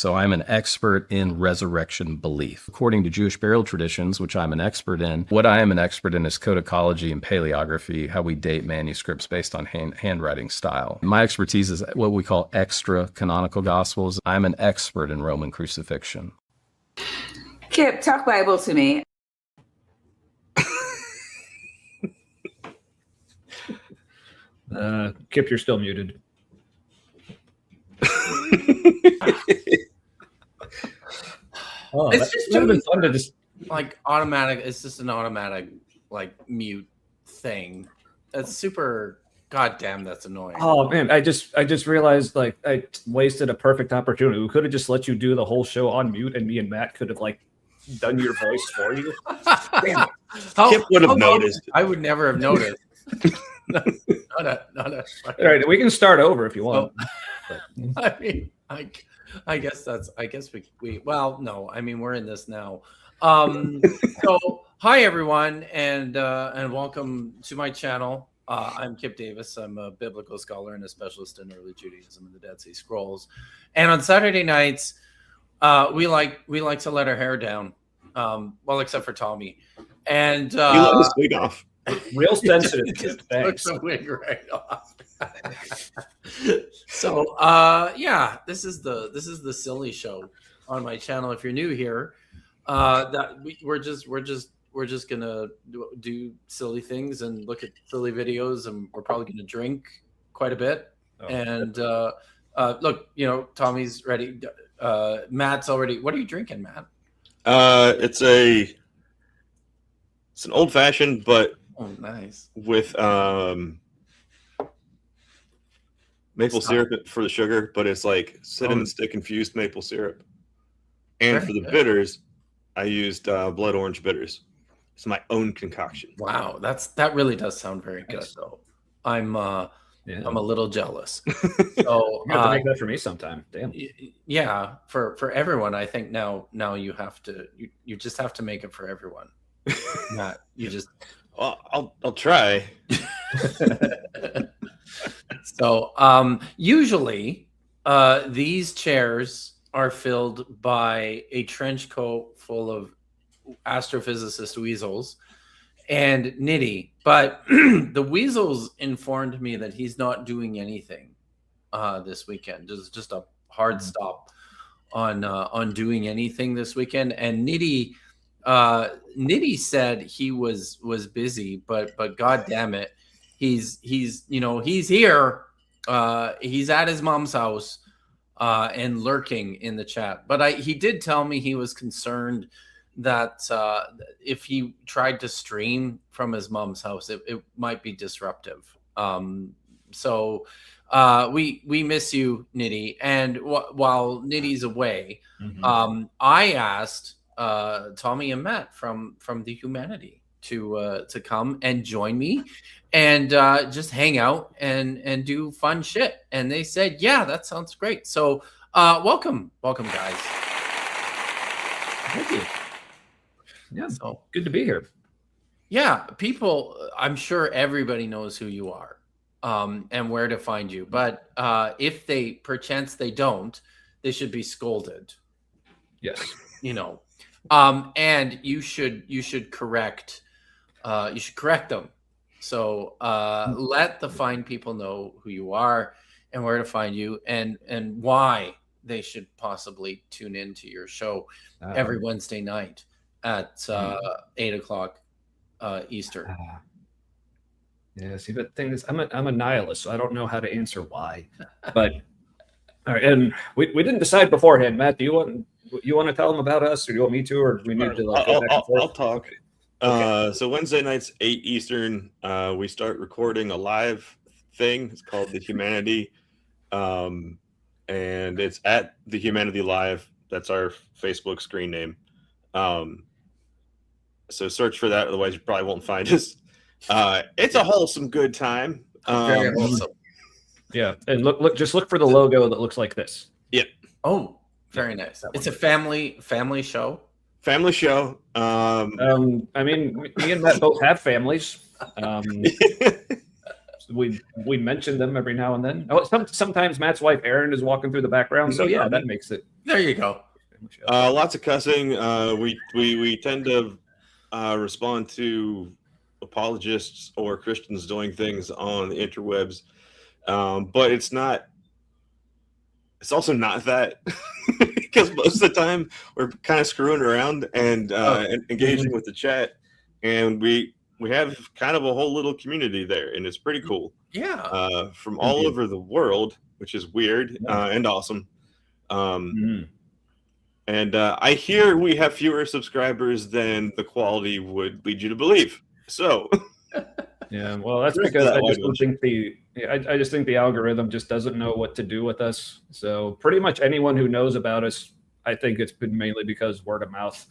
So I'm an expert in resurrection belief. According to Jewish burial traditions, which I'm an expert in, what I am an expert in is codicology and paleography, how we date manuscripts based on handwriting style. My expertise is what we call extra canonical gospels. I'm an expert in Roman crucifixion. Kip, talk Bible to me. Kip, you're still muted. Oh, It's just doing fun to just like automatic. It's just an automatic like mute thing. That's super. Goddamn, that's annoying. Oh man, I just realized like I wasted a perfect opportunity. We could have just let you do the whole show on mute, and me and Matt could have like done your voice for you. Damn it. Kip would have noticed. I would never have noticed. not a All right, we can start over if you want. I mean, I guess we well, no, I mean we're in this now. So hi everyone, and welcome to my channel. I'm Kip Davis. I'm a biblical scholar and a specialist in early Judaism and the Dead Sea Scrolls. And on Saturday nights, we like to let our hair down. Well, except for Tommy. And You let his wig off. Real sensitive. just Thanks. took the wig right off. So yeah, this is the silly show on my channel. If you're new here, we're just gonna do silly things and look at silly videos, and we're probably gonna drink quite a bit. Oh. And look, you know, Tommy's ready. Matt's already. What are you drinking, Matt? It's an old fashioned, but nice with maple syrup for the sugar, but it's like cinnamon stick infused maple syrup. And for the bitters, I used blood orange bitters. It's my own concoction. Wow, that really does sound very good, though. I'm a little jealous. So You have to make that for me sometime. Damn. Yeah, for everyone. I think now you have to you just have to make it for everyone. Not you just. Well, I'll try. So usually these chairs are filled by a trench coat full of astrophysicist Weasels and Niddy, but the Weasels informed me that he's not doing anything this weekend. Just a hard stop on doing anything this weekend. And Niddy said he was busy, but god damn it, he's here. He's at his mom's house and lurking in the chat. But he did tell me he was concerned that if he tried to stream from his mom's house, it might be disruptive. So we miss you, Niddy. And while Niddy's away, I asked Tommy and Matt from the Humanity to come and join me and just hang out and do fun shit. And they said, yeah, that sounds great. So welcome guys. Thank you. Yeah, so good to be here. Yeah, people, I'm sure everybody knows who you are and where to find you. But if they perchance they don't, they should be scolded. Yes. And you should correct them. So let the fine people know who you are and where to find you and why they should possibly tune into your show every Wednesday night at 8:00 Eastern. Yeah, see, the thing is, I'm a nihilist, so I don't know how to answer why. But all right, and we didn't decide beforehand. Matt, do you want to tell them about us, or do you want me to, or do we need to like go back and forth? I'll talk. Okay. So Wednesday nights, 8 Eastern, we start recording a live thing. It's called The Humanity, and it's at The Humanity Live. That's our Facebook screen name. So search for that, otherwise you probably won't find us. It's a wholesome good time. Very wholesome. Yeah, and just look for the logo that looks like this. Yep. Oh, very nice. It's a family show. Family show. I mean, me and Matt both have families. we mention them every now and then. Oh, sometimes Matt's wife Erin is walking through the background, so yeah, that makes it. There you go. Lots of cussing. We tend to respond to apologists or Christians doing things on the interwebs, but it's not. It's also not that, because most of the time we're kind of screwing around and engaging with the chat, and we have kind of a whole little community there, and it's pretty cool. Yeah. From all over the world, which is weird and awesome. And I hear we have fewer subscribers than the quality would lead you to believe. So, yeah, well, that's because I just think the algorithm just doesn't know what to do with us. So pretty much anyone who knows about us, I think it's been mainly because word of mouth.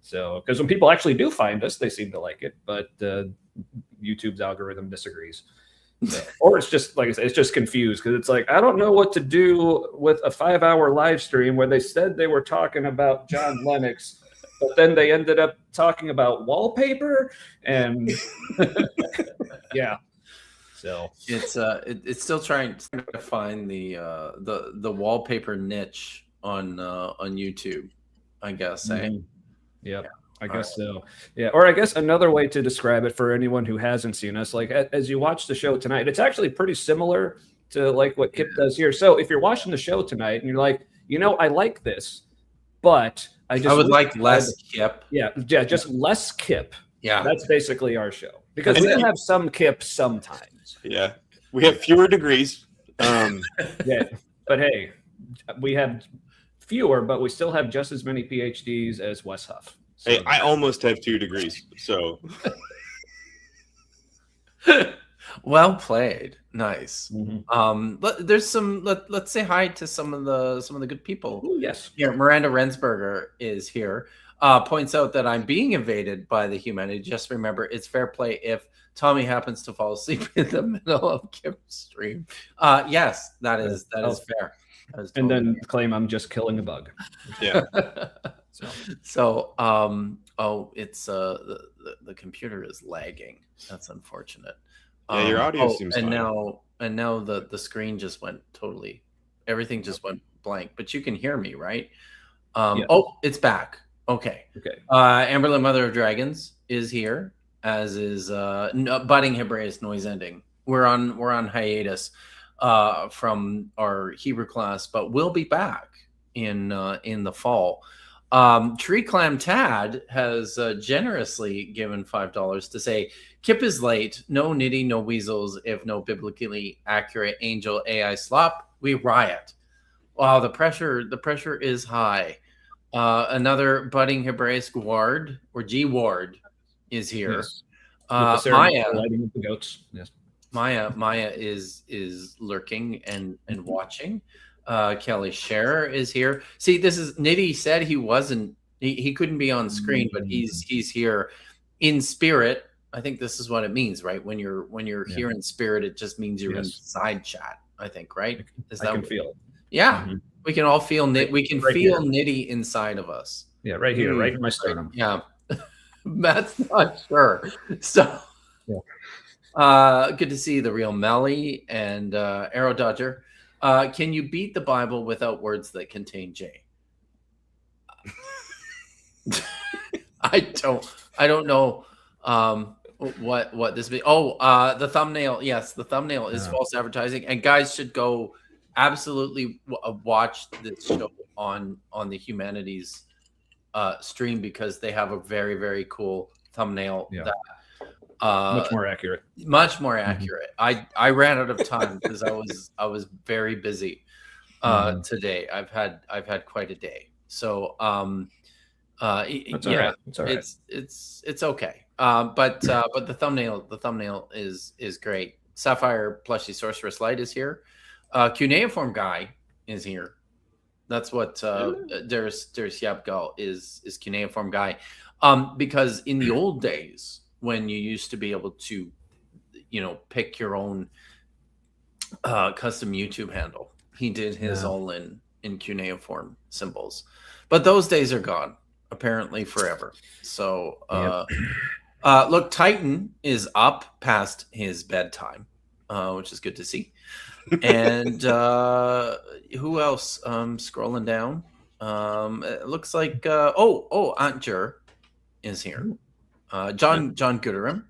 So because when people actually do find us, they seem to like it, but YouTube's algorithm disagrees. So, or it's just like I said, it's just confused because it's like I don't know what to do with a 5-hour live stream where they said they were talking about John Lennox, but then they ended up talking about wallpaper and yeah. So it's still trying to find the wallpaper niche on YouTube, I guess. Yep. I guess so. Yeah. Or I guess another way to describe it for anyone who hasn't seen us, like as you watch the show tonight, it's actually pretty similar to like what Kip does here. So if you're watching the show tonight and you're like, I like this, but I would like less Kip. Yeah. Just less Kip. Yeah. That's basically our show because we have some Kip sometimes. Yeah. We have fewer degrees. Yeah. But hey, we have fewer, but we still have just as many PhDs as Wes Huff. So, hey, I almost have 2 degrees, so well played. Nice. There's some. Let's say hi to some of the good people. Ooh, yes. Here, Miranda Rensberger is here. Points out that I'm being invaded by the humanity. Just remember, it's fair play if Tommy happens to fall asleep in the middle of Kip's stream. Yes, that is fair. Totally and then claim I'm just killing a bug. Yeah. So, it's the computer is lagging. That's unfortunate. Yeah, your audio seems and fine. now the screen just went totally. Everything just went blank. But you can hear me, right? Yeah. Oh, it's back. Okay. Okay. Amberlyn, Mother of Dragons, is here, as is Budding Hebraeus Noise Ending. We're on hiatus from our Hebrew class, but we'll be back in the fall. Tree Clam Tad has generously given $5 to say Kip is late. No Niddy, no Weasels. If no biblically accurate angel AI slop, we riot. Wow, the pressure is high. Another budding Hebraic ward or G Ward is here. Yes. Maya, lighting of the goats. Yes. Maya is lurking and watching. Kelly Scherer is here. See, this is Niddy said he wasn't. He couldn't be on screen, but he's here in spirit. I think this is what it means, right? When you're here in spirit, it just means you're in side chat. I think, right? Is that I can feel it. Yeah, we can all feel We can right feel here. Niddy inside of us. Yeah, right here, right in my sternum. Yeah, Matt's not sure. So, good to see the real Melly and Arrow Dodger. Can you beat the Bible without words that contain J? I don't know what this be. Oh, the thumbnail. Yes, the thumbnail is false advertising, and guys should go absolutely watch this show on the Humanities stream because they have a very, very cool thumbnail. Yeah. That, much more accurate. Much more accurate. I ran out of time because I was very busy today. I've had quite a day. So That's all right. It's all right. It's okay. But the thumbnail is great. Sapphire Plushy Sorceress Light is here. Cuneiform guy is here. That's what Darius Yapgal is cuneiform guy. Because in the old days when you used to be able to, pick your own custom YouTube handle, he did his all in cuneiform symbols. But those days are gone, apparently forever. So look, Titan is up past his bedtime. which is good to see. And who else? Scrolling down. It looks like Aunt Jer is here. John Gooderham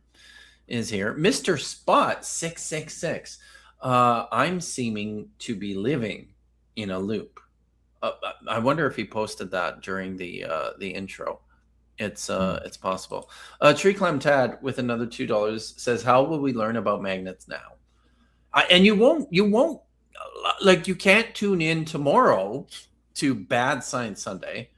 is here. Mr. Spot 666. I'm seeming to be living in a loop. I wonder if he posted that during the intro. It's possible. Tree Climb Tad with another $2 says, "How will we learn about magnets now?" And you won't like, you can't tune in tomorrow to Bad Science Sunday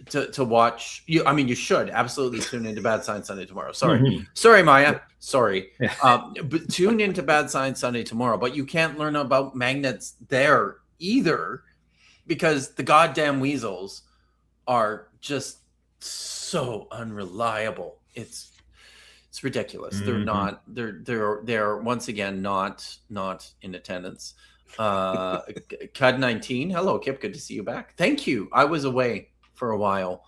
to watch you. I mean, you should absolutely tune into Bad Science Sunday tomorrow. Sorry, Maya. Sorry. But tune into Bad Science Sunday tomorrow. But you can't learn about magnets there either, because the goddamn Weasels are just so unreliable. It's ridiculous. They're not. They're once again not in attendance. Cud 19. Hello, Kip. Good to see you back. Thank you. I was away for a while.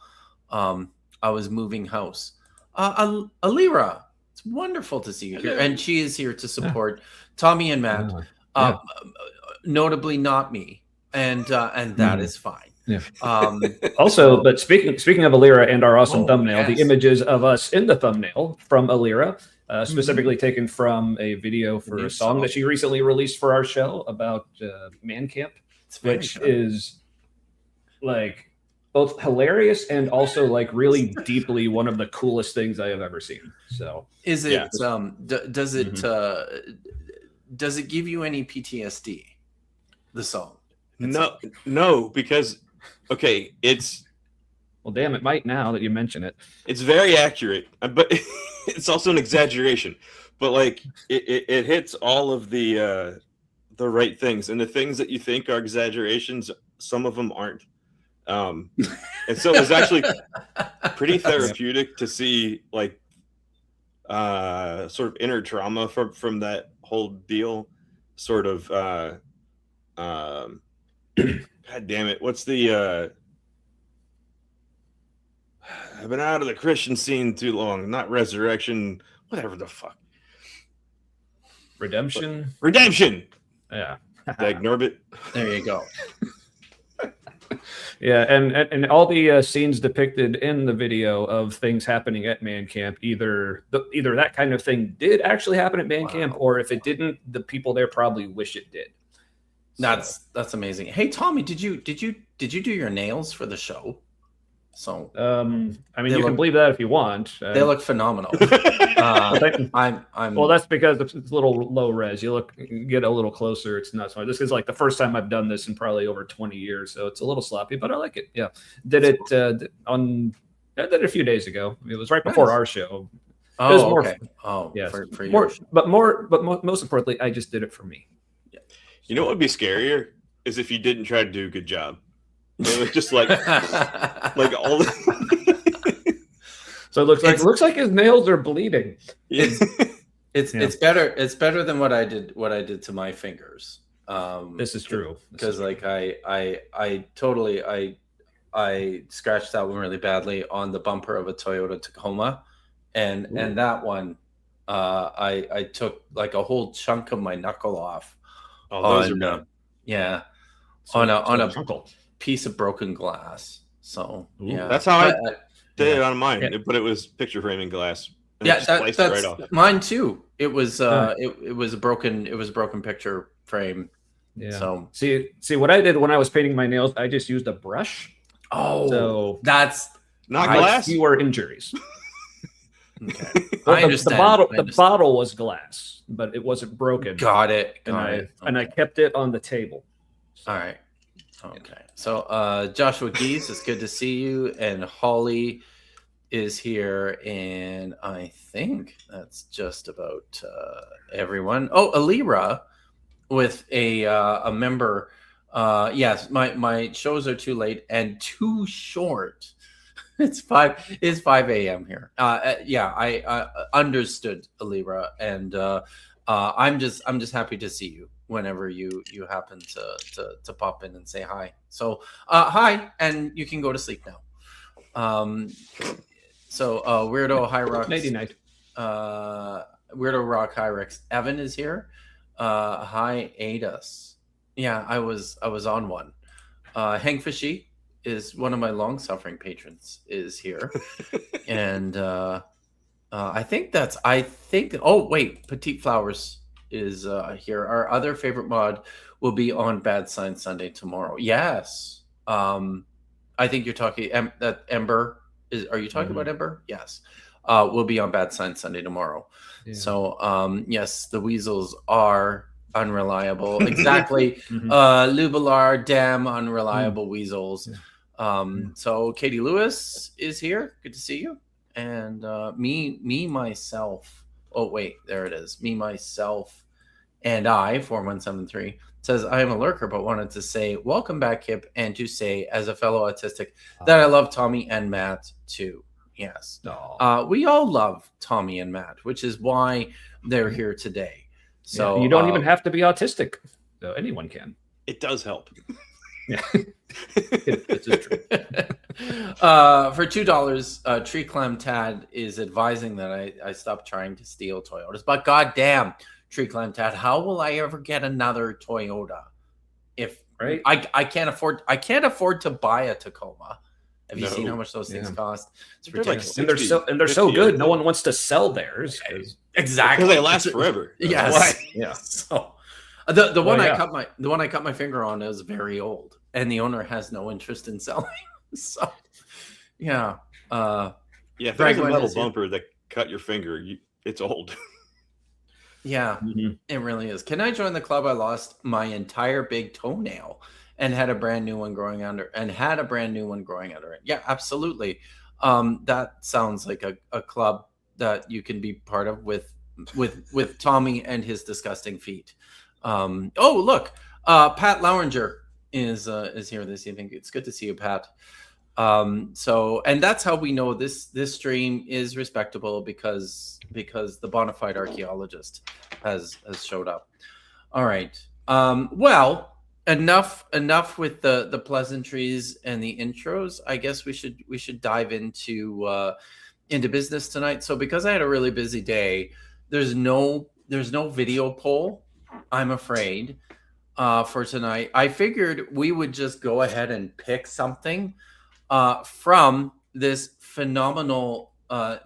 I was moving house. Alira, it's wonderful to see you here, and she is here to support Tommy and Matt. Notably, not me, and that is fine. Yeah. Also, but speaking of Alira and our awesome thumbnail, yes. the images of us in the thumbnail from Alira, specifically taken from a video for a song that she recently released for our show about Man Camp, which is like both hilarious and also like really deeply one of the coolest things I have ever seen. So is it? Does it give you any PTSD? The song? No, because it's well, damn, it might now that you mention it. It's very accurate, but it's also an exaggeration. But like it hits all of the right things, and the things that you think are exaggerations, some of them aren't. And so it was actually pretty therapeutic to see like sort of inner trauma from that whole deal. Sort of God damn it! What's the I've been out of the Christian scene too long. Not resurrection, whatever the fuck. Redemption. Yeah. Norbit. There you go. Yeah, and all the scenes depicted in the video of things happening at Man Camp, either that kind of thing did actually happen at Man Camp, or if it didn't, the people there probably wish it did. That's amazing. Hey, Tommy, did you do your nails for the show? So I mean, you can believe that if you want. They look phenomenal. I'm well, that's because it's a little low res. You get a little closer, it's not so. This is like the first time I've done this in probably over 20 years, so it's a little sloppy, but I like it. Yeah, I did it a few days ago. It was right before our show. Oh, okay. Yes, for more, but most importantly, I just did it for me. Yeah. You know what would be scarier is if you didn't try to do a good job. It was just like all the So it looks like his nails are bleeding. It's better than what I did to my fingers. This is true. Because like I totally scratched that one really badly on the bumper of a Toyota Tacoma, and that one I took like a whole chunk of my knuckle off. Those are bad. Yeah. On a piece of broken glass. So yeah, that's how I did it on mine, but it was picture framing glass. That's right off. Mine too. It was it was a broken picture frame. Yeah. So see what I did when I was painting my nails, I just used a brush. Oh, so that's not glass. Fewer injuries. Okay. Well, the bottle was glass, but it wasn't broken. Got it. And I kept it on the table. So. All right. Okay. So Joshua Geese, it's good to see you. And Holly is here. And I think that's just about everyone. Oh, Alira with a member. Yes, my shows are too late and too short. It's 5 a.m. here. I understood, Alira, and I'm just happy to see you whenever you happen to pop in and say hi. So hi, and you can go to sleep now. Weirdo High Rock nighty night. Weirdo Rock Hyrex Evan is here. hiatus. Yeah, I was on one. Hank Fishy is one of my long-suffering patrons is here, and I think. Oh wait, Petite Flowers is here. Our other favorite mod will be on Bad Sign Sunday tomorrow. Yes. I think you're talking that Ember is. Are you talking about Ember? Yes. We'll be on Bad Sign Sunday tomorrow. Yeah. So yes, the Weasels are unreliable. Exactly. Lubelar, damn unreliable Weasels. So Katie Lewis is here. Good to see you. And me myself. Oh wait, there it is. Me myself and I 4173 says I am a lurker, but wanted to say welcome back, Kip, and to say as a fellow autistic that I love Tommy and Matt too. Yes, we all love Tommy and Matt, which is why they're here today. So you don't even have to be autistic. So anyone can. It does help. Yeah. It's just true. For $2, Tree Clam Tad is advising that I stop trying to steal Toyotas. But goddamn, Tree Clam Tad, how will I ever get another Toyota if I can't afford to buy a Tacoma? Have you seen how much those things cost? It's ridiculous. Like and they're so good. No one wants to sell theirs. Exactly. Because they last forever. Yes. Yeah. So the one I cut my finger on is very old, and the owner has no interest in selling. So yeah. If there's a metal bumper that cut your finger, it's old. Yeah, it really is. Can I join the club? I lost my entire big toenail and had a brand new one growing under it. Yeah, absolutely. That sounds like a club that you can be part of with Tommy and his disgusting feet. Oh, look, Pat Lowinger is here this evening. It's good to see you, Pat. And that's how we know this stream is respectable because the bona fide archaeologist has showed up. All right. Well, enough with the pleasantries and the intros. I guess we should dive into business tonight. So because I had a really busy day, there's no video poll, I'm afraid, for tonight. I figured we would just go ahead and pick something from this phenomenal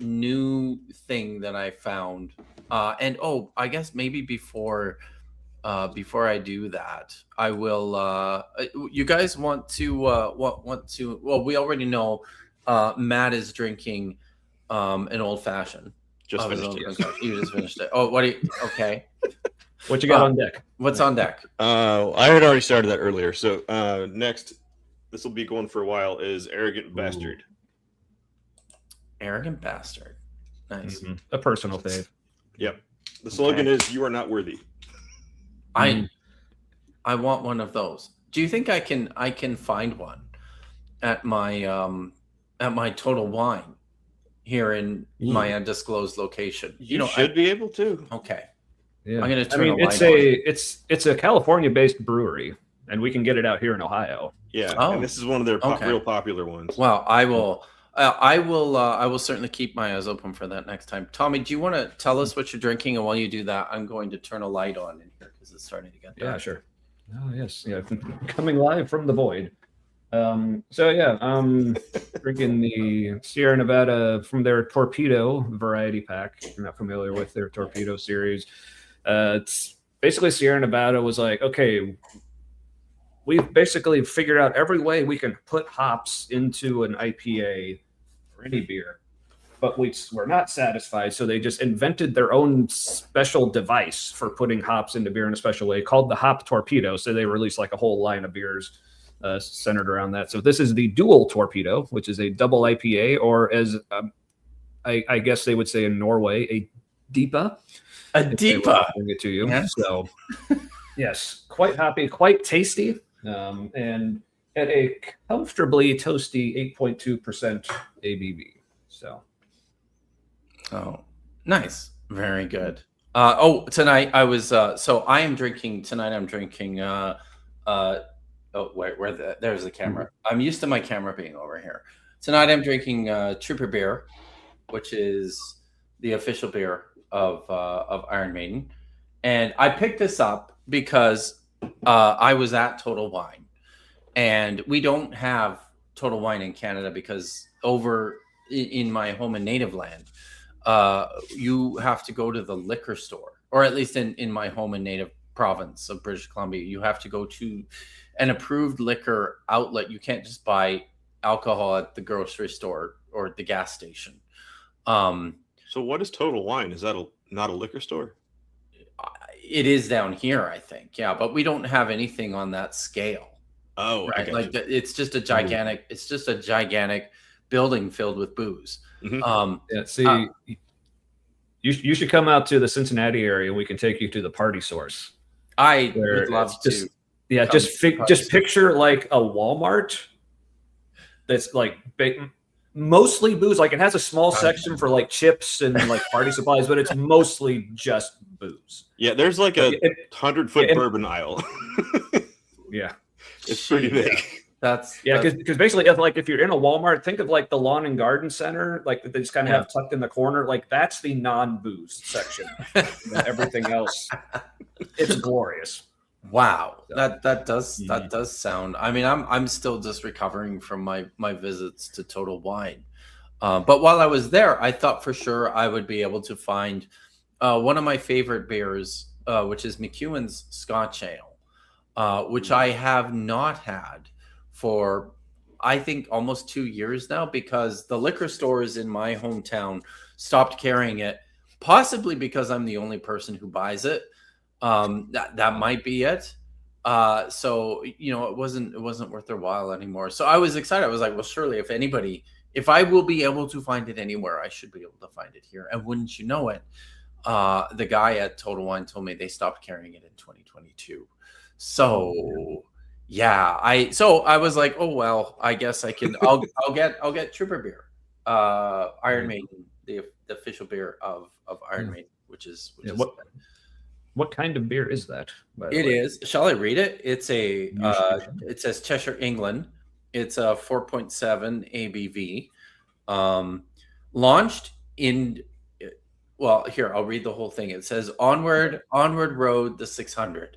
new thing that I found. I guess maybe before I do that, I will. You guys want to? Well, we already know Matt is drinking an old fashioned. Just finished it. You just finished it. Oh, what? Okay. What you got on deck? What's on deck? I had already started that earlier. So next, this will be going for a while. Is Arrogant Bastard. Arrogant Bastard. Nice. A personal fave. Yep. The slogan is "You are not worthy." I want one of those. Do you think I can find one at my Total Wine here in my undisclosed location? You should be able to. Okay. Yeah. I'm gonna turn it's a California-based brewery, and we can get it out here in Ohio. Yeah. And this is one of their real popular ones. Well, I will certainly keep my eyes open for that next time. Tommy, do you want to tell us what you're drinking? And while you do that, I'm going to turn a light on in here because it's starting to get dark. Yeah, sure. Oh, yes. Yeah, coming live from the void. Drinking the Sierra Nevada from their Torpedo variety pack. If you're not familiar with their Torpedo series. It's basically Sierra Nevada was like, okay, we've basically figured out every way we can put hops into an IPA or any beer, but we're not satisfied. So they just invented their own special device for putting hops into beer in a special way called the Hop Torpedo. So they released like a whole line of beers centered around that. So this is the Dual Torpedo, which is a double IPA, or as I guess they would say in Norway, a DIPA. A DIPA. Bring it to you. Yeah. So yes, quite hoppy, quite tasty. And at a comfortably toasty 8.2% ABV. So, nice, very good. Tonight I was. So I am drinking tonight. I'm drinking. There's the camera. I'm used to my camera being over here. Tonight I'm drinking Trooper beer, which is the official beer of Iron Maiden, And I picked this up because I was at Total Wine, and we don't have Total Wine in Canada because over in my home and native land, you have to go to the liquor store, or at least in my home and native province of British Columbia, you have to go to an approved liquor outlet. You can't just buy alcohol at the grocery store or the gas station. So what is Total Wine? Is that not a liquor store? It is down here, I think. Yeah, but we don't have anything on that scale. Oh, I Right. got Like you. it's just a gigantic. It's just a gigantic building filled with booze. Mhm. Yeah, see, you should come out to the Cincinnati area, and we can take you to the Party Source. I Where would love it's just- to. Yeah, Come just to Party just Source. picture like a Walmart that's like mostly booze. Like it has a small section for like chips and like party supplies, but it's mostly just booze. Yeah, there's like a 100-foot and- bourbon aisle. Yeah. It's pretty big. That's Because basically, if you're in a Walmart, think of like the lawn and garden center, like that they just kind of have tucked in the corner. Like that's the non-booze section. And everything else, it's glorious. wow. That does sound. I mean, I'm still just recovering from my visits to Total Wine. But while I was there, I thought for sure I would be able to find one of my favorite beers, which is McEwen's Scotch Ale, which I have not had for, I think, almost 2 years now, because the liquor stores in my hometown stopped carrying it, possibly because I'm the only person who buys it. That might be it. So it wasn't worth their while anymore. So I was excited. I was like, well, surely if I will be able to find it anywhere, I should be able to find it here. And wouldn't you know it, the guy at Total Wine told me they stopped carrying it in 2022. So yeah, I was like, oh well, I guess I can. I'll get Trooper beer, Iron Maiden, the official beer of Iron Maiden, which is what kind of beer is that? It is. Shall I read it? It's it says Cheshire, England. It's a 4.7 ABV. Launched in, well, here, I'll read the whole thing. It says Onward Road the 600.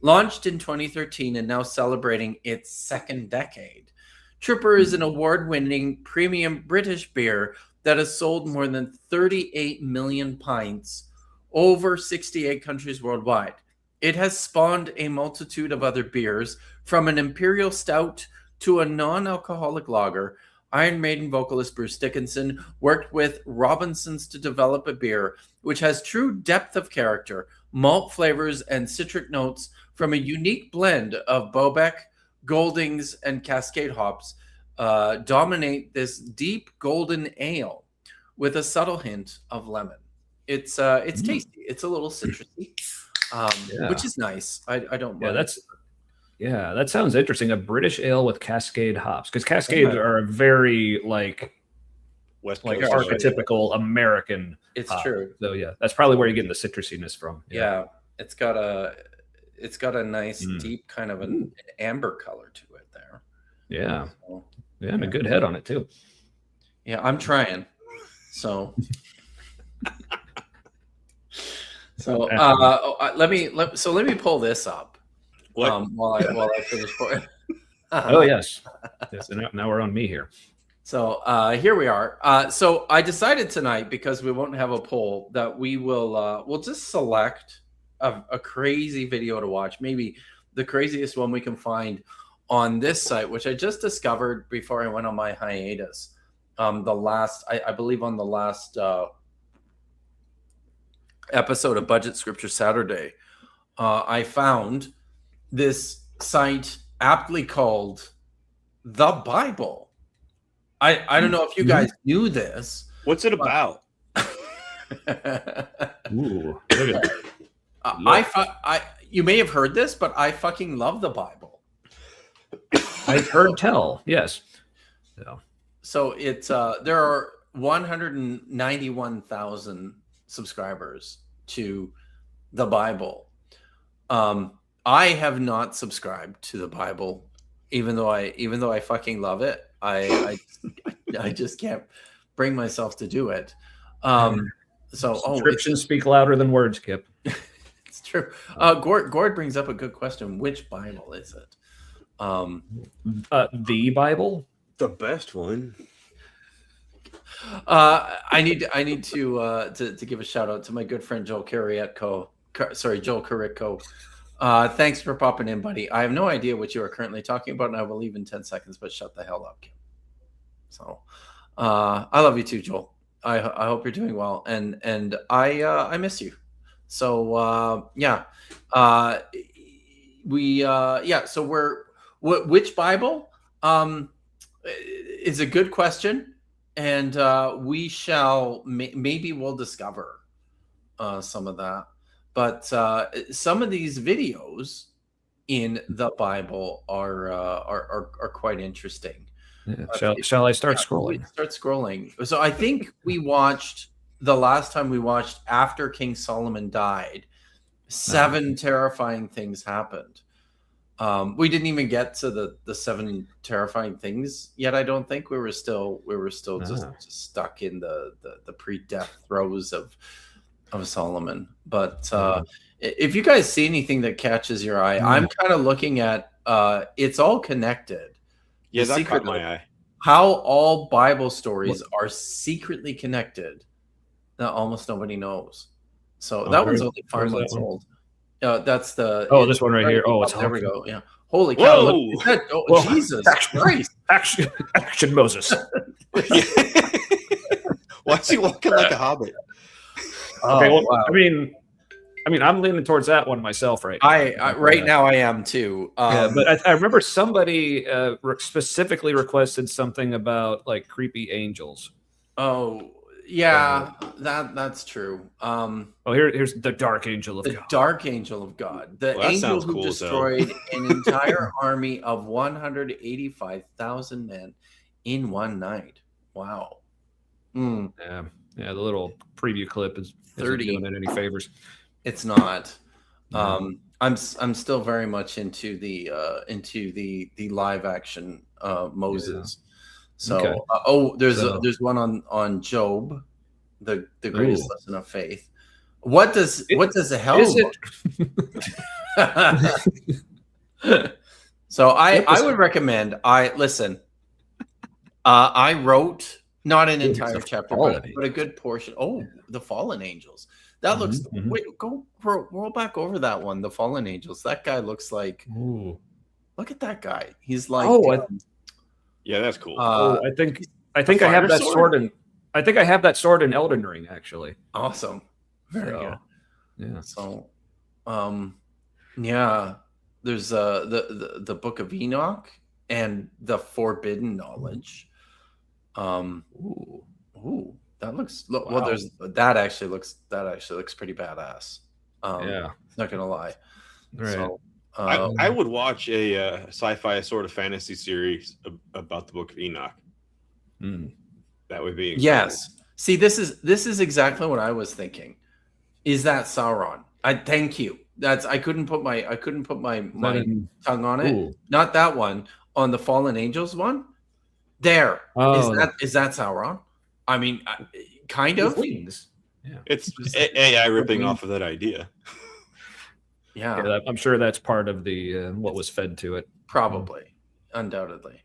Launched in 2013 and now celebrating its second decade. Trooper is an award-winning premium British beer that has sold more than 38 million pints over 68 countries worldwide. It has spawned a multitude of other beers, from an imperial stout to a non-alcoholic lager. Iron Maiden vocalist Bruce Dickinson worked with Robinsons to develop a beer which has true depth of character, malt flavors, and citric notes from a unique blend of Bobek, Goldings, and Cascade hops. Dominate this deep golden ale with a subtle hint of lemon. It's tasty. It's a little citrusy, which is nice. I don't mind. That sounds interesting. A British ale with Cascade hops, because Cascades are a very West like Coast archetypical American. It's hop. true. So yeah, that's probably where you're getting the citrusiness from. Yeah, it's got a nice deep kind of an amber color to it there. Yeah, So, and a good head on it too. yeah, I'm trying. So. So let me pull this up. What? While I finish for it. Oh yes. Yes. And now we're on me here. So here we are. So I decided tonight, because we won't have a poll, that we'll just select a crazy video to watch, maybe the craziest one we can find on this site, which I just discovered before I went on my hiatus. I believe on the last episode of Budget Scripture Saturday, I found this site aptly called The Bible. I don't know if you guys knew this. What's it about? Ooh, look at that. You may have heard this, but I fucking love the Bible. I've heard tell. Yes. So it's there are 191,000 subscribers to the Bible. I have not subscribed to the Bible, even though I fucking love it. I just can't bring myself to do it. So Subscriptions speak louder than words, Kip. it's true. Gord brings up a good question. Which Bible is it? The Bible. The best one. I need to give a shout out to my good friend Joel Carrietco. Joel Carrietco. Thanks for popping in, buddy. I have no idea what you are currently talking about, and I will leave in 10 seconds, but shut the hell up, Kim. So I love you too, Joel. I hope you're doing well, and I miss you. So so which Bible is a good question, and we shall maybe we'll discover some of that. But some of these videos in the Bible are quite interesting. Yeah. Shall I start scrolling? Start scrolling. So I think the last time we watched after King Solomon died, 7 terrifying things happened. We didn't even get to the 7 terrifying things yet. I don't think we were still just stuck in the pre-death throes of Solomon. But if you guys see anything that catches your eye, I'm kind of looking at it's all connected. Yeah, that caught my eye. How all Bible stories are secretly connected that almost nobody knows. So that one's only 5 months old. That's the this one right here. Oh, it's there we go. Yeah. Holy cow! Look at that. Whoa. Jesus Christ! Action, Moses. Why is he walking like a hobbit? Okay, well, wow. I mean, I'm leaning towards that one myself right now. I now I am too. But I remember somebody specifically requested something about like creepy angels. Oh yeah, that's true. Here's the dark angel of God. The dark angel of God. The angel who destroyed an entire army of 185,000 men in one night. Wow. Yeah, the little preview clip isn't doing it any favors. It's not. I'm still very much into the live action Moses. So there's one on Job, the greatest lesson of faith. What does the hell So I would recommend I wrote not an entire chapter but a good portion. The fallen angels. That looks wait, go roll back over that one. The fallen angels. That guy looks like look at that guy. He's like yeah, that's cool. I think I have that sword in Elden Ring actually. Awesome. Very good. Yeah. So there's the Book of Enoch and the Forbidden Knowledge. That looks that actually looks pretty badass. Not gonna lie. Right. So, I would watch a sci-fi sort of fantasy series about the Book of Enoch. That would be incredible. Yes. See, this is exactly what I was thinking. Is that Sauron? Thank you. I couldn't put my tongue on it. Ooh. Not that one. On the Fallen Angels one. There. Is that Sauron? I mean, kind of. Wings. Yeah. It's AI ripping off of that idea. Yeah, I'm sure that's part of the what was fed to it. Probably, undoubtedly.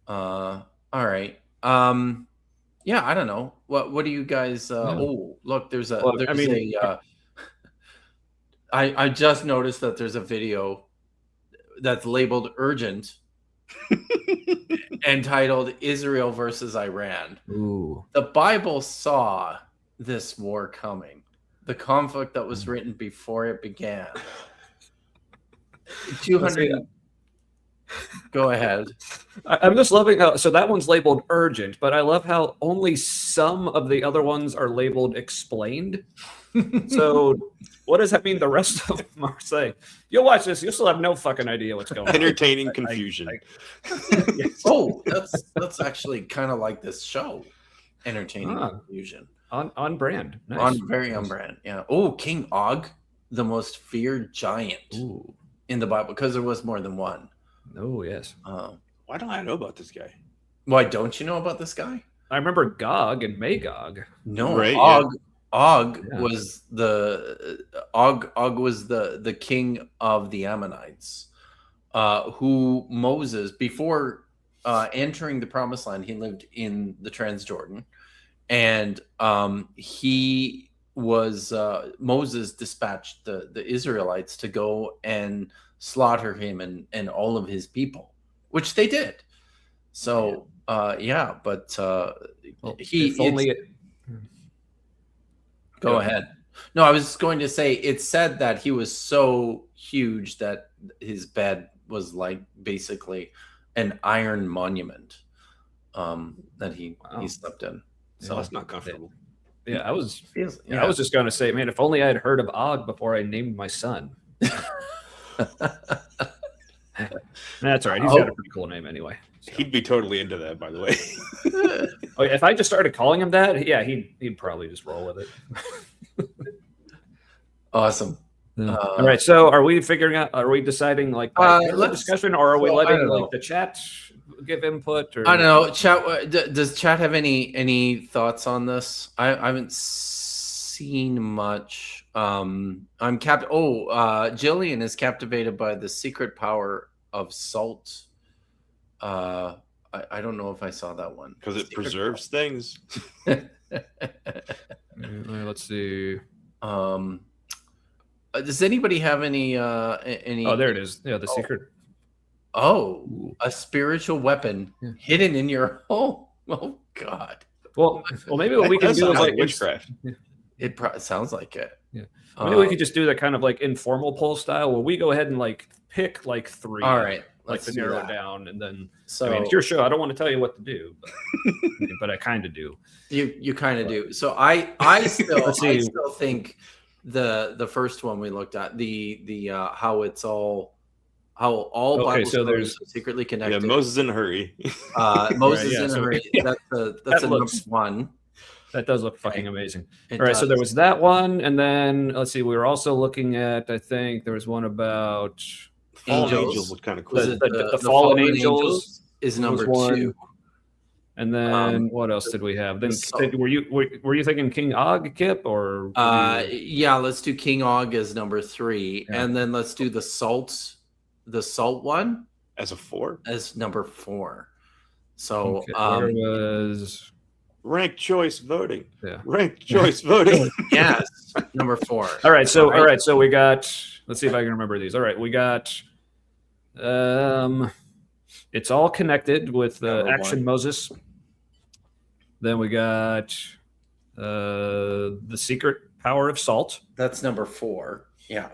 All right. Yeah, I don't know. What do you guys? Oh, look, there's a. I just noticed that there's a video that's labeled urgent, entitled "Israel versus Iran." Ooh. The Bible saw this war coming. The conflict that was written before it began. 200. Go ahead. I'm just loving how that one's labeled urgent, but I love how only some of the other ones are labeled explained. So what does that mean? The rest of them are saying, you'll watch this, you'll still have no fucking idea what's going on. Entertaining confusion. Yes. Oh, that's actually kind of like this show. Entertaining confusion. On brand. Nice. On brand. Yeah. Oh, King Og, the most feared giant in the Bible, because there was more than one. Oh, yes. Why don't I know about this guy? Why don't you know about this guy? I remember Gog and Magog. No, right, Og Yeah. was Og was the king of the Ammonites, who Moses, before entering the Promised Land, he lived in the Transjordan, and he was Moses dispatched the Israelites to go and slaughter him and all of his people, which they did. So yeah, but Well, he if only go ahead. No, I was going to say it's said that he was so huge that his bed was like basically an iron monument that he slept in. So that's not comfortable. Yeah, I was Yeah. I was just going to say, man, if only I had heard of Og before I named my son. That's all right. He's got a pretty cool name anyway. So. He'd be totally into that, by the way. Oh, if I just started calling him that, yeah, he'd probably just roll with it. Awesome. All right. So, are we figuring out? Are we deciding like let's- discussion, or are we well, I letting don't know. like the chat give input? Or I don't know. Chat. Does chat have any thoughts on this? I haven't seen much. I'm Jillian is captivated by the secret power of salt. I don't know if I saw that one Because it preserves things. Let's see. Does anybody have any? Oh, there it is. Yeah, the secret. Oh, a spiritual weapon hidden in your home. Oh God. Well, maybe what we can That do is sounds like witchcraft. It sounds like it. Yeah. Maybe we could just do that kind of like informal poll style, where we go ahead and like pick like 3. All right, like let's to do narrow that. it down, and then So I mean, it's your show. I don't want to tell you what to do, but I kind of do. you kind of do. So I still think the first one we looked at, the how all Okay, Bible so stories are secretly Yeah, connected. Moses in a hurry. Moses yeah, in a so- hurry. yeah. That's That a looks- number 1. That does look fucking amazing. It All right, so there does. was that one, and then let's see. We were also looking at. I think there was one about Fallen Angels. Angels was kind of cool. Was it the Fallen Angels is was number one. 2. And then what else did we have? Then so- were you thinking King Og, Kip, or Yeah, let's do King Og as number 3, Yeah. and then let's do the salt one As a 4? as number 4. So okay, where was Ranked choice voting. Yeah. Ranked choice voting. yes, number 4. all right? So we got. Let's see if I can remember these. All right, we got. It's all connected with Number Action 1. Moses. Then we got the secret power of salt. That's number 4. Yeah,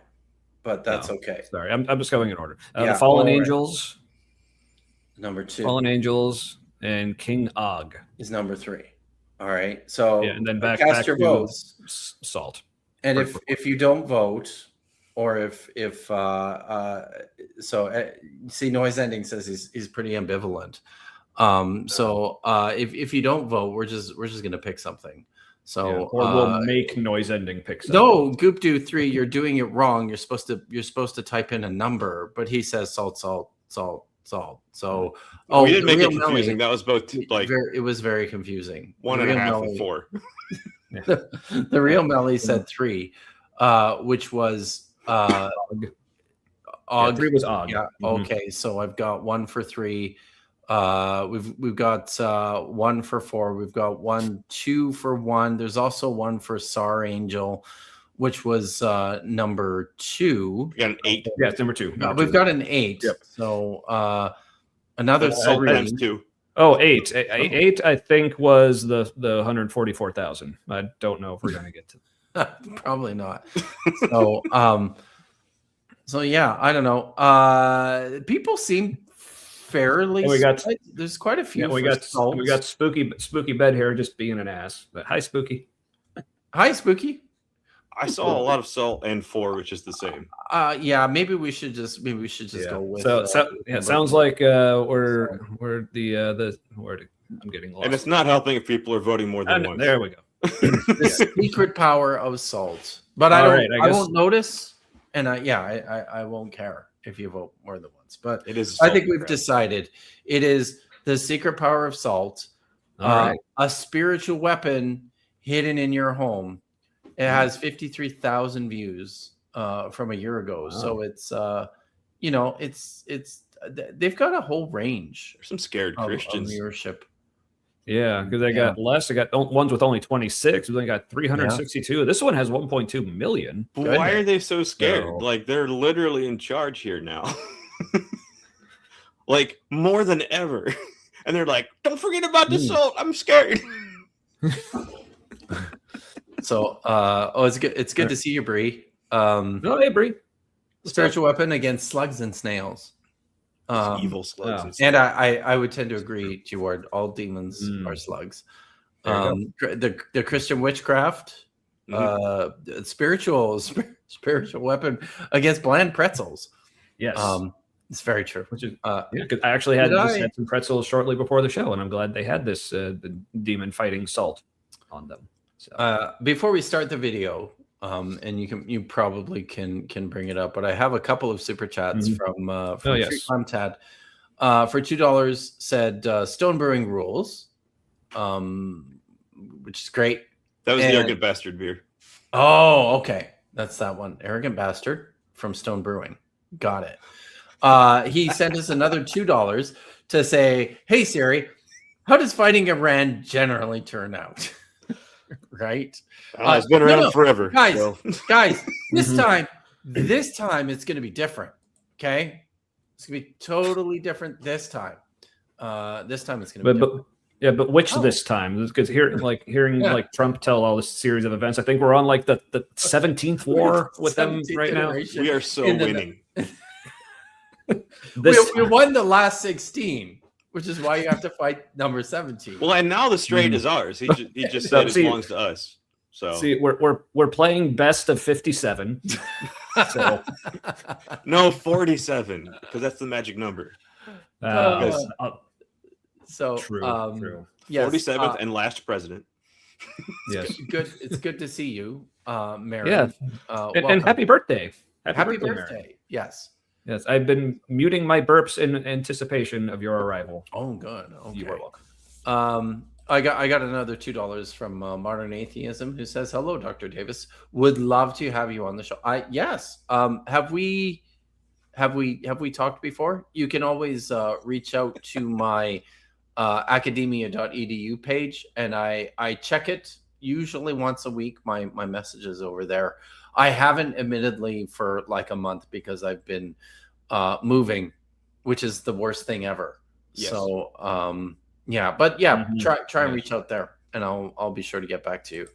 but that's No. okay. Sorry, I'm just going in order. Yeah, The Fallen all right. Angels, Number 2 Fallen Angels, and King Og. is number 3. All right, so Yeah, and then back cast your to votes. salt. And Perfect. if you don't vote, or if see, Noise Ending says he's pretty ambivalent. If you don't vote, we're just gonna pick something. So Yeah, or we'll make Noise Ending picks. no, Goop2 3, you're doing it wrong. You're supposed to type in a number, but he says salt. So We didn't the make it Real confusing. Melly, That was both like it was very confusing. 1.5 and 4. The Real Melly said 3, which was Og. 3 was Og. Yeah. Mhm. Okay. So I've got 1 for 3. We've got 1 for 4. We've got 2 for 1. There's also 1 for Sar Angel, which was number 2. We got an 8. Yeah, it's number 2. We've got an 8. Yep. So another All times Serene. 2. Oh, 8. 8, I think, was the 144,000. I don't know if we're going to get to. Probably not. So so yeah, I don't know. People seem fairly. And we got- there's quite a few. Yeah, we for got salts. spooky bed hair just being an ass. But hi, Spooky. Hi, Spooky. I saw a lot of salt and 4, which is the same. Yeah, maybe we should just Yeah. go with. So it sounds like we're I'm getting lost. And it's not helping if people are voting more than once. There we go. the secret power of salt. But All I don't. right, I I guess- won't notice, and I won't care if you vote more than once. But It is. I think we've decided it is the secret power of salt, All right. a spiritual weapon hidden in your home, It has 53,000 views from a year ago. Wow. So it's they've got a whole range There's some scared of Christians. viewership. Yeah, because they got less. They got ones with only 26. They got 362. This one has 1.2 million. But why are they so scared? So- Like they're literally in charge here now. Like more than ever. And they're like, don't forget about the salt. I'm scared. So it's good to see you, Bree. Oh, hey, Bree. Spiritual weapon against slugs and snails. Evil slugs. yeah. And stuff. And I would tend to agree, G-Ward. All demons are slugs. The Christian witchcraft, spiritual weapon against bland pretzels. Yes. It's very true. Which is because I actually had Did had some pretzels shortly before the show, and I'm glad they had this the demon fighting salt on them. So. Before we start the video, and you probably can bring it up, but I have a couple of super chats from yes. Tree Tad. For $2 said Stone Brewing rules, which is great. That was the Arrogant Bastard beer. Oh, okay, that's that one. Arrogant Bastard from Stone Brewing. Got it. He sent us another $2 to say, "Hey Siri, how does fighting Iran generally turn out?" Right? It's been around forever, guys. so. Guys, this time it's going to be different. Okay, it's going to be totally different this time. This time it's going to be different. But which this time? Because hearing like Trump tell all this series of events, I think we're on like the 17th war with them right now. We are so winning. We won the last 16, which is why you have to fight number 17. Well, and now the strait is ours. He just said it belongs to us. So see, we're playing best of 57. So no 47 because that's the magic number. So true. Yes, 47th and last president. Yes, good. It's good to see you, Mary. Yeah, and happy birthday! Happy Mary. birthday! Yes. Yes, I've been muting my burps in anticipation of your arrival. Oh, good. Okay. You are welcome. I got another $2 from Modern Atheism, who says, "Hello, Dr. Davis. Would love to have you on the show." Yes. Have we talked before? You can always reach out to my academia.edu page, and I check it usually once a week. My messages over there. I haven't, admittedly, for like a month because I've been moving, which is the worst thing ever. Yes. So try and reach out there, and I'll be sure to get back to you.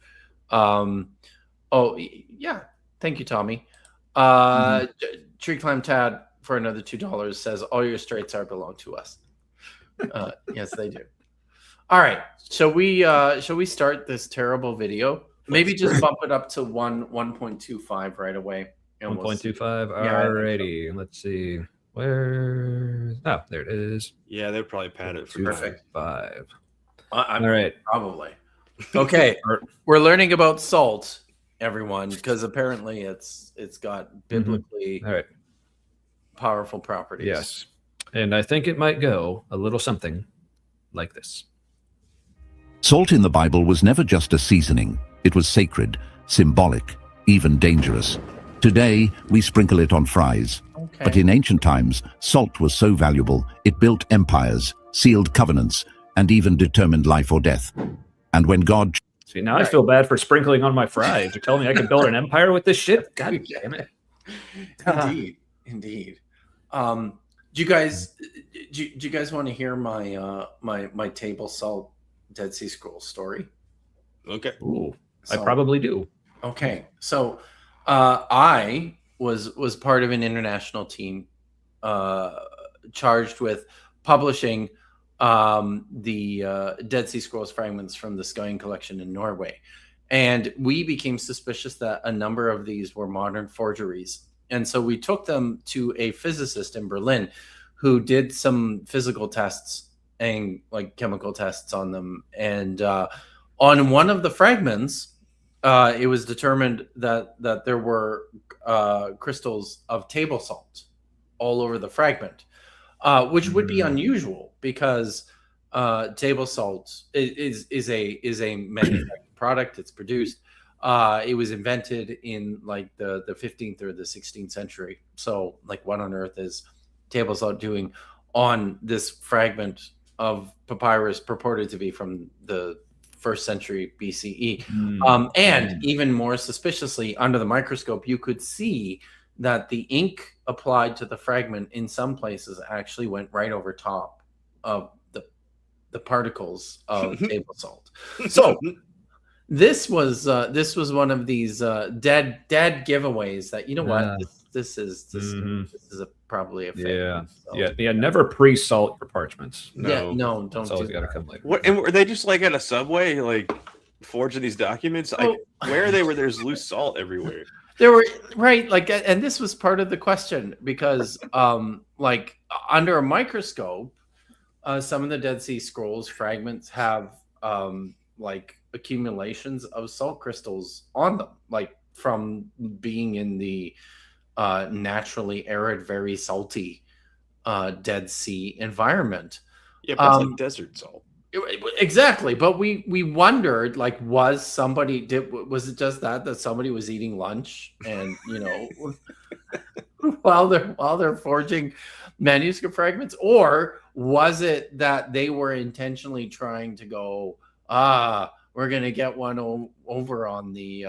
Thank you, Tommy. Tree Climb Tad for another $2 says all your straights are belong to us. Yes, they do. All right, shall we start this terrible video? Maybe just bump it up to 1.25 right away. 1.25. Alrighty. Let's see. Where? Oh, there it is. Yeah, they'll probably pad it for Perfect. 5. I'm All right. probably. Okay, we're learning about salt, everyone, because apparently it's got biblically All right. powerful properties. Yes. And I think it might go a little something like this. Salt in the Bible was never just a seasoning. It was sacred, symbolic, even dangerous. Today, we sprinkle it on fries. Okay. But in ancient times, salt was so valuable, it built empires, sealed covenants, and even determined life or death. And when God... See, now I feel bad for sprinkling on my fries. You're telling me I can build an empire with this shit? God damn it. Indeed. Do you guys want to hear my my table salt Dead Sea Scrolls story? Okay. Ooh, I So- probably do. Okay, so I was part of an international team charged with publishing the Dead Sea Scrolls fragments from the Skyen collection in Norway, and we became suspicious that a number of these were modern forgeries, and so we took them to a physicist in Berlin who did some physical tests and like chemical tests on them, and on one of the fragments. It was determined that there were crystals of table salt all over the fragment, which would be unusual because table salt is a manufactured product. It's produced, It was invented in like the 15th or the 16th century. So like what on earth is table salt doing on this fragment of papyrus purported to be from the 1st century BCE? And even more suspiciously, under the microscope, you could see that the ink applied to the fragment in some places actually went right over top of the particles of table salt. So this was one of these dead giveaways that, you know what, this is probably a fake. Yeah. Never pre-salt your parchments. No, don't It's do always got to that. come later. What, and were they just like at a subway, like forging these documents? Where are they where there's loose salt everywhere? There were, right, like, and this was part of the question because like under a microscope, some of the Dead Sea Scrolls fragments have like accumulations of salt crystals on them, like from being in the naturally arid, very salty Dead Sea environment. Yeah, but it's like desert salt. Exactly, but we wondered, like, was it just that somebody was eating lunch and, you know, while they're forging manuscript fragments, or was it that they were intentionally trying to go, we're gonna get one over on the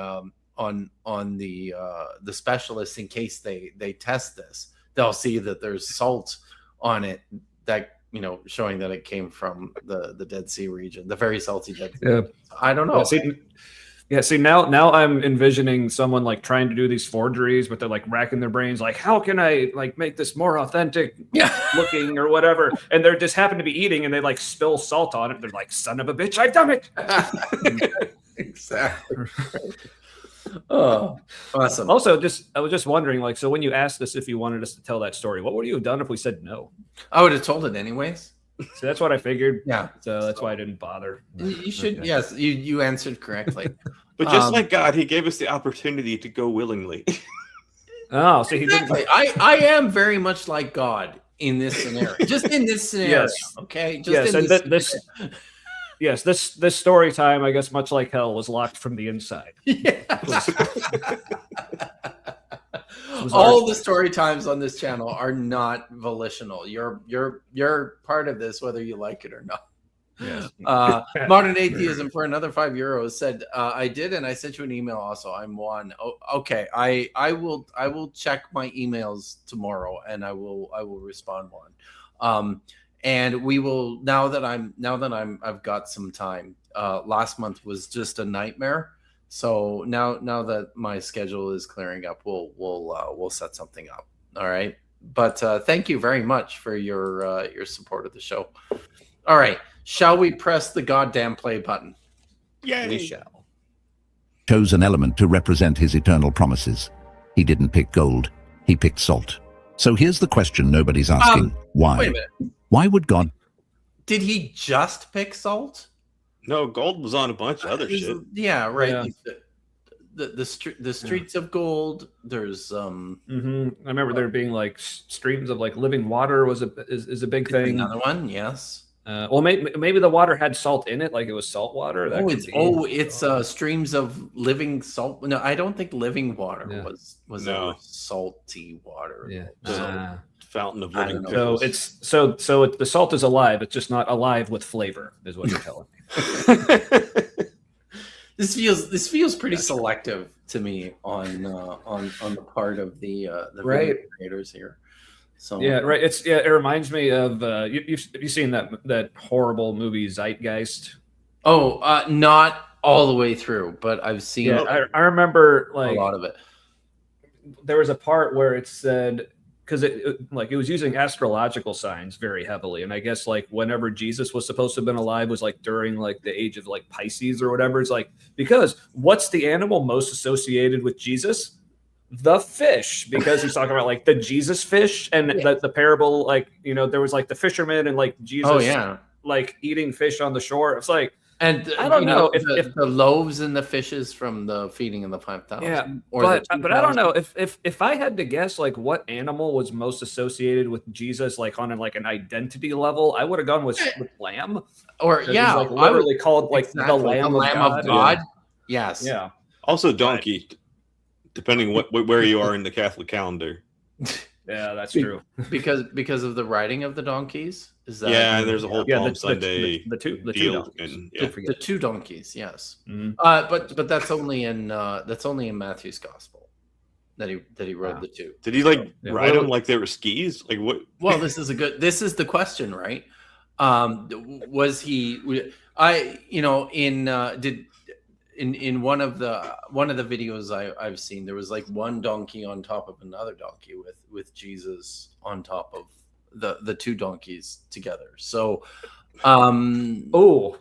the specialists in case they test this, they'll see that there's salt on it, that, you know, showing that it came from the Dead Sea region, the very salty Dead Sea. Yeah. I don't know. See, now I'm envisioning someone like trying to do these forgeries, but they're like racking their brains, like, how can I like make this more authentic looking or whatever? And they're just happen to be eating and they like spill salt on it. They're like, son of a bitch, I've done it. Exactly. Oh, awesome. Also, I was just wondering, like, so when you asked us if you wanted us to tell that story, what would you have done if we said no? I would have told it anyways. So that's what I figured. Yeah. So that's why I didn't bother. You should. Okay. Yes, you answered correctly. But just like God, he gave us the opportunity to go willingly. Oh, so he didn't. I am very much like God in this scenario. Just in this scenario. Yes. Okay. Just yes, in and this. Yes, this story time, I guess, much like hell, was locked from the inside. Yeah. All the story times on this channel are not volitional. You're part of this, whether you like it or not. Yes. Modern Atheism for another €5 said, I did, and I sent you an email also. I'm one. Oh, okay. I will check my emails tomorrow and I will respond one. And we will, now that I've got some time. Last month was just a nightmare. So now that my schedule is clearing up, we'll set something up. All right. But thank you very much for your support of the show. All right. Shall we press the goddamn play button? Yay. We shall. Chose an element to represent his eternal promises. He didn't pick gold. He picked salt. So here's the question nobody's asking. Why? Wait a minute. Why would God? Did he just pick salt? No, gold was on a bunch of other shit. Yeah, right. Yeah. Like the streets of gold. There's I remember there being like streams of like living water is a big thing. Another one, yes. Well, maybe the water had salt in it, like it was salt water. It's streams of living salt. No, I don't think living water was ever salty water. Yeah, fountain of living. So the salt is alive. It's just not alive with flavor, is what you're telling me. This feels pretty selective to me on the part of the right creators here. So yeah, right. It reminds me of you've seen that horrible movie Zeitgeist. Oh, not all the way through, but I've seen. Yeah, I remember like a lot of it. There was a part where it said, because it was using astrological signs very heavily, and I guess like whenever Jesus was supposed to have been alive was like during like the age of like Pisces or whatever. It's like, because what's the animal most associated with Jesus? The fish, because he's talking about like the Jesus fish, and the parable, like, you know, there was like the fisherman and like Jesus like eating fish on the shore. It's like, and I don't know if the loaves and the fishes from the feeding of the 5,000. Yeah, but I don't know if I had to guess like what animal was most associated with Jesus, like on an identity level, I would have gone with lamb. Or like literally called like the Lamb of God. Yes. Yeah. Also, donkey, depending where you are in the Catholic calendar. Yeah, that's true. Because of the riding of the donkeys. Is that Yeah, there's a whole Palm Sunday the two deal, donkeys. and the two donkeys? Yes, Mhm. but that's only in Matthew's gospel that he rode the two. did he like Yeah. ride them like they were skis? Like what? Well, this is the question, right? Was he? In one of the videos I've seen, there was like one donkey on top of another donkey with Jesus on top of the two donkeys together. So, Oh,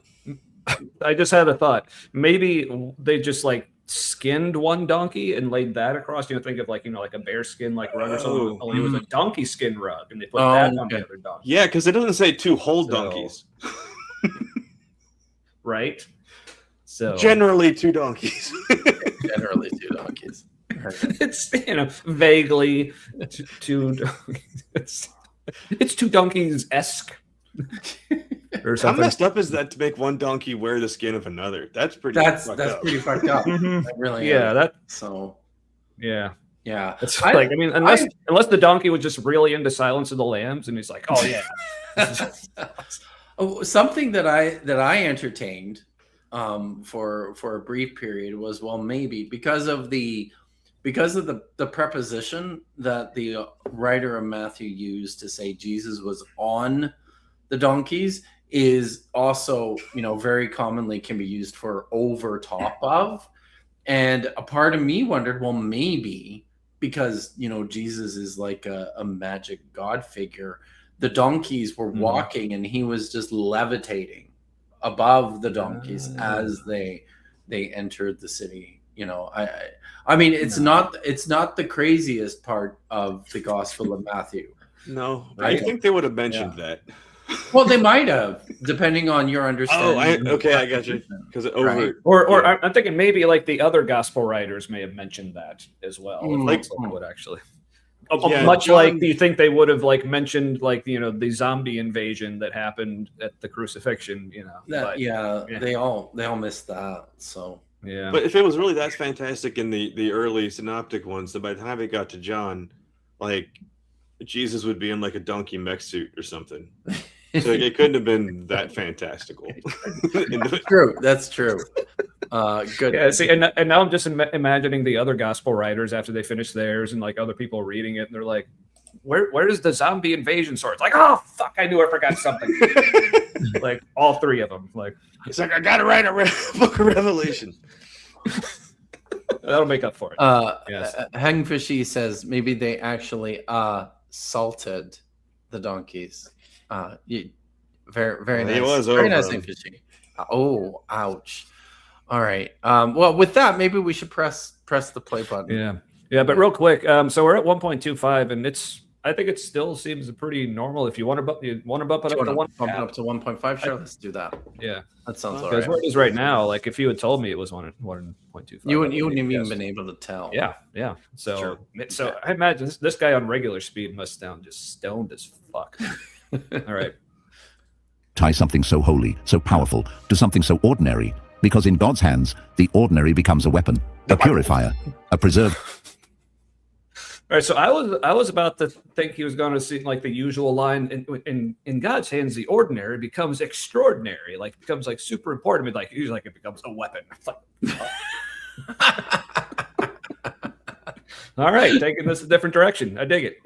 I just had a thought. Maybe they just like skinned one donkey and laid that across. Think of like a bear skin like rug or something. Only it was a donkey skin rug, and they put that on the other donkey. Yeah, because it doesn't say two whole So- donkeys. Right. So Generally, two donkeys. generally two donkeys. it's vaguely two. It's two donkeys esque. Or How something. messed up is that to make one donkey wear the skin of another? That's pretty. That's fucked up. pretty fucked up. Mhm. That really Yeah, is. that. So Yeah. yeah, It's unless the donkey was just really into Silence of the Lambs, and he's like, oh yeah. something that I entertained for a brief period was, well, maybe because of the preposition that the writer of Matthew used to say Jesus was on the donkeys is also, very commonly can be used for over top of. And a part of me wondered, well, maybe because, Jesus is like a magic God figure, the donkeys were walking and he was just levitating above the donkeys as they entered the city. I mean, it's not the craziest part of the Gospel of Matthew. No, Right? I think they would have mentioned that. Well, they might have, depending on your understanding. I got you. Because Right. Or I'm thinking maybe like the other gospel writers may have mentioned that as well. Like- would actually. Yeah, Much John- like, do you think they would have like mentioned like the zombie invasion that happened at the crucifixion? But, They all missed that. So yeah. But if it was really that fantastic in the early synoptic ones, then by the time it got to John, like Jesus would be in like a donkey mech suit or something. So it couldn't have been that fantastical. true. That's true. Good. Yeah, see, and now I'm just imagining the other gospel writers after they finish theirs, and like other people reading it, and they're like, "Where is the zombie invasion sword?" It's like, "Oh fuck, I knew I forgot something." Like all three of them. Like It's like I gotta write a book of Revelation. that'll make up for it. Yes. Hangfishy says maybe they actually salted the donkeys. Very, very nice. He was very over nice, them. Hangfishy. Oh, ouch. All right. Well, with that, maybe we should press the play button. Yeah. But real quick, so we're at 1.25, and I think it still seems pretty normal. If you want to bump it up to one, Bump it up to 1.5. Sure, let's do that. Yeah, That sounds all because right. where it is right now, like if you had told me it was 1.25, You wouldn't have even been able to tell. Yeah. So Sure. so I imagine this guy on regular speed must sound just stoned as fuck. All right. Tie something so holy, so powerful, to something so ordinary, because in God's hands, the ordinary becomes a weapon, a purifier, a preserver. All right, so I was about to think he was going to see like the usual line in God's hands, the ordinary becomes extraordinary, like becomes like super important. I mean, like usually like it becomes a weapon. It's like, all right, taking this a different direction. I dig it.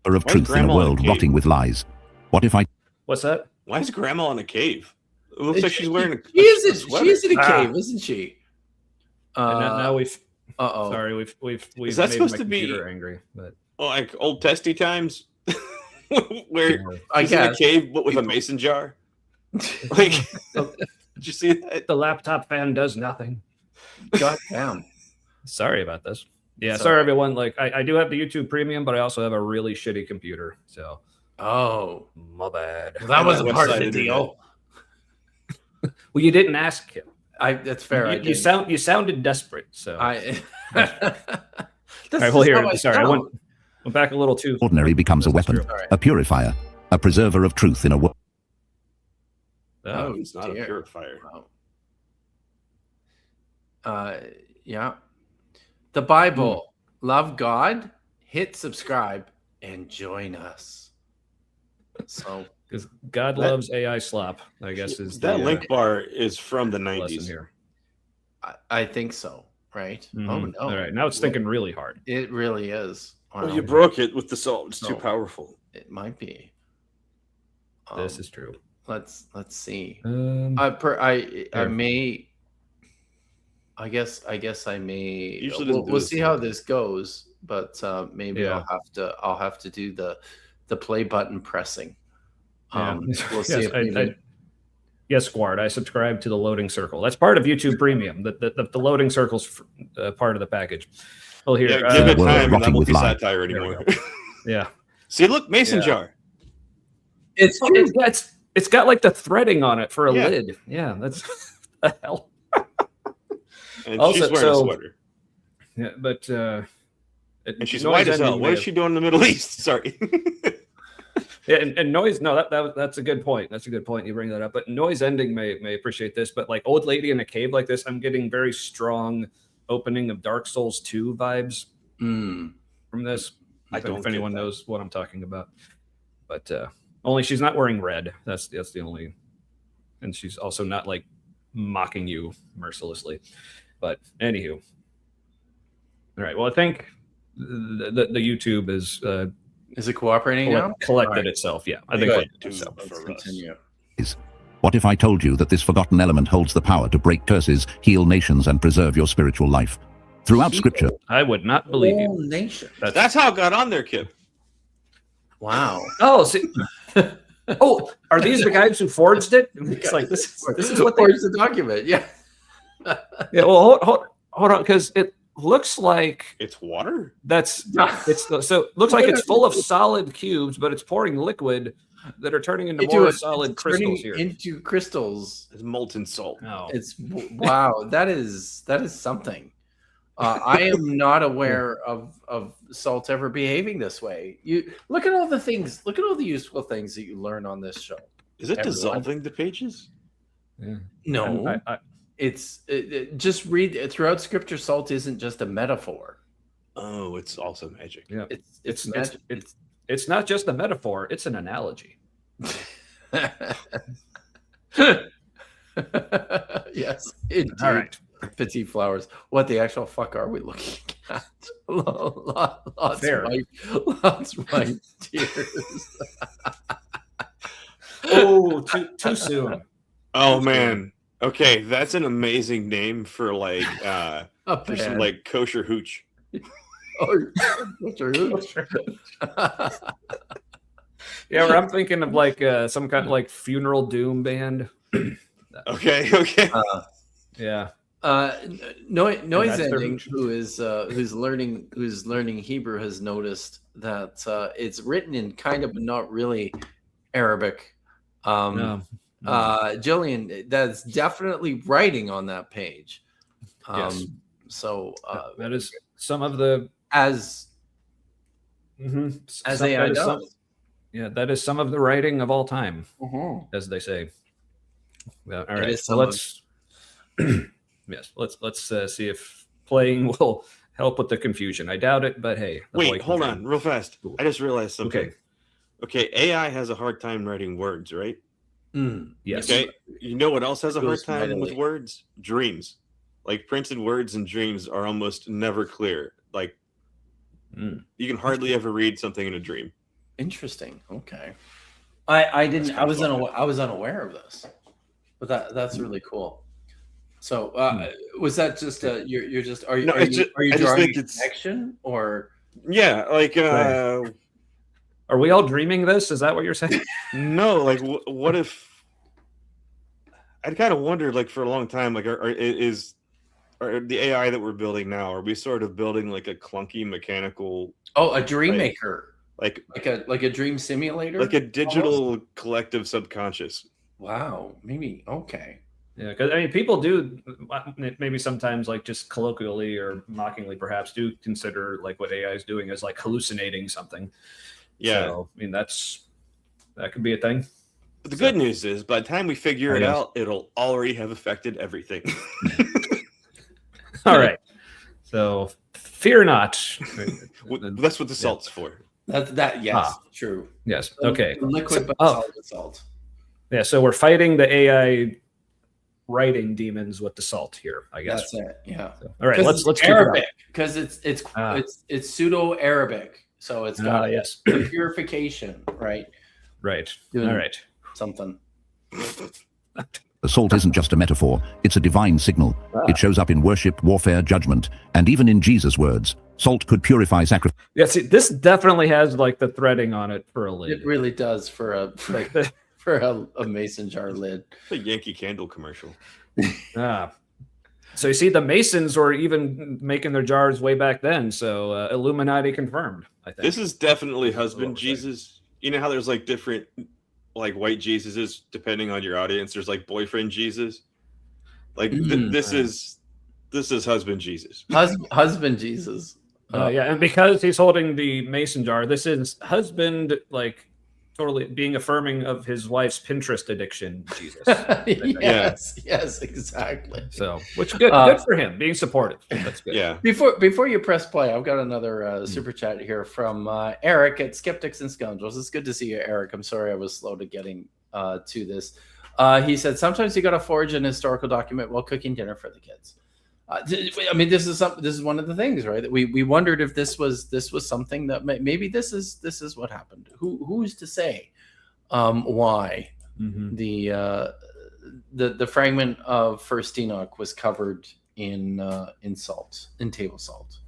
Of Why is truth in a Grandma in a world cave? rotting with lies. What if I What's that? Why is Grandma in a cave? It looks like she's wearing a She is sweater. she's in a cave, isn't she? And now we've Uh-oh. sorry we've Is that made supposed my to be- computer angry, but Oh, like old testy times, where I she's in a guess. cave but with a mason jar. Like, did you see that? the laptop fan does nothing. God damn. Sorry about this. Yeah, It's sorry all everyone. Like I do have the YouTube Premium, but I also have a really shitty computer. So Oh, my bad. well, that wasn't West part of Side the Internet. deal. Well, you didn't ask him. That's fair. I You didn't. you sounded desperate. So That's all right, well just how here. I Sorry, I sound. went back a little too. ordinary becomes a weapon, All right. a purifier, a preserver of truth in a world. Oh, It's not dear. a purifier. Wow. Yeah. The Bible. Love God. Hit subscribe and join us. So Because God loves AI slop, I guess is that the, link bar is from the lesson 90s. here. I think so. Right. Oh Mhm. no. All right, now it's thinking really hard. It really is. Wow. Well, you broke it with the salt. It's too No. powerful. It might be. This is true. Let's see. Um, I may. I guess I may. Usually doesn't do We'll this see how like that. this goes, but maybe Yeah. I'll have to do the play button pressing. Yeah. We'll see Yes, if maybe. yes, Squard. I subscribe to the loading circle. That's part of YouTube Premium. The loading circle's part of the package. Well, here, Yeah, give it Well, time, and rotting that won't with be life. satire There we anymore. yeah. See, look, mason Yeah. jar. It's Oh, it's got like the threading on it for a Yeah. lid. Yeah, that's the hell. And Also, she's wearing a so- sweater. Yeah, but And she's white as hell. What is she doing in the Middle East? Sorry. Yeah, and noise. No, that's a good point. That's a good point. You bring that up. But noise ending may appreciate this. But like old lady in a cave like this, I'm getting very strong opening of Dark Souls 2 vibes from this. I don't if get anyone that. knows what I'm talking about. But only she's not wearing red. That's the only. And she's also not like mocking you mercilessly. But anywho. All right. Well, I think the YouTube is it cooperating now? collected All right. itself. Yeah, I think Good. collected Do itself. for Let's us. continue. What if I told you that this forgotten element holds the power to break curses, heal nations, and preserve your spiritual life? Throughout Scripture, I would not believe you. Whole nation. That's how it got on there, Kip. Wow. Oh, see. Oh, are these the guys who forged it? It's like this is what they. Where's the document? Yeah. Yeah. Well, hold on, because it looks like It's water. it's so it looks like it's full of solid cubes, but it's pouring liquid that are turning into more solid crystals here. Into crystals. It's molten salt. Oh. It's wow. That is something. I am not aware of salt ever behaving this way. You look at all the things. Look at all the useful things that you learn on this show. Is it Everyone. dissolving the pages? Yeah. No, it's just read throughout Scripture. Salt isn't just a metaphor. Oh, it's also magic. Yeah. It's It's not just a metaphor; it's an analogy. Yes, indeed. All right. Petite flowers. What the actual fuck are we looking at? Lots Fair. white tears. Oh, too soon. Oh man. Okay, that's an amazing name for like for some like kosher hooch. Yeah, or I'm thinking of like some kind of like funeral doom band. Okay. Yeah. Noise that's their ending, hooch. who's learning Hebrew, has noticed that it's written in kind of not really Arabic. No. Jillian, that's definitely writing on that page. Yes. So That is some of the as AI does. that is some of the writing of all time, Mhm. as they say. Yeah, all It right. is So some of- let's let's see if playing will help with the confusion. I doubt it, but hey. the boy Wait, can hold dream. on, real fast. I just realized something. Okay. AI has a hard time writing words, right? Yes. Okay. You know what else has a hard Goes time with mightily. words? Dreams. Like printed words and dreams are almost never clear. Like you can hardly ever read something in a dream. Interesting. Okay. I didn't. I was unaware of this, but that's really cool. So was that just you're just are you No, are it's you, just- are you I just drawing think a it's- connection or Yeah, like Are we all dreaming this? Is that what you're saying? no, like what if? I'd kind of wondered, like for a long time, like are the AI that we're building now? Are we sort of building like a clunky mechanical, a dream maker, like like a dream simulator, a digital collective subconscious? Wow, maybe okay. Yeah, because I mean, people do maybe sometimes, like just colloquially or mockingly, perhaps, do consider like what AI is doing as like hallucinating something. Yeah. So, I mean, that could be a thing. But the good news is, by the time we figure I it guess. out, it'll already have affected everything. All right. So fear not. That's what the salt's for. Yes, true. Yes. Okay. Liquid but Oh. solid salt. Yeah. So we're fighting the AI writing demons with the salt here, I guess. That's it. Yeah. So, all right. Let's keep Arabic it because it's pseudo Arabic, so it's got yes. the purification, right? Right. Doing All right. something. The salt isn't just a metaphor, it's a divine signal. It shows up in worship, warfare, judgment, and even in Jesus' words. Salt could purify sacrifice. Yeah. See, this definitely has like the threading on it for a lid. It really does for a mason jar lid. The Yankee Candle commercial. So you see, the Masons were even making their jars way back then. So Illuminati confirmed, I think. This is definitely husband Jesus. You know how there's like different like white Jesuses depending on your audience. There's like boyfriend Jesus. Like this is husband Jesus. Husband Jesus. Yeah, and because he's holding the mason jar, this is husband like totally being affirming of his wife's Pinterest addiction, Jesus. Yes, exactly. So, which good for him, being supportive. That's good. Yeah. Before you press play, I've got another super chat here from Eric at Skeptics and Scoundrels. It's good to see you, Eric. I'm sorry I was slow to getting to this. He said sometimes you got to forge an historical document while cooking dinner for the kids. I mean, this is one of the things, right? That we wondered if this was something that maybe this is what happened. Who's to say why the fragment of First Enoch was covered in salt, in table salt?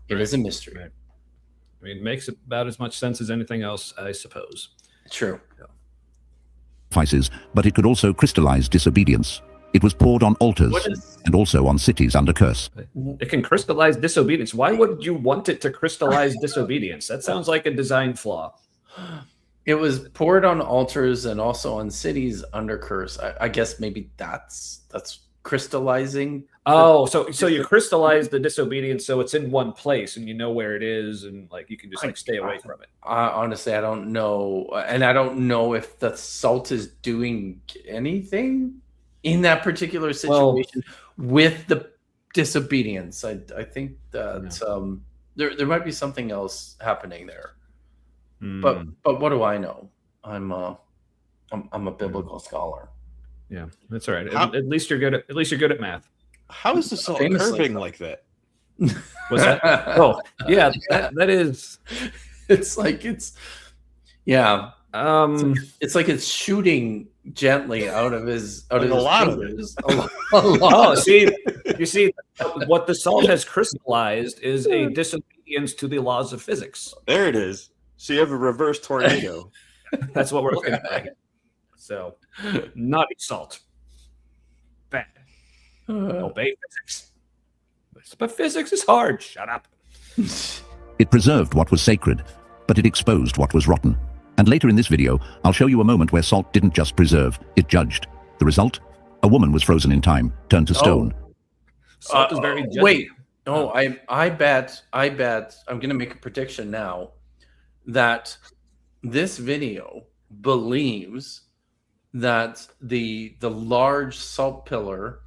It is a mystery. Right. I mean, it makes about as much sense as anything else, I suppose. True. But it could also crystallize disobedience. It was poured on altars and also on cities under curse. It can crystallize disobedience. Why would you want it to crystallize disobedience? That sounds like a design flaw. It was poured on altars and also on cities under curse. I guess maybe that's crystallizing. Oh, so you crystallize the disobedience so it's in one place and you know where it is and like you can just like stay away from it. Honestly, I don't know, and I don't know if the salt is doing anything in that particular situation with the disobedience. I think that there might be something else happening there. But what do I know? I'm a biblical scholar. Yeah, that's all right. At least you're good at math. How is the salt curving like that? What's that? Oh, yeah, that is. It's like it's it's shooting gently out of his a lot of it. Oh, see, you see, what the salt has crystallized is a disobedience to the laws of physics. There it is. So you have a reverse tornado. That's what we're looking at. Right? So, naughty salt. Bad. Obey physics. But physics is hard. Shut up. It preserved what was sacred, but it exposed what was rotten. And later in this video, I'll show you a moment where salt didn't just preserve, it judged. The result? A woman was frozen in time, turned to stone. Salt is very judgy. Wait. Oh, I bet I'm going to make a prediction now that this video believes that the large salt pillar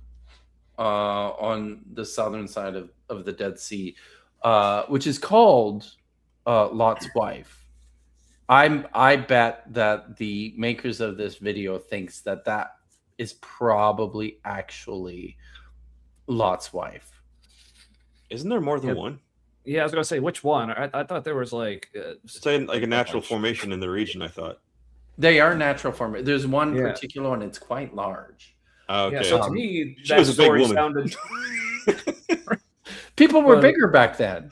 on the southern side of the Dead Sea, which is called Lot's wife. I bet that the makers of this video thinks that is probably actually Lot's wife. Isn't there more than one? Yeah, I was gonna say which one. I thought there was like saying like a natural formation in the region. I thought they are natural formation. There's one particular one; it's quite large. Okay. Yeah, so to me, she was a big woman. Sounded. People were bigger back then.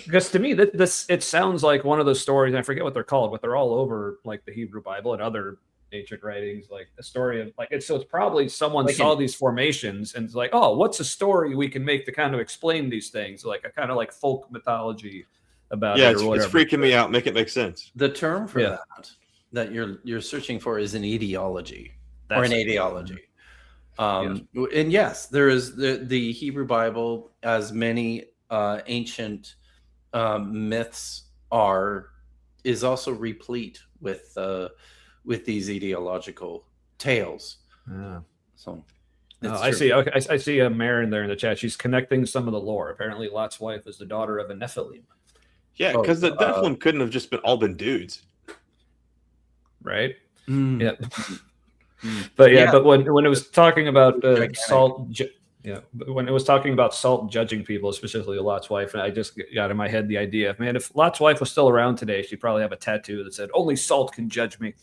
Because to me, it sounds like one of those stories. And I forget what they're called, but they're all over like the Hebrew Bible and other ancient writings. Like a story of like it's probably someone saw these formations and it's like, oh, what's a story we can make to kind of explain these things? Like a kind of like folk mythology about it or whatever. It's freaking me out. Make it make sense. The term for that you're searching for is an etiology or an ideology. And yes, there is the Hebrew Bible, as many ancient myths is also replete with these ideological tales. Yeah. So It's I true. see. Okay, I see a Marin there in the chat. She's connecting some of the lore. Apparently, Lot's wife is the daughter of a Nephilim, Yeah, Oh, because the Nephilim couldn't have just been dudes. right? Mm. Yeah. Mm. But Yeah. but when it was talking about Gigantic. Salt, but when it was talking about Salt judging people, specifically Lot's wife, I just got in my head the idea of, man, if Lot's wife was still around today, she'd probably have a tattoo that said, "Only Salt can judge me."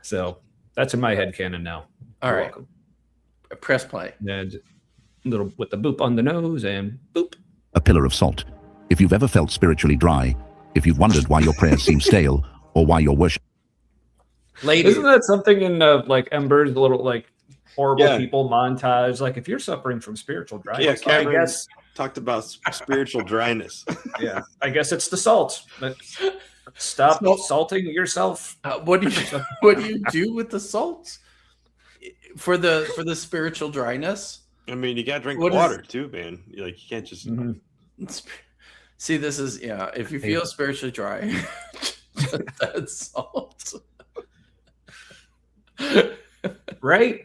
So that's in my head canon now. All You're right. welcome. Press play. And little with the boop on the nose and boop. A pillar of salt. If you've ever felt spiritually dry, if you've wondered why your prayers seem stale, or why your worship Ladies. Isn't that something in like Ember's little like horrible Yeah. people montage? Like if you're suffering from spiritual dryness, Yeah, I Cameron guess talked about spiritual dryness. yeah, I guess it's the salt. But stop Salt. salting yourself. What do you do with the salt for the spiritual dryness? I mean, you gotta drink What is- water too, man. You can't just. See, this is if you feel spiritually dry, that's salt. Right?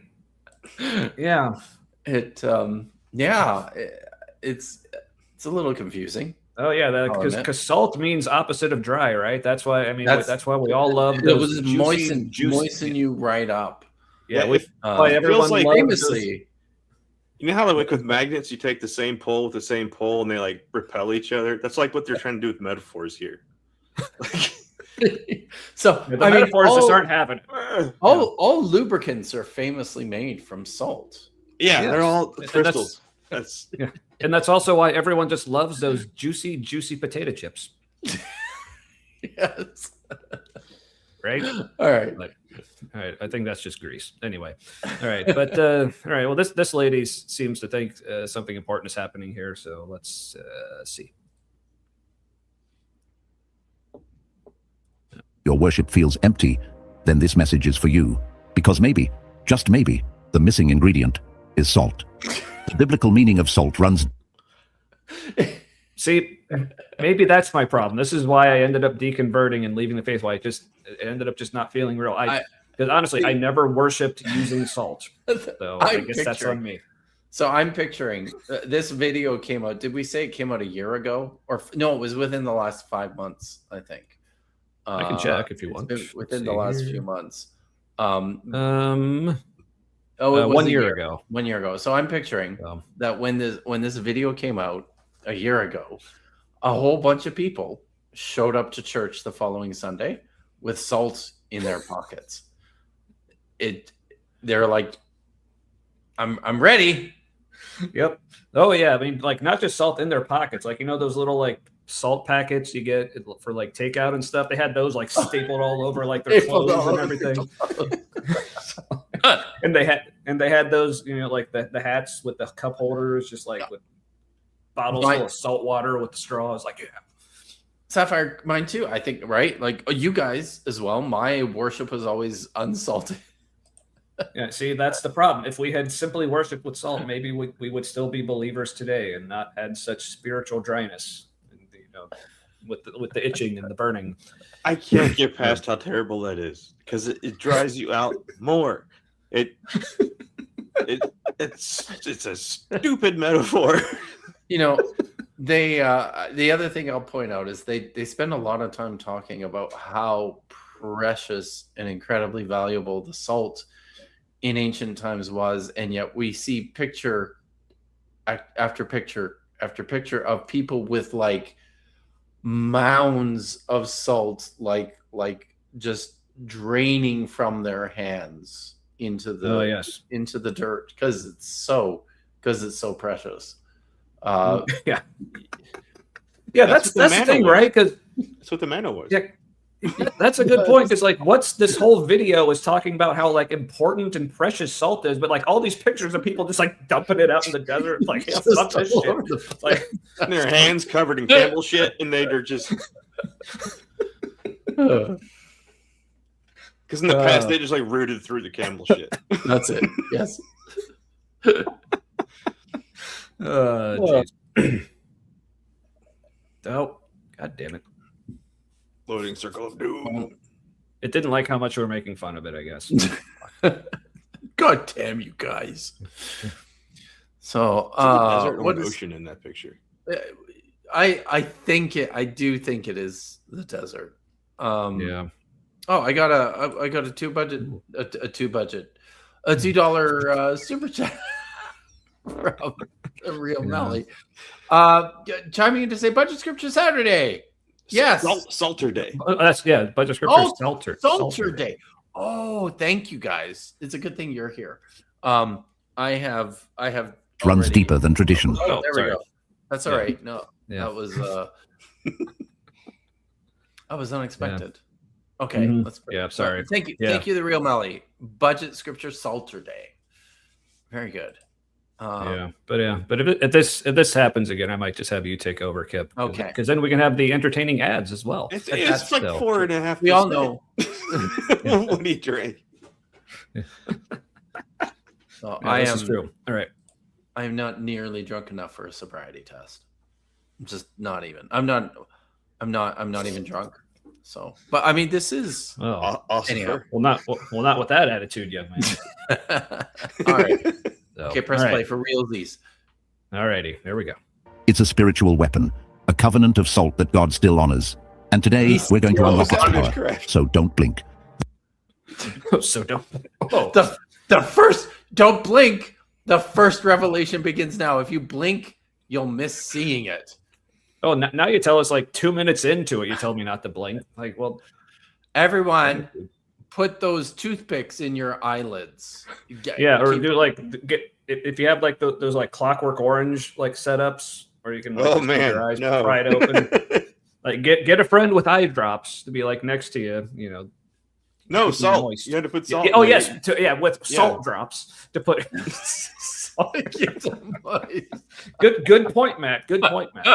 Yeah. It's a little confusing. Oh yeah, I'll admit. because salt means opposite of dry, right? That's why I mean That's- that's why we all love It those was juicy, moisten you right up. Yeah, Yeah, we, if- why it everyone feels like loves Famously, You know how like with magnets, you take the same pole with the same pole, and they like repel each other. That's like what they're trying to do with metaphors here. so the metaphors just aren't happening. all lubricants are famously made from salt. Yeah, Yes. they're all And crystals. That's And that's also why everyone just loves those juicy potato chips, Yes. right? All right. All right, I think that's just grease. Anyway, all right, but all right. Well, this lady seems to think something important is happening here, so let's see. your worship feels empty, then this message is for you. Because maybe, just maybe, the missing ingredient is salt. The biblical meaning of salt runs See, maybe that's my problem. This is why I ended up deconverting and leaving the faith. Why it ended up just not feeling real. Because honestly, I never worshipped using salt, so I guess that's on me. So I'm picturing this video came out. Did we say it came out a year ago? Or no, it was within the last 5 months, I think. I can check if you it's want. been within the Let's last see few here. months. Oh, It was 1 a year ago. 1 year ago. So I'm picturing that when this video came out a year ago, a whole bunch of people showed up to church the following Sunday with salt in their pockets. They're like, I'm ready. Yep. Oh yeah. I mean, like not just salt in their pockets. Like those little like salt packets you get for like takeout and stuff. They had those like stapled all over like their Stapled clothes all and over everything. and they had those like the hats with the cup holders, just like with bottles full of salt water with the straws. Like yeah. Sapphire, mine too. I think right. Like you guys as well. My worship was always unsalted. Yeah, see, that's the problem. If we had simply worshipped with salt, maybe we would still be believers today and not had such spiritual dryness, with the itching and the burning. I can't get past how terrible that is because it dries you out more. It's a stupid metaphor. They the other thing I'll point out is they spend a lot of time talking about how precious and incredibly valuable the salt in ancient times was, and yet we see picture after picture after picture of people with like mounds of salt like just draining from their hands into the into the dirt because it's so precious. Yeah, that's the thing, right? Because that's what the manna was. Yeah, that's a good point. Because like, what's this whole video is talking about how like important and precious salt is, but like all these pictures of people just like dumping it out in the desert, like yeah, fuck this shit. Like and their hands covered in camel shit, and they're just because in the past they just like rooted through the camel shit. That's it. Yes. Geez. Oh, god damn it. Loading circle of doom. It didn't like how much we were making fun of it, I guess. God damn you guys. So, Is it a desert or what an is, ocean in that picture? I do think it is the desert. Yeah. Oh, I got a $2 super chat from the real Melly. Chiming in to say budget scripture Saturday. Yes. Salter Day. That's budget scripture. Salter Day. Oh, thank you guys. It's a good thing you're here. I have Runs already- deeper than tradition. Oh, there sorry. we go. That's all Yeah. right. No, Yeah. that was that was unexpected. Okay, Mhm. let's. Yeah, sorry. Thank you, Yeah. thank you, the real Melly. Budget scripture Salter Day. Very good. But if this happens again, I might just have you take over, Kip. Okay. Because then we can have the entertaining ads as well. It's That's like still- 4.5%. We all know. What he drank. So Yeah, I this am. is true. All right. I am not nearly drunk enough for a sobriety test. Just not even. I'm not even drunk. So, but I mean, this is. Oh, Awesome. Anyhow. well, not with that attitude, young man. All right. So, Okay, press all right. play for realsies. All righty, there we go. It's a spiritual weapon, a covenant of salt that God still honors. And today we're going to unlock its honors power. correct. So don't blink. So don't. Oh, The first, don't blink. The first revelation begins now. If you blink, you'll miss seeing it. oh, now you tell us like 2 minutes into it, you told me not to blink. Like, well, Everyone, put those toothpicks in your eyelids. yeah, or Keep- do like get if you have like those like Clockwork Orange like setups, or you can like, Oh just keep man, your eyes no. pried open. Like get a friend with eye drops to be like next to you. You know. No, Keep them salt. moist. You had to put Yeah, salt. oh in yes, it. with Yeah. salt drops to put. Good. Good point, Matt. Good point, Matt.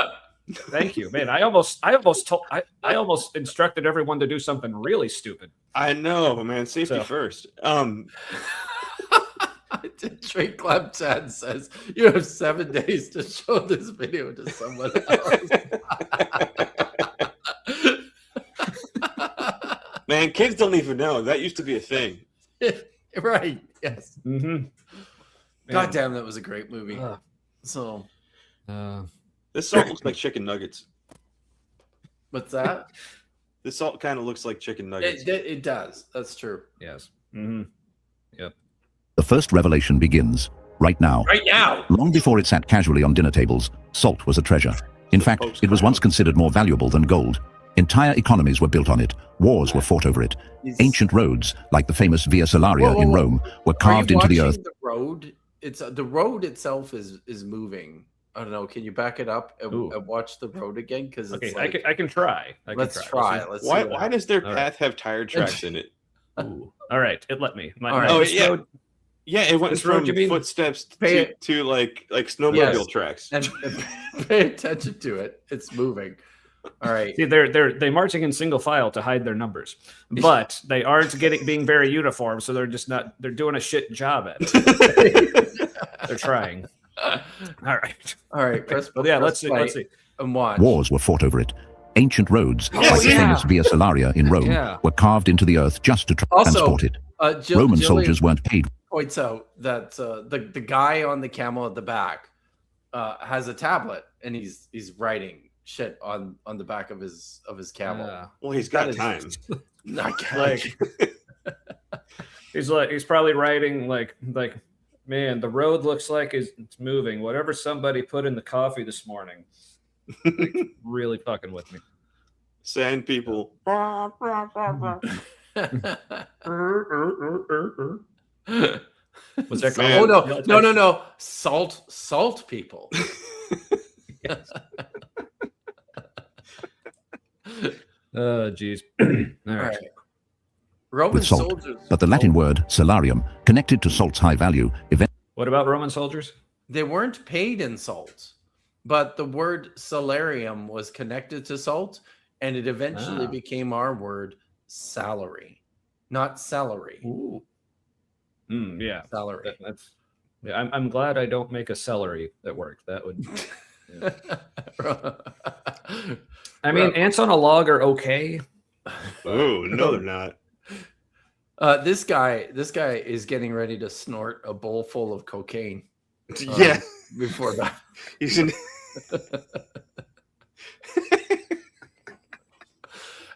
Thank you, man. I almost instructed everyone to do something really stupid. I know, man. Safety So. first. Trey Clemson says you have 7 days to show this video to someone else. Man, kids don't even know. That used to be a thing. Right. Yes. Mm-hmm. God damn, that was a great movie. Ugh. So This salt looks like chicken nuggets. what's that? This salt kind of looks like chicken nuggets. It does. That's true. Yes. Mm-hmm. The first revelation begins right now. Right now. Long before it sat casually on dinner tables, salt was a treasure. In fact, it was once considered more valuable than gold. Entire economies were built on it. Wars were fought over it. Ancient roads, like the famous Via Salaria in Rome, were carved into the earth. The road. It's the road itself is moving. I don't know. Can you back it up Ooh. and watch the road again? Because Okay, it's like, I can try. I can let's try. Let's Let's Why? see what Why does their All right. path have tire tracks in it? see. Ooh. All right, it let me. All right. Oh, this yeah. road- Yeah, it went This road, from you mean? footsteps Pay to like snowmobile Yes. tracks. and pay attention to it. It's moving. All right. See, they're marching in single file to hide their numbers, but they aren't being very uniform, so they're just not. They're doing a shit job at it. They're trying. All right. All right. Press, Well, yeah. press Let's see. play Let's see. And watch. Wars were fought over it. Ancient roads, Yes, like the yeah. famous Via Salaria in Rome, Yeah. were carved into the earth just to Also, transport it. Roman Jillian soldiers weren't paid. points out that the guy on the camel at the back has a tablet and he's writing shit on the back of his camel. Yeah. Well, he's got That is- time. Not Like he's probably writing like man, the road looks like it's moving. Whatever somebody put in the coffee this morning, like, really fucking with me. Sand people. Was that Man. Oh no! Salt people. Oh, geez. All All right. right. Roman With salt, soldiers. But the Latin word salarium, connected to salt's high value, What about Roman soldiers? They weren't paid in salt, but the word salarium was connected to salt, and it eventually Ah. became our word salary, not celery. Ooh. Yeah. Salary. That's. Yeah. I'm glad I don't make a celery at work. That would. I mean, ants on a log are okay. Oh no, they're not. This guy is getting ready to snort a bowl full of cocaine. Yeah, Before that. you should.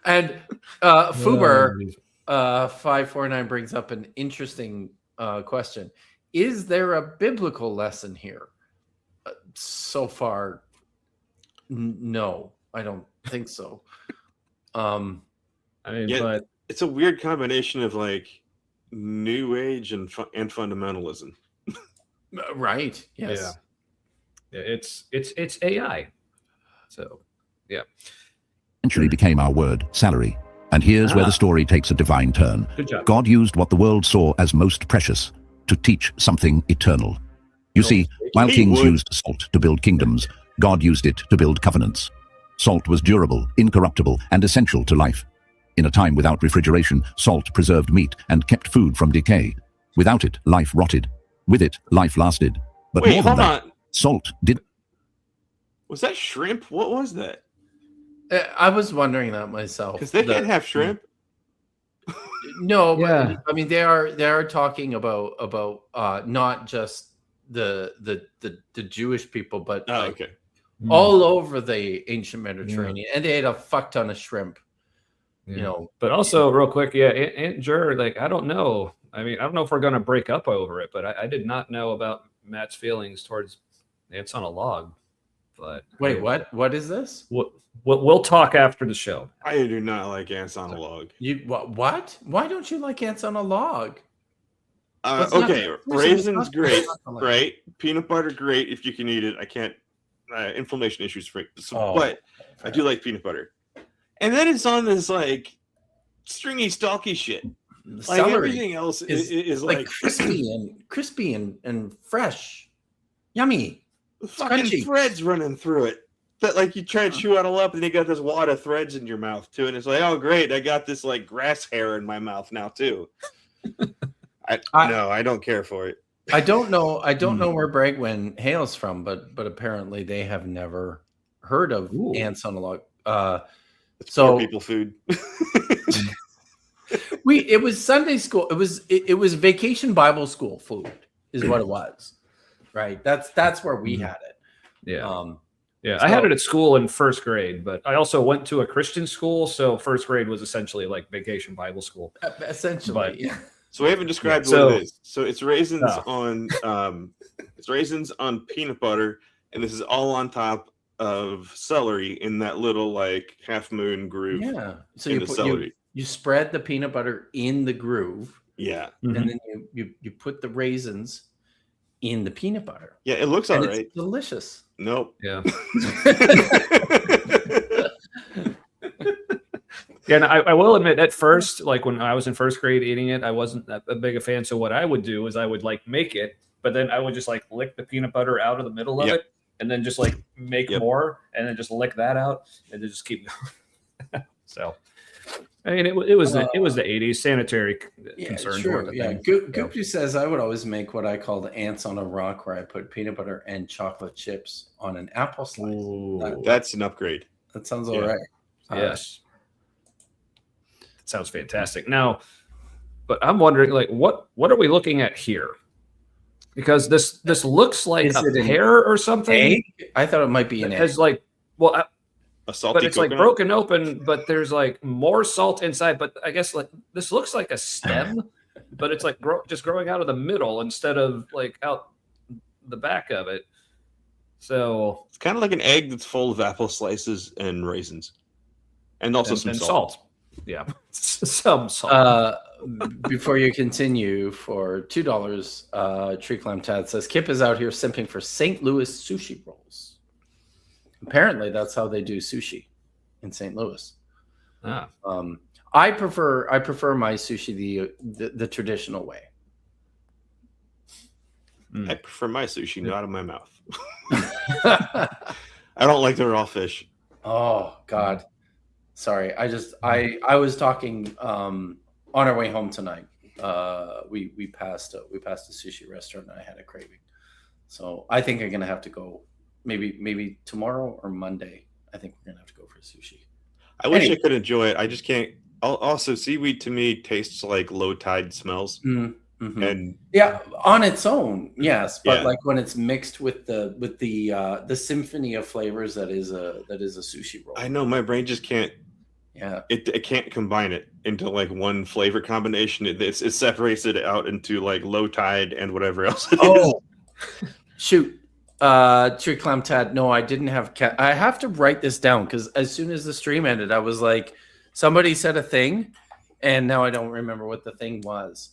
And Fuber 549 brings up an interesting question. Is there a biblical lesson here? So far, no, I don't think so. I mean, Yeah. but It's a weird combination of like New Age and fundamentalism. Right. Yes. yeah, it's AI. So Eventually became our word, salary. And here's where the story takes a divine turn. good job. God used what the world saw as most precious to teach something eternal. You see, while He kings would. used salt to build kingdoms, God used it to build covenants. Salt was durable, incorruptible, and essential to life. In a time without refrigeration, salt preserved meat and kept food from decay. Without it, life rotted. With it, life lasted. But Wait, more than hold that, on. salt did Was that shrimp? What was that? I was wondering that myself. Because they can't have shrimp. No, Yeah. but I mean they are talking about not just the Jewish people, but Oh, like okay. all over the ancient Mediterranean, and they ate a fuck ton of shrimp. Yeah. You know, But also, real quick, yeah, Aunt Jur, like, I don't know. I mean, I don't know if we're going to break up over it, but I did not know about Matt's feelings towards Ants on a Log. But wait, what? What is this? We'll talk after the show. I do not like ants on a log. You what? Why don't you like ants on a log? Okay, raisins great, Right? right? Peanut butter great if you can eat it. I can't. Inflammation issues for so, Oh, but I do like peanut butter. And then it's on this like stringy, stalky shit. Like Celery everything else is like crispy and fresh, yummy. fucking crunchy. threads running through it. That like you try to chew it all up, and you got this wad of threads in your mouth too, and it's like, oh great, I got this like grass hair in my mouth now too. I don't care for it. I don't know where Bragwin hails from, but apparently they have never heard of ants on a log. It's So- poor people food. It was Sunday school. It was vacation Bible school food is what it was. Right. That's where we had it. Yeah. Yeah, I had it at school in first grade, but I also went to a Christian school, so first grade was essentially like vacation Bible school. Essentially. But- Yeah. So we haven't described Yeah, what so- it is. So it's raisins Oh. on it's raisins on peanut butter, and this is all on top of celery in that little like half moon groove. Yeah. So in the celery. you spread the peanut butter in the groove, Yeah. Mhm. and then you put the raisins in the peanut butter. Yeah, it looks And all right. it's delicious. Nope. Yeah. Yeah, and I will admit, at first, like when I was in first grade eating it, I wasn't that big a fan. So what I would do is I would like make it, but then I would just like lick the peanut butter out of the middle of Yep. it, and then just like make Yep. more, and then just lick that out, and then just keep going. So, I mean, it was the 80s. Sanitary concerns True. were the Yeah. thing. Goopy says I would always make what I called ants on a rock, where I put peanut butter and chocolate chips on an apple slice. Ooh, That's an upgrade. That sounds Yeah. all right. yes. Sounds fantastic. Now, but I'm wondering, like, what are we looking at here? Because this looks like Is a it an pear or something. Egg? I thought it might be an It egg. has like, well, A salty but it's like coconut. broken open, but there's like more salt inside. But I guess like this looks like a stem, but it's like just growing out of the middle instead of like out the back of it. So It's kind of like an egg that's full of apple slices and raisins, and also and some salt. salt. Yeah, some salt. Before you continue, for $2, Tree Clam Tad says Kip is out here simping for St. Louis sushi rolls. Apparently, that's how they do sushi in St. Louis. Ah. I prefer my sushi the traditional way. I prefer my sushi not in my mouth. I don't like the raw fish. Oh God, sorry. I was talking on our way home tonight. We passed a sushi restaurant and I had a craving. So I think I'm gonna have to go maybe tomorrow or Monday. I think we're gonna have to go for sushi. I wish Anyway. I could enjoy it. I just can't Also, seaweed to me tastes like low tide smells, Mm-hmm. and Yeah, on its own, yes, but Yeah. like when it's mixed with the symphony of flavors that is a sushi roll. I know my brain just can't. Yeah, It can't combine it into like one flavor combination. It separates it out into like low tide and whatever else it is. Oh, shoot. Tree Clam Tad. No, I didn't have I have to write this down because as soon as the stream ended, I was like, somebody said a thing, and now I don't remember what the thing was.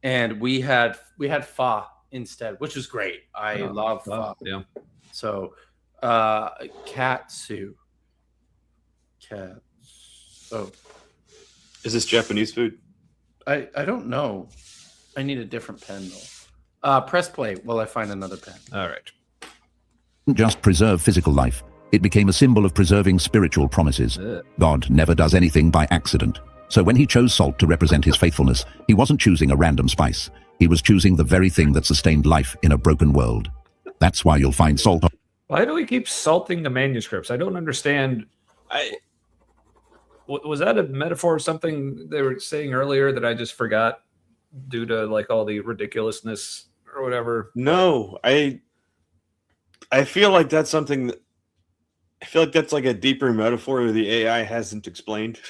And we had pho instead, which was great. I love pho. Yeah. So, katsu. Cat. Oh, Is this Japanese food? I don't know. I need a different pen though. Press play while I find another pen. All right. Didn't just preserve physical life, it became a symbol of preserving spiritual promises. God never does anything by accident. So when he chose salt to represent his faithfulness, he wasn't choosing a random spice. He was choosing the very thing that sustained life in a broken world. That's why you'll find salt. Why do we keep salting the manuscripts? I don't understand. Was that a metaphor of something they were saying earlier that I just forgot due to like all the ridiculousness or whatever? No, I feel like that's something that, I feel like that's like a deeper metaphor that the AI hasn't explained.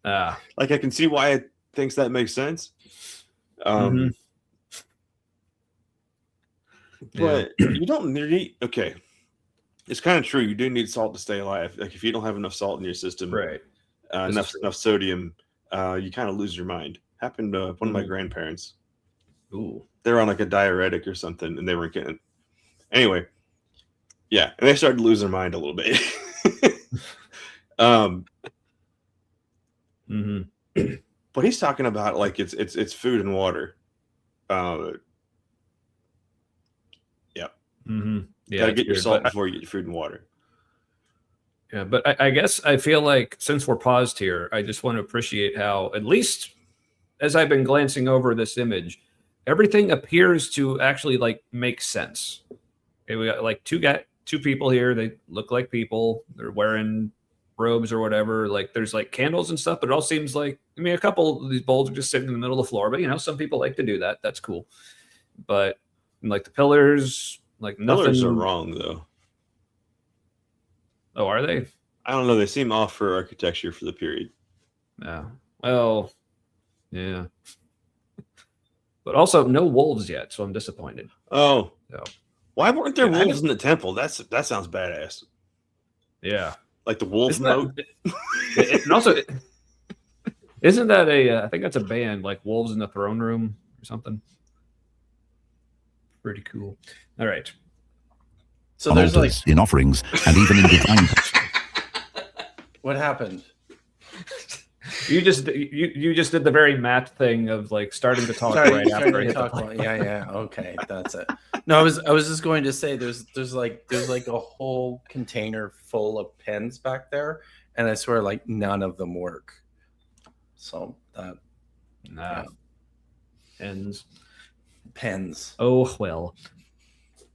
Like I can see why it thinks that makes sense. But you don't need, okay. It's kind of true. You do need salt to stay alive. Like if you don't have enough salt in your system, Right. enough sodium, you kind of lose your mind. Happened to one of my grandparents. Ooh. They were on like a diuretic or something, and they weren't getting. Anyway, yeah, and they started to lose their mind a little bit. But he's talking about like it's food and water. Yeah. Yeah, Gotta get your weird, salt but before you get your food and water. Yeah, but I guess I feel like since we're paused here, I just want to appreciate how, at least as I've been glancing over this image, everything appears to actually like make sense. Okay, we got like two people here. They look like people. They're wearing robes or whatever. Like there's like candles and stuff, but it all seems like, I mean, a couple of these bowls are just sitting in the middle of the floor, but you know, some people like to do that. That's cool. But like the pillars, like nothing. Pillars are wrong though. Oh, are they? I don't know. They seem off for architecture for the period. Yeah. Well, yeah. But also no wolves yet, so I'm disappointed. Oh. So, why weren't there Yeah, wolves in the temple? That sounds badass. yeah. Like the wolf Isn't mode. And also, isn't that I think that's a band, like Wolves in the Throne Room or something? Pretty cool. All right. So On there's like, altars, in offerings, and even in divine. what happened? You just did the very Matt thing of like starting to talk right after I hit the play. Yeah. Okay, that's it. No, I was just going to say there's like a whole container full of pens back there, and I swear like none of them work. So that pens. Oh well.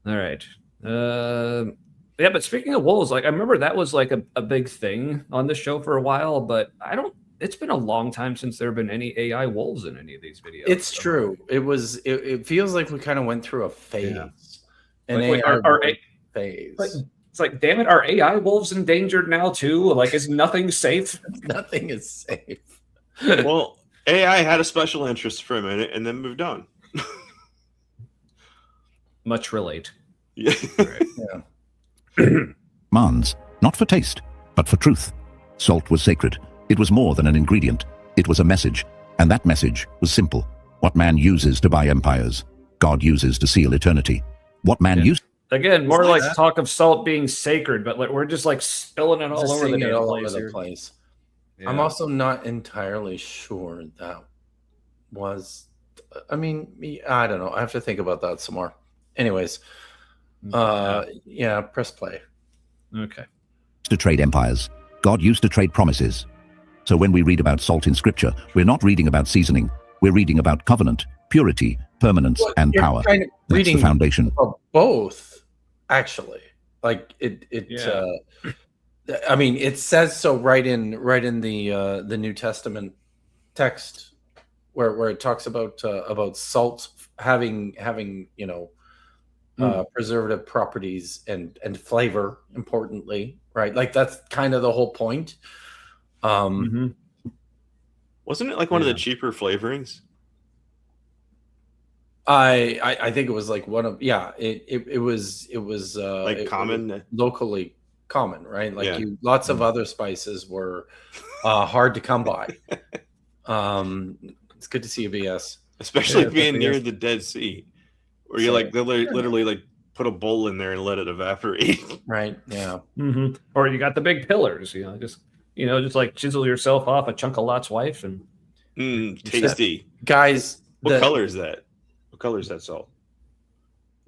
All right. Yeah, but speaking of wolves, like I remember that was like a big thing on this show for a while, but it's been a long time since there have been any AI wolves in any of these videos. It's true. It feels like we kind of went through a phase. Yeah. An Like, AI phase. It's like, damn it, are AI wolves endangered now too? Like, is nothing safe? Nothing is safe. Well, AI had a special interest for a minute and then moved on. Much relate. Yeah. Commands, not for taste, but for truth. Salt was sacred. It was more than an ingredient. It was a message, and that message was simple. What man uses to buy empires, God uses to seal eternity. What man uses... Again, more like talk of salt being sacred, but like we're just like spilling it all over the damn place. Yeah. I'm also not entirely sure that was... I mean, I don't know. I have to think about that some more. Anyways, yeah, press play. Okay. To trade empires. God used to trade promises. So when we read about salt in scripture, we're not reading about seasoning. We're reading about covenant, purity, permanence, and power. Kind of That's the foundation. Both, actually. Like I mean, it says so right in the New Testament text where it talks about salt having preservative properties and flavor, importantly, right? Like that's kind of the whole point. Mhm. Wasn't it like one of the cheaper flavorings? I think it was like one of it was Like common? locally common, right? Like Yeah. lots of other spices were hard to come by. It's good to see you, BS. Especially Yeah, being near yes. the Dead Sea, where you like literally like put a bowl in there and let it evaporate. Right? Yeah. Mhm. Or you got the big pillars, just like chisel yourself off a chunk of Lot's wife and Tasty. Guys, What color is that? What color is that salt?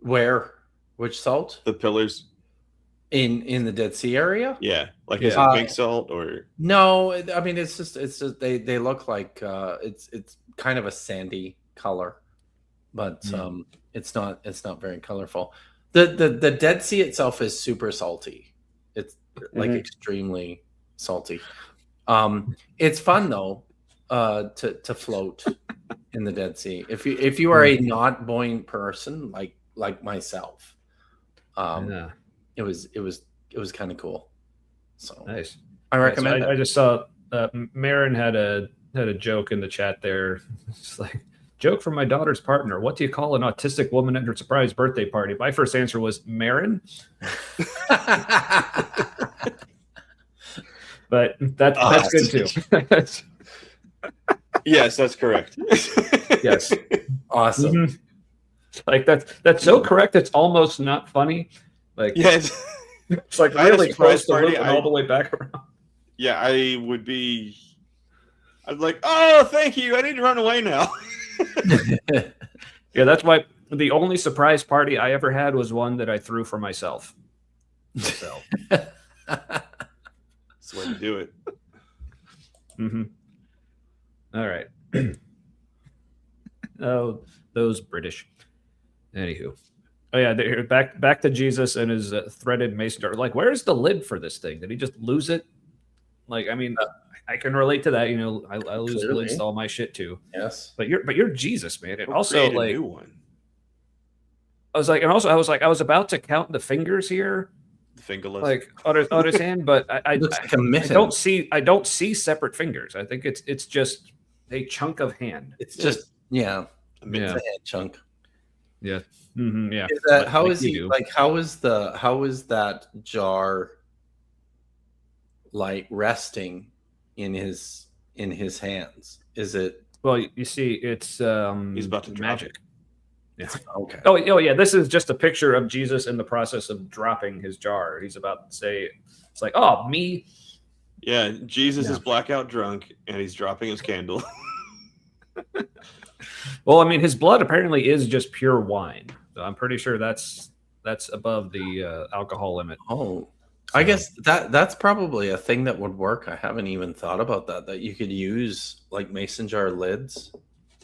where? Which salt? The pillars? In the Dead Sea area? Yeah. Like is Yeah. it pink salt or No, I mean it's just they look like it's kind of a sandy color, but it's not very colorful. The Dead Sea itself is super salty. It's like extremely salty. It's fun though to float in the Dead Sea. If you are a not buoyant person like myself, it was kind of cool. So nice. I recommend it. I just saw Marin had a joke in the chat there. It's like, joke from my daughter's partner. What do you call an autistic woman at her surprise birthday party? My first answer was Marin. But that's good too. Yes, that's correct. Yes. Awesome. Mhm. Like that's so correct. It's almost not funny. Like Yes. it's like If I had a really surprise close to party, looping all the way back around. Yeah, I'd like, oh, thank you. I need to run away now. Yeah, that's why the only surprise party I ever had was one that I threw for myself. So That's the way to do it. All right. Oh, those British. Anywho. Oh yeah, they're back to Jesus and his threaded mason jar. Like, where's the lid for this thing? Did he just lose it? Like, I mean, I can relate to that. I lose Clearly. lids to all my shit too. Yes. But you're Jesus, man. And also, Create a like, new one. I was about to count the fingers here, The fingerless. like on his hand, but I Looks like a mitten. I don't see separate fingers. I think it's just a chunk of hand. It's just Yeah. it's a head chunk. Yeah. Yeah. Is that, Like- how like is you he do. like? How is that jar like resting in his hands? Is it Well, you see, it's He's about to drop magic. Yeah. okay? Oh, yeah. This is just a picture of Jesus in the process of dropping his jar. He's about to say, it's like, oh, me. Yeah, Jesus Yeah. is blackout drunk and he's dropping his candle. Well, I mean, his blood apparently is just pure wine. So I'm pretty sure that's above the alcohol limit. Oh, I guess that's probably a thing that would work. I haven't even thought about that you could use like mason jar lids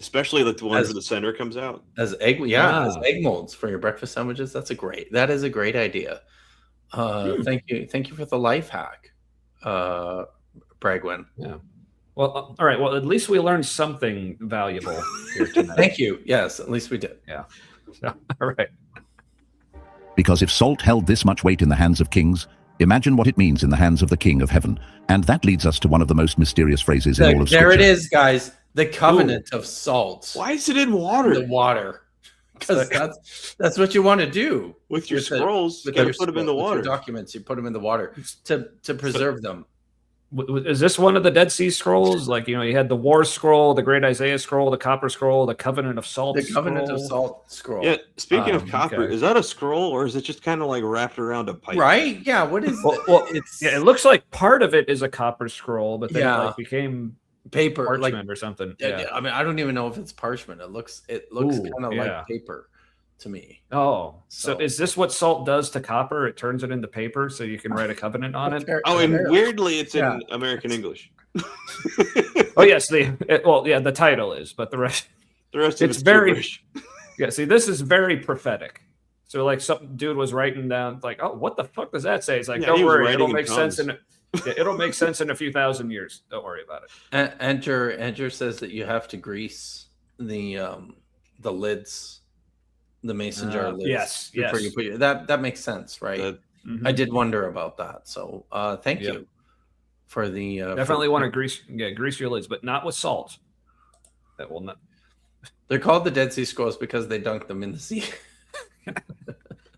Especially like the ones As- where the center comes out. as egg as Ah. egg molds for your breakfast sandwiches. That is a great idea. Thank you for the life hack, Bragwin. Well, all right. Well, at least we learned something valuable here tonight. Thank you. Yes, at least we did. All right. Because if salt held this much weight in the hands of kings, imagine what it means in the hands of the King of Heaven. And that leads us to one of the most mysterious phrases in all of There Scripture. it is, guys. The covenant of salt. Why is it in water? The water. Because that's what you want to do With your with the- scrolls, you with gotta your put them in the with your water. documents. You put them in the water to preserve them. Is this one of the Dead Sea Scrolls? Like, you had the War Scroll, the Great Isaiah Scroll, the Copper Scroll, the Covenant of Salt. The covenant of Scroll? salt scroll. Yeah, speaking of copper, okay. is that a scroll or is it just kind of like wrapped around a pipe? Right? Yeah. What is Well, it's Yeah, it looks like part of it is a copper scroll, but then Yeah. it like became paper parchment like or something. yeah. Yeah. I mean, I don't even know if it's parchment. It looks Ooh, kind of yeah. like paper to me. Oh, so So- is this what salt does to copper? It turns it into paper so you can write a covenant on it? Oh, and weirdly, it's Yeah. in American English. Oh, yes. The title is, but the rest. The rest of It's it's very- gibberish. Yeah, see, this is very prophetic. So like some dude was writing down like, oh, what the fuck does that say? It's like, Yeah, don't he was worry, writing it'll in make sense tongues. it'll make sense in a few thousand years. Don't worry about it. Enter says that you have to grease the lids, the mason jar lids. Yes, before yes. you put your, that makes sense, right? That- I did wonder about that. So thank Yep. you for the Definitely want to grease your lids, but not with salt. That will not. They're called the Dead Sea Scrolls because they dunked them in the sea.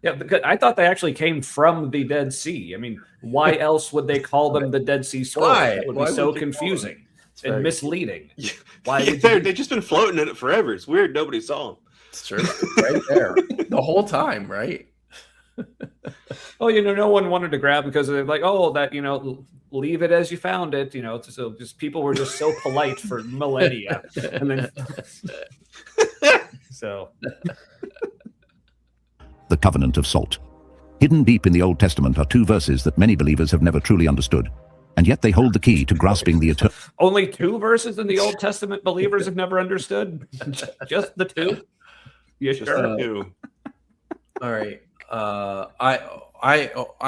Yeah, because I thought they actually came from the Dead Sea. I mean, why else would they call them the Dead Sea Scrolls? Why? It would Why be so would you call confusing It's and very- misleading. Yeah, Why would they've just been floating in it forever. It's weird. Nobody saw them. It's true, right there, the whole time, right? Oh, no one wanted to grab because they're like, oh, that leave it as you found it. So just people were just so polite for millennia, and then so The covenant of salt. Hidden deep in the Old Testament are two verses that many believers have never truly understood, and yet they hold the key to grasping the eternal. only 2 verses in the Old Testament believers have never understood. Just the 2. You Just sure? two. All right. I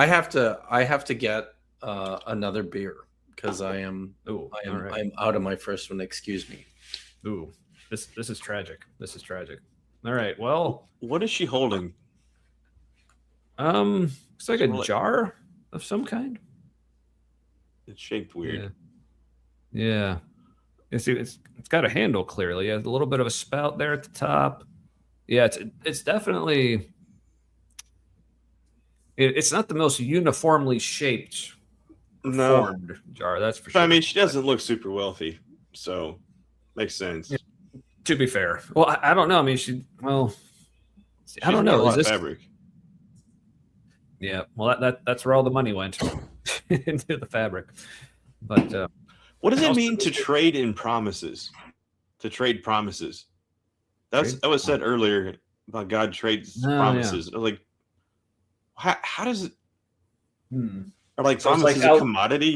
have to get another beer because I'm Ooh, all right. I'm out of my first one. Excuse me. Ooh, this is tragic. This is tragic. All right. Well, What is she holding? it's like a Well, jar of some kind. It's shaped weird. Yeah. You see, it's got a handle clearly. It has a little bit of a spout there at the top. Yeah, it's definitely. It's not the most uniformly shaped, No, formed jar. That's for but sure. I mean, she doesn't look super wealthy, so makes sense. Yeah. To be fair, well, I don't know. I mean, I don't She's know. got a lot Is of this? fabric? Yeah. Well, that's where all the money went into the fabric. But What does it also- mean to trade in promises? To trade promises. That was said earlier about God trades Oh, yeah. promises. Like, how does it? Are like So it's promises like a commodity?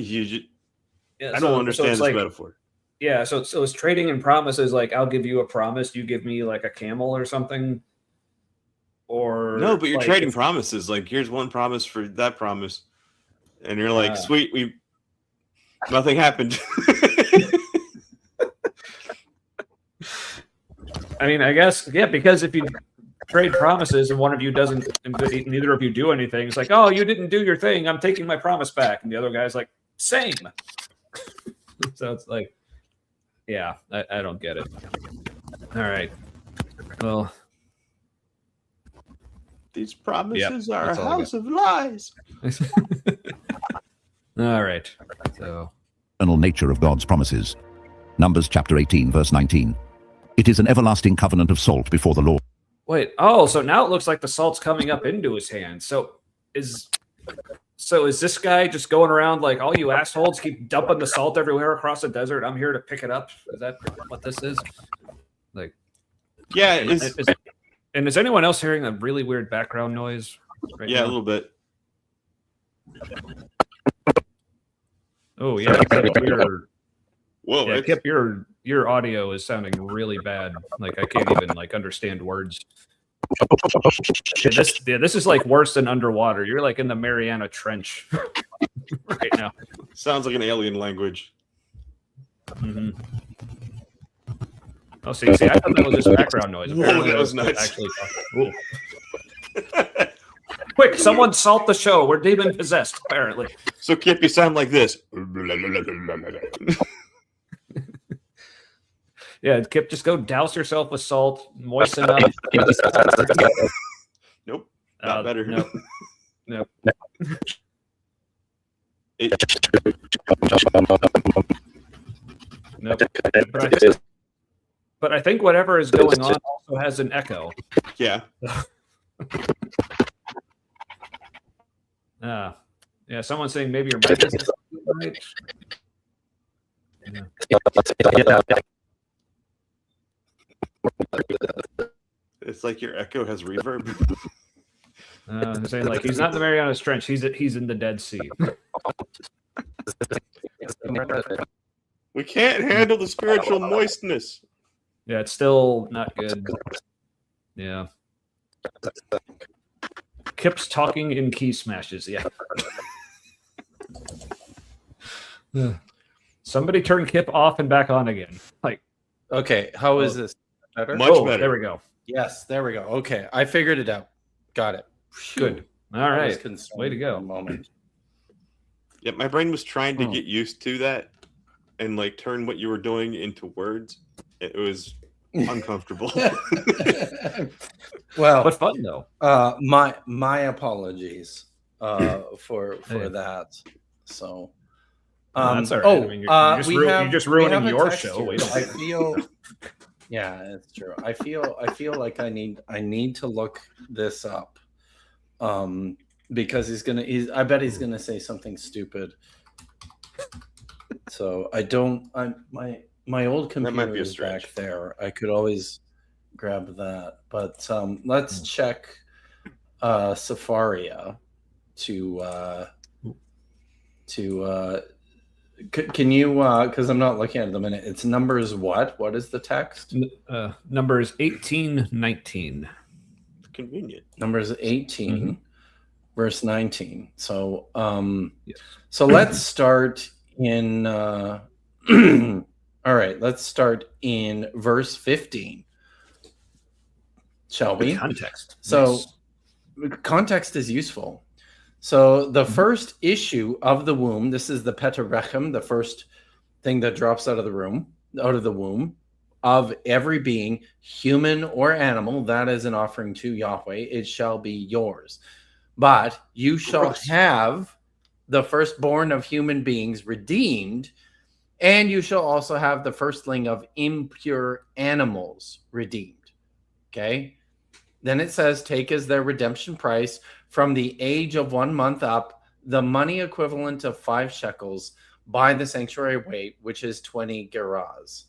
yeah, I so- don't understand it's this like, metaphor. Yeah, so it's trading in promises. Like, I'll give you a promise, you give me like a camel or something. Or No, but you're like, trading if- promises. Like, here's one promise for that promise, and you're like, Ah. sweet, nothing happened. I mean, I guess because if you trade promises and one of you doesn't, and neither of you do anything, it's like, oh, you didn't do your thing, I'm taking my promise back, and the other guy's like, same. So it's like, yeah, I don't get it. All right, well, These promises are a that's all I got. house of lies. all right, so Eternal nature of God's promises. Numbers chapter 18, verse 19. It is an everlasting covenant of salt before the Lord. wait, oh, so now it looks like the salt's coming up into his hand. So is this guy just going around like, all you assholes keep dumping the salt everywhere across the desert? I'm here to pick it up. Is that what this is? Like, Yeah, and is anyone else hearing a really weird background noise? Right yeah, a now? little bit. Oh yeah, Kip, Whoa, it's- Kip, your audio is sounding really bad. Like, I can't even like understand words. This is like worse than underwater. You're like in the Mariana Trench right now. sounds like an alien language. Mm-hmm. Oh, see, I thought that was just background noise. Whoa, Apparently that was that's nuts. actually talking. Ooh. Quick, someone salt the show. We're demon possessed, apparently. So, Kip, you sound like this. Yeah, Kip, just go douse yourself with salt, moisten up. Nope, not better. Nope. Nope. But I think whatever is going on also has an echo. Yeah. Yeah, someone's saying maybe your mic isn't right. It's like your echo has reverb. They're saying like he's not in the Marianas Trench. He's in the Dead Sea. We can't handle the spiritual moistness. Yeah, it's still not good. Yeah. Kip's talking in key smashes. Yeah. Somebody turn Kip off and back on again. Like, Okay, how is this better? Much better. There we go. Yes, there we go. Okay, I figured it out. Got it. Good. All I was right. concerned Way to go. for a moment. Yeah, my brain was trying to get used to that and like turn what you were doing into words. It was uncomfortable. Well, But fun though. my apologies for that. So That's all right. I mean, you're just ruining we have a your text show. here. Wait a I minute. feel yeah, it's true. I feel like I need to look this up. Because I bet he's gonna say something stupid. So my old computer be a is stretch. back there. I could always grab that. But let's check Safaria to can you because I'm not looking at it at the minute. It's numbers what? What is the text? Numbers 18, 19. Convenient. Numbers 18 verse 19. So Yes. so let's start in all right, let's start in verse 15. Shall we? Context. So Yes. context is useful. So the first issue of the womb, this is the Petarechem, the first thing that drops out of the womb of every being, human or animal, that is an offering to Yahweh, it shall be yours. But you shall have the firstborn of human beings redeemed, and you shall also have the firstling of impure animals redeemed. Okay? Then it says, take as their redemption price from the age of 1 month up, the money equivalent of 5 shekels by the sanctuary weight, which is 20 gerahs.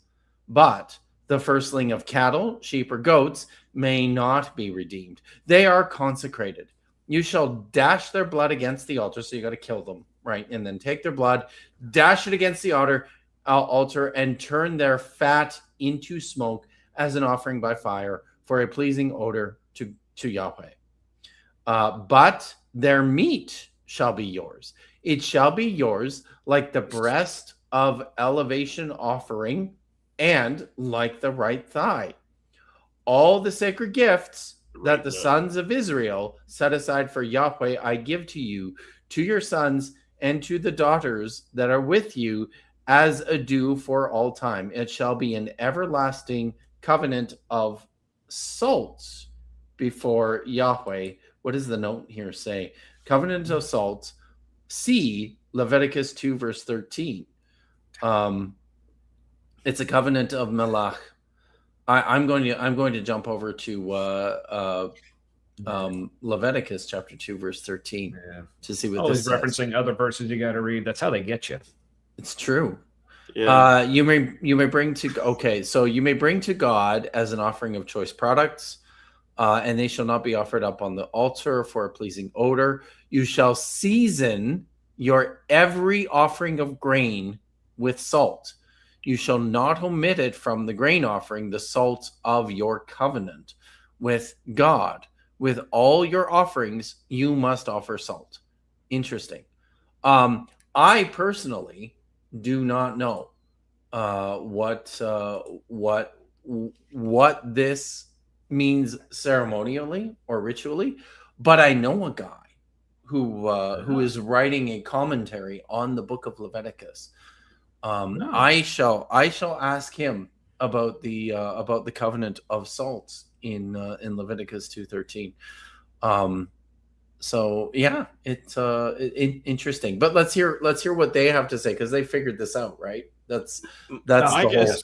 But the firstling of cattle, sheep, or goats may not be redeemed. They are consecrated. You shall dash their blood against the altar. So you got to kill them, right? And then take their blood, dash it against the altar, and turn their fat into smoke as an offering by fire for a pleasing odor to Yahweh. But their meat shall be yours. It shall be yours like the breast of elevation offering and like the right thigh. All the sacred gifts that the sons of Israel set aside for Yahweh, I give to you, to your sons, and to the daughters that are with you as a due for all time. It shall be an everlasting covenant of salt before Yahweh. What does the note here say? Covenant of salt. See Leviticus 2 verse 13. It's a covenant of Melach. I'm going to jump over to Leviticus chapter 2 verse 13 to see what Always this says. referencing other verses you got to read. That's how they get you. It's true. Yeah. You may bring to God as an offering of choice products, and they shall not be offered up on the altar for a pleasing odor. You shall season your every offering of grain with salt. You shall not omit it from the grain offering, the salt of your covenant with God. With all your offerings, you must offer salt. Interesting. I personally do not know what this means ceremonially or ritually, but I know a guy who is writing a commentary on the book of Leviticus. I shall ask him about the covenant of salt in Leviticus 2:13. So yeah, it's interesting. But let's hear what they have to say, because they figured this out, right? That's the I whole. guess.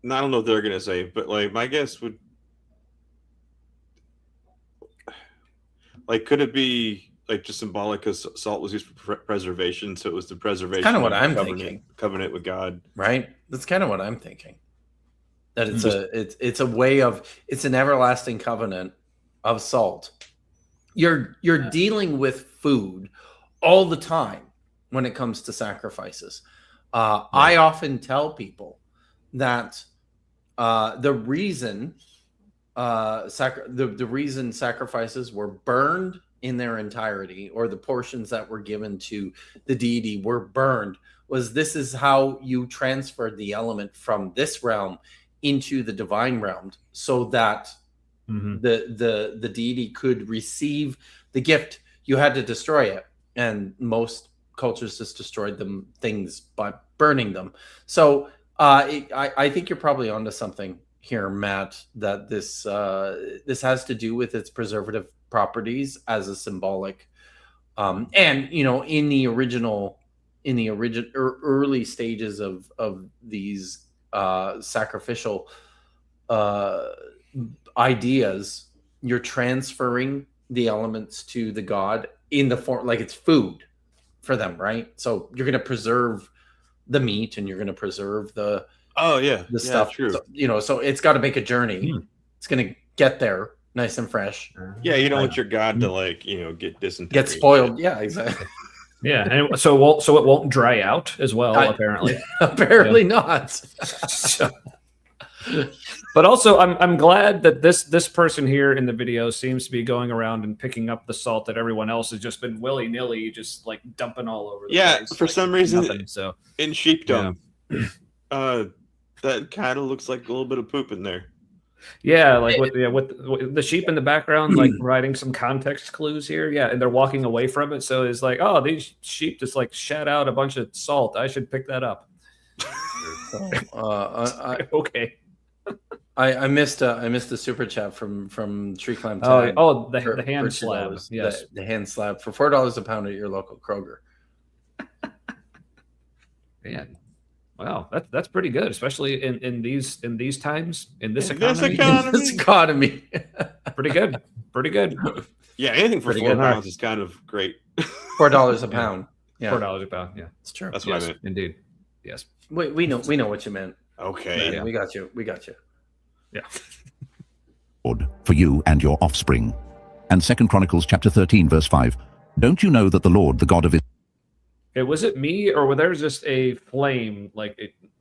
I don't know what they're gonna say, but like my guess would, like, could it be like just symbolic because salt was used for preservation, so it was the preservation. Kind of what I'm covenant, thinking. Covenant with God, Right? That's kind of what I'm thinking. That it's a way of, it's an everlasting covenant of salt. You're dealing with food all the time when it comes to sacrifices. I often tell people that the reason the reason sacrifices were burned in their entirety, or the portions that were given to the deity were burned, was this is how you transferred the element from this realm into the divine realm, so that the deity could receive the gift. You had to destroy it, and most cultures just destroyed them things by burning them. So I think you're probably onto something here, Matt, that this has to do with its preservative properties as a symbolic, and in the early stages of these sacrificial ideas, you're transferring the elements to the god in the form, like it's food for them, right? So you're going to preserve the meat, and you're going to preserve the stuff. True. So, so it's got to make a journey. It's going to get there nice and fresh. Yeah, you don't want your god to get dysentery, get spoiled. Yeah, exactly. Yeah, and so it won't dry out as well. Apparently, apparently not. So, but also, I'm glad that this person here in the video seems to be going around and picking up the salt that everyone else has just been willy-nilly just like dumping all over the place. For some reason, nothing, so in sheepdom, that kind of looks like a little bit of poop in there. Yeah, like with the sheep in the background, like providing some context clues here. Yeah, and they're walking away from it, so it's like, oh, these sheep just like shat out a bunch of salt. I should pick that up. Okay. I missed a super chat from Tree Climb. The hand slab. Yes, the hand slab for $4 a pound at your local Kroger. Man, wow, that's pretty good, especially in these times, in this economy. This economy. Pretty good. Yeah, anything for £4 is kind of great. $4 a pound. Yeah, $4 a pound. Yeah, it's true. That's what I meant. Indeed. Yes. We know what you meant. Okay. Yeah. We got you. Yeah. For you and your offspring. And 2 Chronicles chapter 13 verse 5. Don't you know that the Lord, the God of Israel, Was it me, or was there just a flame?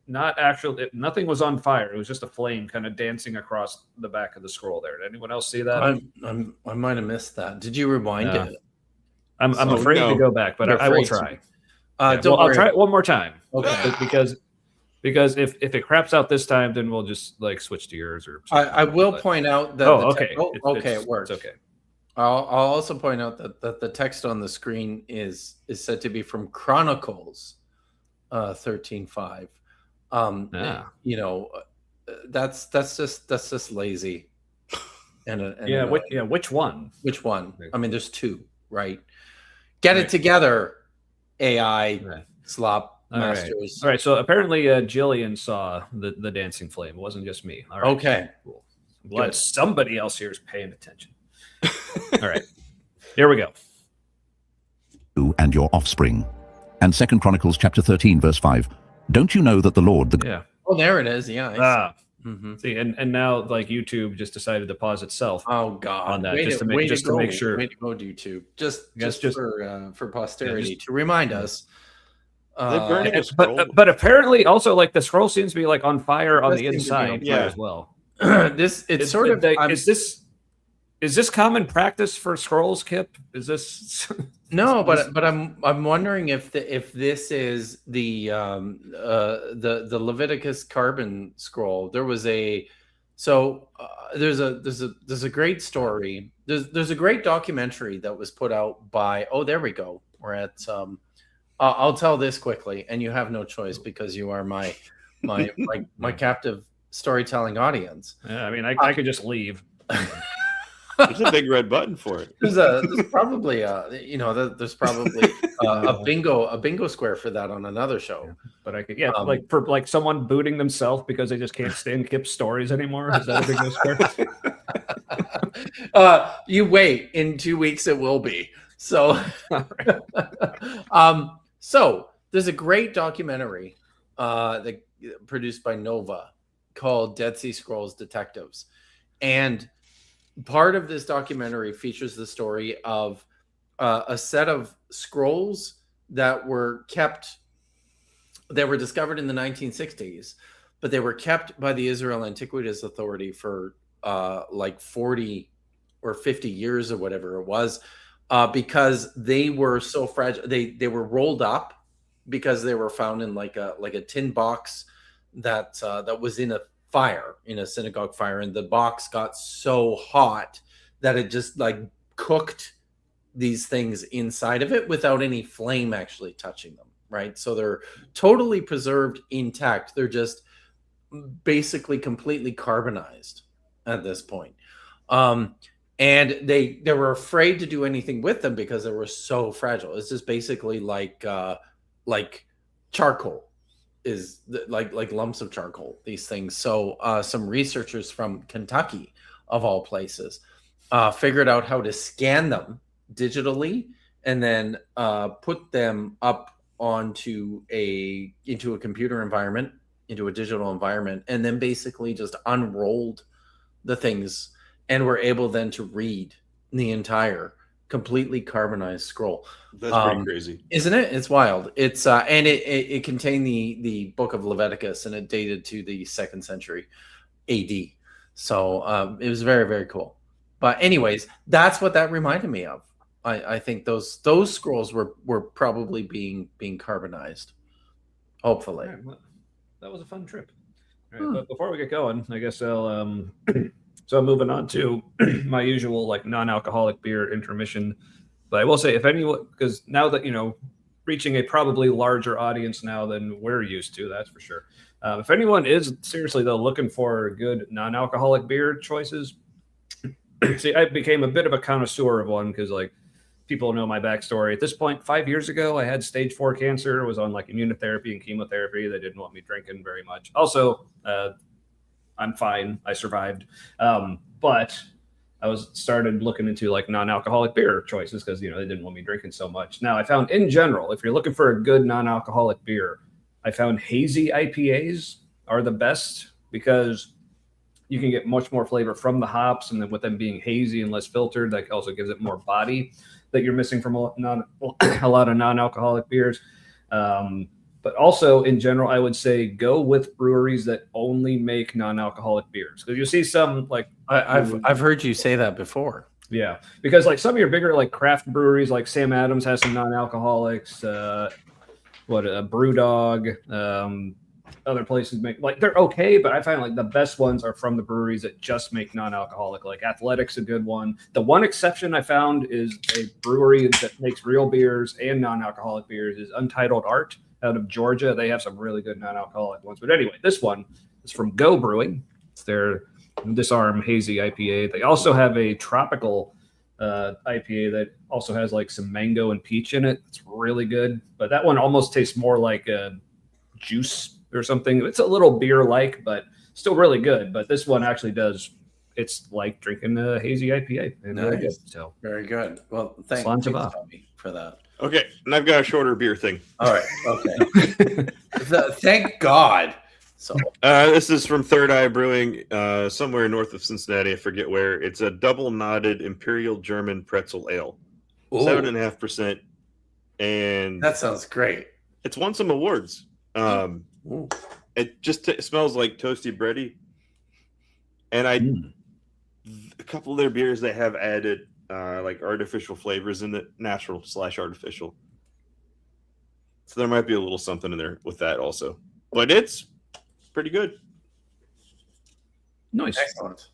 Nothing was on fire. It was just a flame kind of dancing across the back of the scroll there. Did anyone else see that? I might have missed that. Did you rewind it? I'm afraid to go back, but I will try. I'll try it one more time. Okay. Because if it craps out this time, then we'll just switch to yours. Or I will point out that. It works. It's okay. I'll also point out that the text on the screen is said to be from Chronicles 13:5. That's just lazy. Which one? Which one? I mean, there's two, right? Get it together, AI slop masters. All right. So apparently, Jillian saw the dancing flame. It wasn't just me. All right. Okay. Cool. I'm glad somebody else here is paying attention. All right. Here we go. You and your offspring. And 2 Chronicles chapter 13 verse 5. Don't you know that the Lord, Oh, there it is. Yeah. See, and now YouTube just decided to pause itself. Oh God! On that, just to make sure. Way to go, YouTube. Just for posterity to remind us. But apparently, also the scroll seems to be on fire on the inside as well. Is this common practice for scrolls, Kip? Is this no? But I'm wondering if this is the Leviticus carbon scroll. There was there's a great story. There's a great documentary that was put out by. Oh, there we go. We're at. I'll tell this quickly, and you have no choice because you are my captive storytelling audience. Yeah, I mean, I could just leave. There's a big red button for it. There's probably a bingo square for that on another show. But I could for someone booting themselves because they just can't stand Kip's stories anymore. Is that a bingo square? You wait. In 2 weeks it will be. So so there's a great documentary that produced by Nova called Dead Sea Scrolls Detectives. And part of this documentary features the story of a set of scrolls that were discovered in the 1960s, but they were kept by the Israel Antiquities Authority for like 40 or 50 years or whatever it was, because they were so fragile. They were rolled up because they were found in like a tin box that was in a synagogue fire, and the box got so hot that it just like cooked these things inside of it without any flame actually touching them, right? So they're totally preserved intact. They're just basically completely carbonized at this point. And they were afraid to do anything with them because they were so fragile. It's just basically like charcoal is like lumps of charcoal, these things. So some researchers from Kentucky, of all places, figured out how to scan them digitally and then put them up into a computer environment, into a digital environment, and then basically just unrolled the things and were able then to read the entire completely carbonized scroll. That's pretty crazy, isn't it? It's wild. It's and it contained the book of Leviticus, and it dated to the 2nd century AD. So it was very, very cool. But anyways, that's what that reminded me of. I think those scrolls were probably being carbonized. Hopefully. Right, well, that was a fun trip. All right, but before we get going, I guess I'll so I'm moving on to my usual like non-alcoholic beer intermission. But I will say, if anyone, because now that reaching a probably larger audience now than we're used to, that's for sure. If anyone is seriously though looking for good non-alcoholic beer choices, see, I became a bit of a connoisseur of one because like people know my backstory. At this point, 5 years ago, I had stage 4 cancer. I was on like immunotherapy and chemotherapy. They didn't want me drinking very much. Also, I'm fine. I survived. But I started looking into like non-alcoholic beer choices because, they didn't want me drinking so much. Now I found in general, if you're looking for a good non-alcoholic beer, I found hazy IPAs are the best because you can get much more flavor from the hops, and then with them being hazy and less filtered, that also gives it more body that you're missing from a lot of non-alcoholic beers. But also in general, I would say go with breweries that only make non-alcoholic beers, because you see some like I've heard you say that before. Yeah, because like some of your bigger like craft breweries, like Sam Adams has some non-alcoholics. Brewdog. Other places make like they're okay, but I find like the best ones are from the breweries that just make non-alcoholic. Like Athletic's a good one. The one exception I found is a brewery that makes real beers and non-alcoholic beers is Untitled Art out of Georgia. They have some really good non-alcoholic ones. But anyway, this one is from Go Brewing. It's their Disarm Hazy IPA. They also have a tropical IPA that also has like some mango and peach in it. It's really good, but that one almost tastes more like a juice or something. It's a little beer-like, but still really good. But this one actually does. It's like drinking a hazy IPA. And Nice. Really good. So very good. Well, thanks Tommy, for that. Okay, and I've got a shorter beer thing. All right. Okay. Thank God. So this is from Third Eye Brewing, somewhere north of Cincinnati. I forget where. It's a double knotted Imperial German pretzel ale, 7.5%, and that sounds great. It's won some awards. It just smells like toasty bready, and a couple of their beers they have added like artificial flavors in it, natural/artificial. So there might be a little something in there with that also, but it's pretty good. Nice, excellent.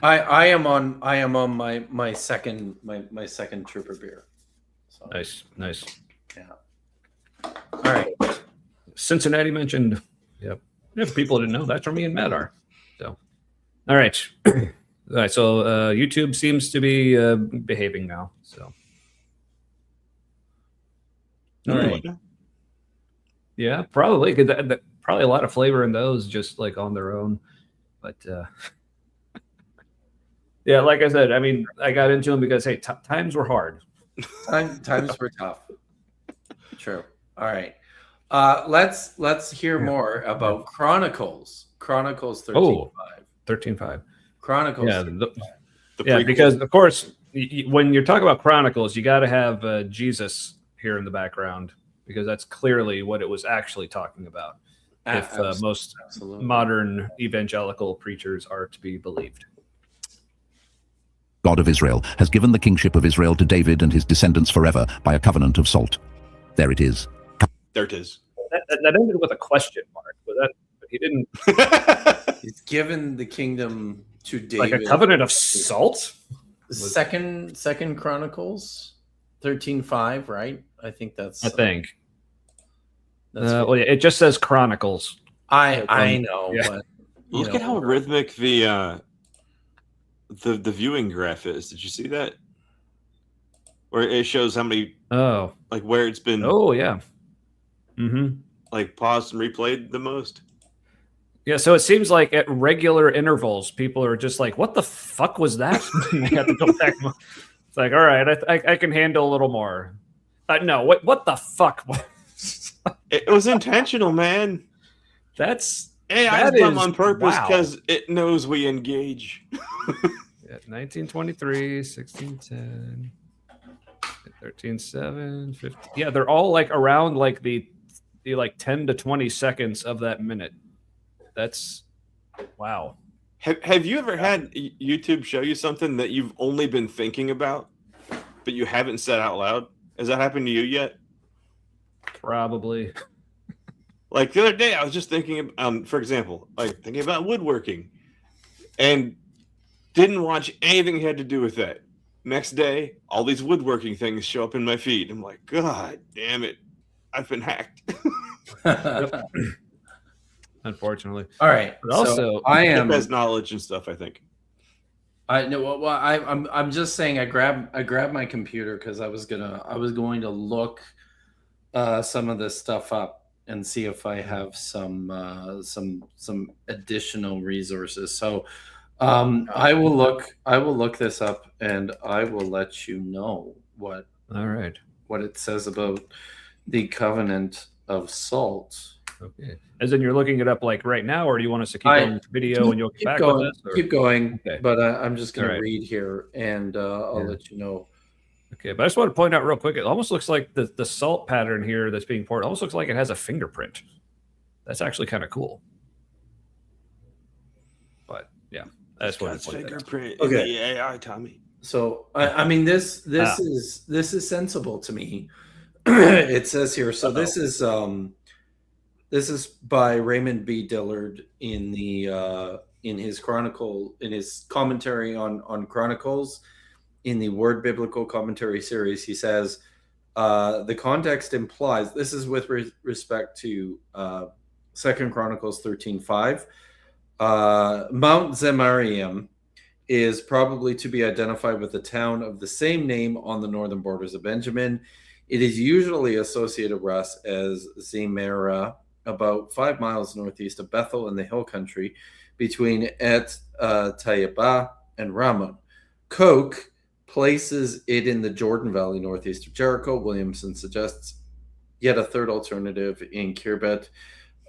I am on my second trooper beer. So. Nice. Yeah. All right. Cincinnati mentioned. Yep. If people didn't know, that's where me and Matt are. So, all right. All right. So YouTube seems to be behaving now. So, all right. Yeah, probably because probably a lot of flavor in those just like on their own. But yeah, like I said, I mean, I got into them because hey, times were hard. Times were tough. True. All right. Let's hear more about Chronicles. Chronicles 13.5. Oh, 13.5. Chronicles. Yeah, because of course, when you're talking about Chronicles, you got to have Jesus here in the background because that's clearly what it was actually talking about. if most Absolutely. modern evangelical preachers are to be believed. God of Israel has given the kingship of Israel to David and his descendants forever by a covenant of salt. There it is. There it is. That ended with a question mark, but he didn't. He's given the kingdom to David. Like a covenant of salt? Second Chronicles 13:5, right? I think that's. I think. That's Well, yeah, it just says Chronicles. I know, yeah. but Look at how rhythmic the viewing graph is. Did you see that? Where it shows how many, like where it's been, yeah, like paused and replayed the most. Yeah, so it seems like at regular intervals, people are just like, "What the fuck was that?" They have to go back. It's like, all right, I can handle a little more. No, what the fuck? It was intentional, man. That's AI is done on purpose because it knows we engage. 1923, 1610, 13:7, 50. Yeah, they're all like around like the like 10 to 20 seconds of that minute. That's wow. Have you ever had YouTube show you something that you've only been thinking about, but you haven't said out loud? Has that happened to you yet? Probably. Like the other day, I was just thinking, for example, like thinking about woodworking, and didn't watch anything that had to do with that. Next day, all these woodworking things show up in my feed. I'm like, God damn it, I've been hacked. Unfortunately. All right. But also, so I am has knowledge and stuff, I think. I know. Well, I'm just saying. I grabbed my computer because I was going to look some of this stuff up and see if I have some additional resources. So I will look this up and I will let you know what it says about the covenant of salt. Okay. As in, you're looking it up like right now, or do you want us to keep going with the video and you'll get back going, with us? Or? Keep going. Okay. But I'm just going All right. to read here, and I'll let you know. Okay, but I just want to point out real quick, it almost looks like the salt pattern here that's being poured almost looks like it has a fingerprint. That's actually kind of cool. But yeah, that's what it's fingerprint. Okay, the AI, Tommy. So I mean this is sensible to me. It says here. So this is by Raymond B. Dillard in his commentary on Chronicles in the Word Biblical Commentary series. He says the context implies, this is with respect to 2 Chronicles 13:5. Mount Zemarium is probably to be identified with the town of the same name on the northern borders of Benjamin. It is usually associated with us as Zemara, about 5 miles northeast of Bethel in the hill country between Et Tayyibah and Ramon. Koch places it in the Jordan Valley northeast of Jericho. Williamson suggests yet a third alternative in Kirbet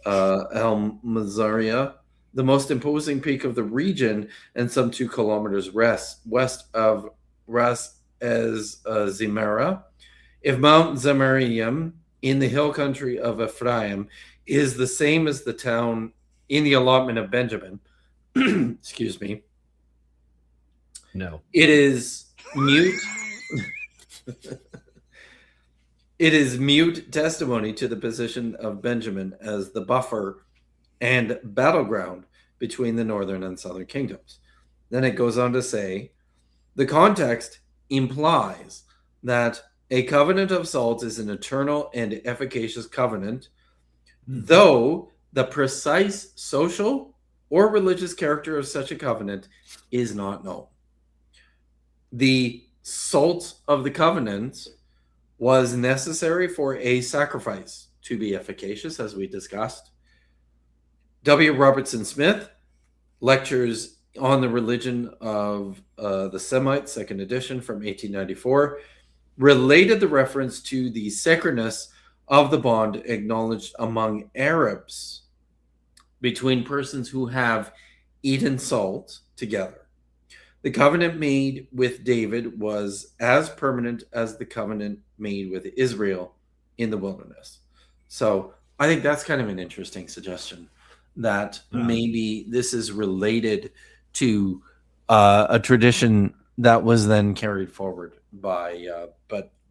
El Mazaria, the most imposing peak of the region and some 2 kilometers west of Ras Ez Zimera. If Mount Zemarium in the hill country of Ephraim is the same as the town in the allotment of Benjamin, excuse me. No. It is mute. It is mute testimony to the position of Benjamin as the buffer and battleground between the northern and southern kingdoms. Then it goes on to say, the context implies that a covenant of salt is an eternal and efficacious covenant, though the precise social or religious character of such a covenant is not known. The salt of the covenant was necessary for a sacrifice to be efficacious, as we discussed. W. Robertson Smith, Lectures on the Religion of the Semites, 2nd edition from 1894, related the reference to the sacredness of the bond acknowledged among Arabs between persons who have eaten salt together. The covenant made with David was as permanent as the covenant made with Israel in the wilderness. So I think that's kind of an interesting suggestion, that maybe this is related to a tradition that was then carried forward by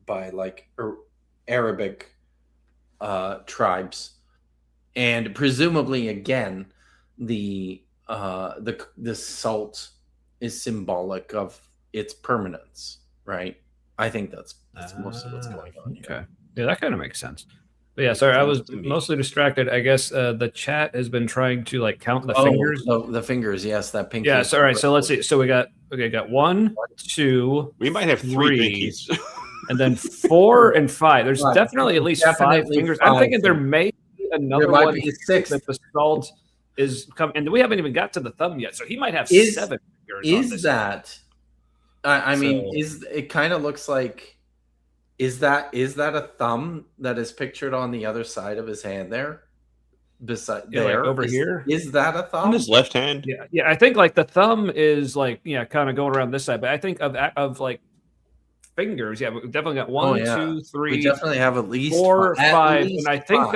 like Arabic tribes, and presumably again the salt is symbolic of its permanence, right? I think that's mostly what's going on here. Okay. Yeah, that kind of makes sense. But yeah, sorry, I was mostly distracted. I guess the chat has been trying to like count the fingers. The fingers, yes, that pink. Yeah, so all right, so let's see. So we got 1, 2. We might have 3 pinkies. And then 4 and 5. There's definitely at least 5 fingers. I'm thinking there may be another There might one be a sixth. that the salt is coming, and we haven't even got to the thumb yet. So he might have 7 fingers. Is that? I mean, it kind of looks like? Is that a thumb that is pictured on the other side of his hand there? Beside there, like over here. Is that a thumb? On his left hand. Yeah. I think like the thumb is like kind of going around this side, but I think of like fingers. Yeah, we definitely got 1, 2, 3. We definitely have at least 4, 5, least and I think 5.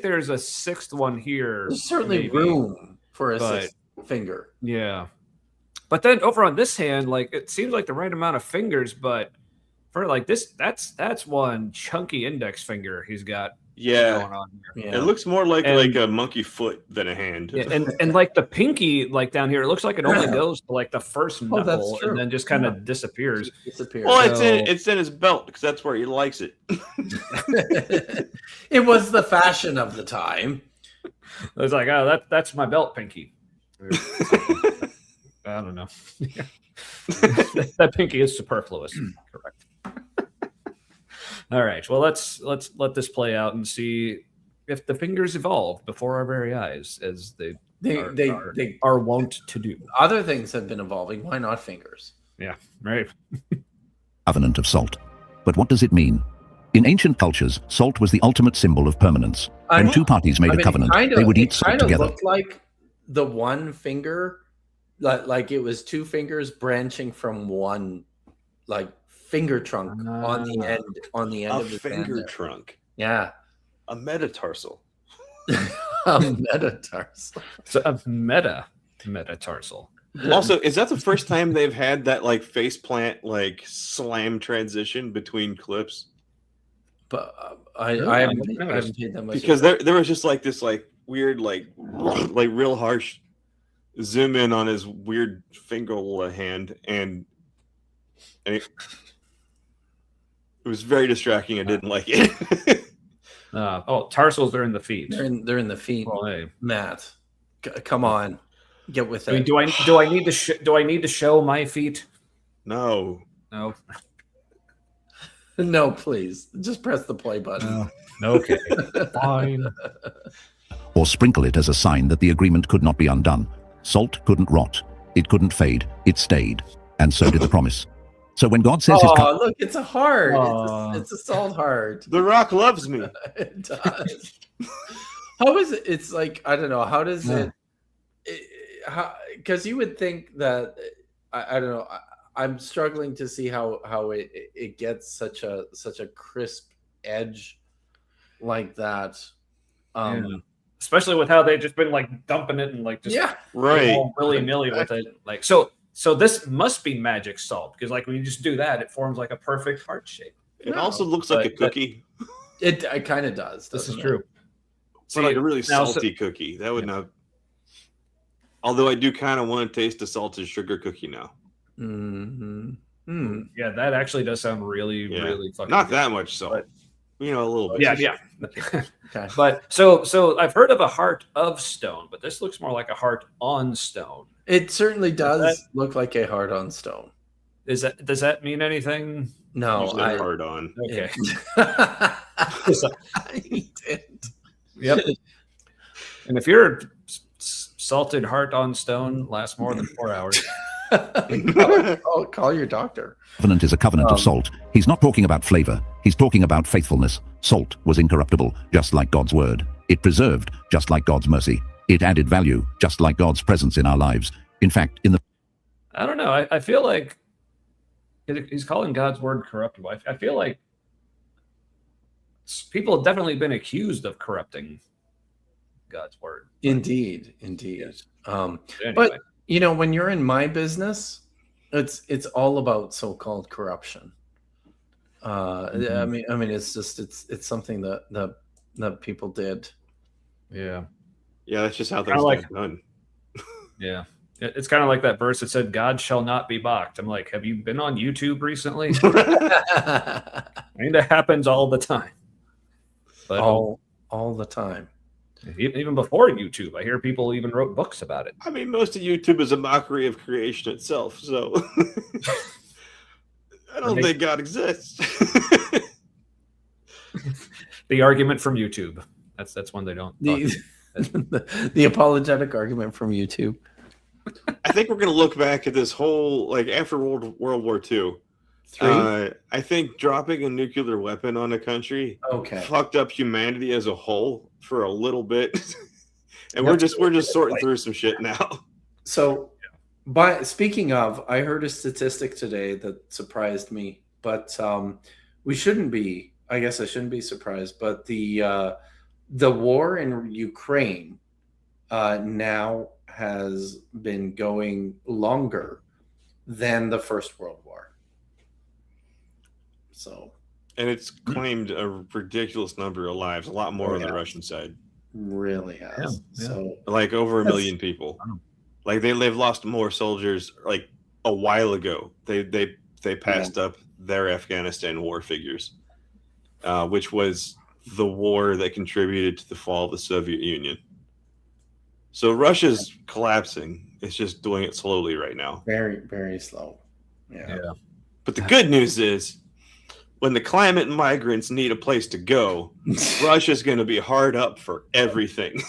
there's a 6th one here. There's certainly maybe. room for a 6th finger. Yeah, but then over on this hand, like it seems like the right amount of fingers, but for like this, that's one chunky index finger he's got. Yeah, going on here. Yeah. it looks more like a monkey foot than a hand. Yeah, and like the pinky, like down here, it looks like it only goes to like the first knuckle and then just kind of disappears. Well, it's in his belt because that's where he likes it. It was the fashion of the time. It's like, oh, that's my belt pinky. I don't know. That pinky is superfluous. Correct. All right. Well, let's let this play out and see if the fingers evolve before our very eyes, as they are wont to do. Other things have been evolving. Why not fingers? Yeah. Right. Covenant of salt. But what does it mean? In ancient cultures, salt was the ultimate symbol of permanence. When two parties made a covenant, they would eat salt together. It looked like the one finger, like it was 2 fingers branching from one, like finger trunk on the end of the finger trunk. Yeah, a metatarsal. A metatarsal. So a metatarsal. Also, is that the first time they've had that like faceplant like slam transition between clips? But I haven't paid that much, because there was just like this like weird like real harsh zoom in on his weird finger hand, and it was very distracting. I didn't like it. Tarsals are in the feet. They're in the feet. Well, hey. Matt, come on, get with it. I mean, do I need to show my feet? No. No, please. Just press the play button. Okay. Fine. Or sprinkle it as a sign that the agreement could not be undone. Salt couldn't rot. It couldn't fade. It stayed. And so did the promise. So when God says his look, it's a heart. It's a salt heart. The Rock loves me. It does. How is it? It's like, I don't know. How does it? Because you would think that, I don't know. I'm struggling to see how it gets such a crisp edge like that. Especially with how they've just been like dumping it and like just willy-nilly with it. Like so this must be magic salt, because like when you just do that, it forms like a perfect heart shape. It also looks like a cookie. It kind of does. This is true. But like a really salty cookie. That would not. Although I do kind of want to taste a salted sugar cookie now. Mm-hmm. Yeah, that actually does sound really fucking not good. that much salt. But, a little bit. Yeah. Okay. But so I've heard of a heart of stone, but this looks more like a heart on stone. It certainly does look like a heart on stone. Does that mean anything? No, hard on. Okay. I didn't. Yep. And if your salted heart on stone lasts more than 4 hours, call your doctor. Covenant is a covenant of salt. He's not talking about flavor. He's talking about faithfulness. Salt was incorruptible, just like God's word. It preserved, just like God's mercy. It added value, just like God's presence in our lives. In fact, I don't know. I feel like he's calling God's word corruptible. I feel like people have definitely been accused of corrupting God's word. Indeed. Yes. But Anyway. when you're in my business, it's all about so-called corruption. I mean, it's just it's something that people did. Yeah. Yeah, that's just how Kinda things like- got done. Yeah. It's kind of like that verse that said, God shall not be mocked. I'm like, have you been on YouTube recently? I mean, that happens all the time. But all the time. even before YouTube, I hear people even wrote books about it. I mean, most of YouTube is a mockery of creation itself, so I don't think God exists. The argument from YouTube. That's one they don't. The apologetic argument from YouTube. I think we're going to look back at this whole, like, after World War II. I think dropping a nuclear weapon on a country fucked up humanity as a whole for a little bit, and we're just sorting through some shit now. So, speaking of, I heard a statistic today that surprised me, but we shouldn't be. I guess I shouldn't be surprised. But the war in Ukraine now has been going longer than the First World War. So, and it's claimed a ridiculous number of lives, a lot more on the Russian side. Really has. Yeah. So, like over 1 million people. Like they've lost more soldiers like a while ago. They passed up their Afghanistan war figures, which was the war that contributed to the fall of the Soviet Union. So Russia's collapsing. It's just doing it slowly right now. very, very slow. Yeah. But the good news is, when the climate migrants need a place to go, Russia's going to be hard up for everything.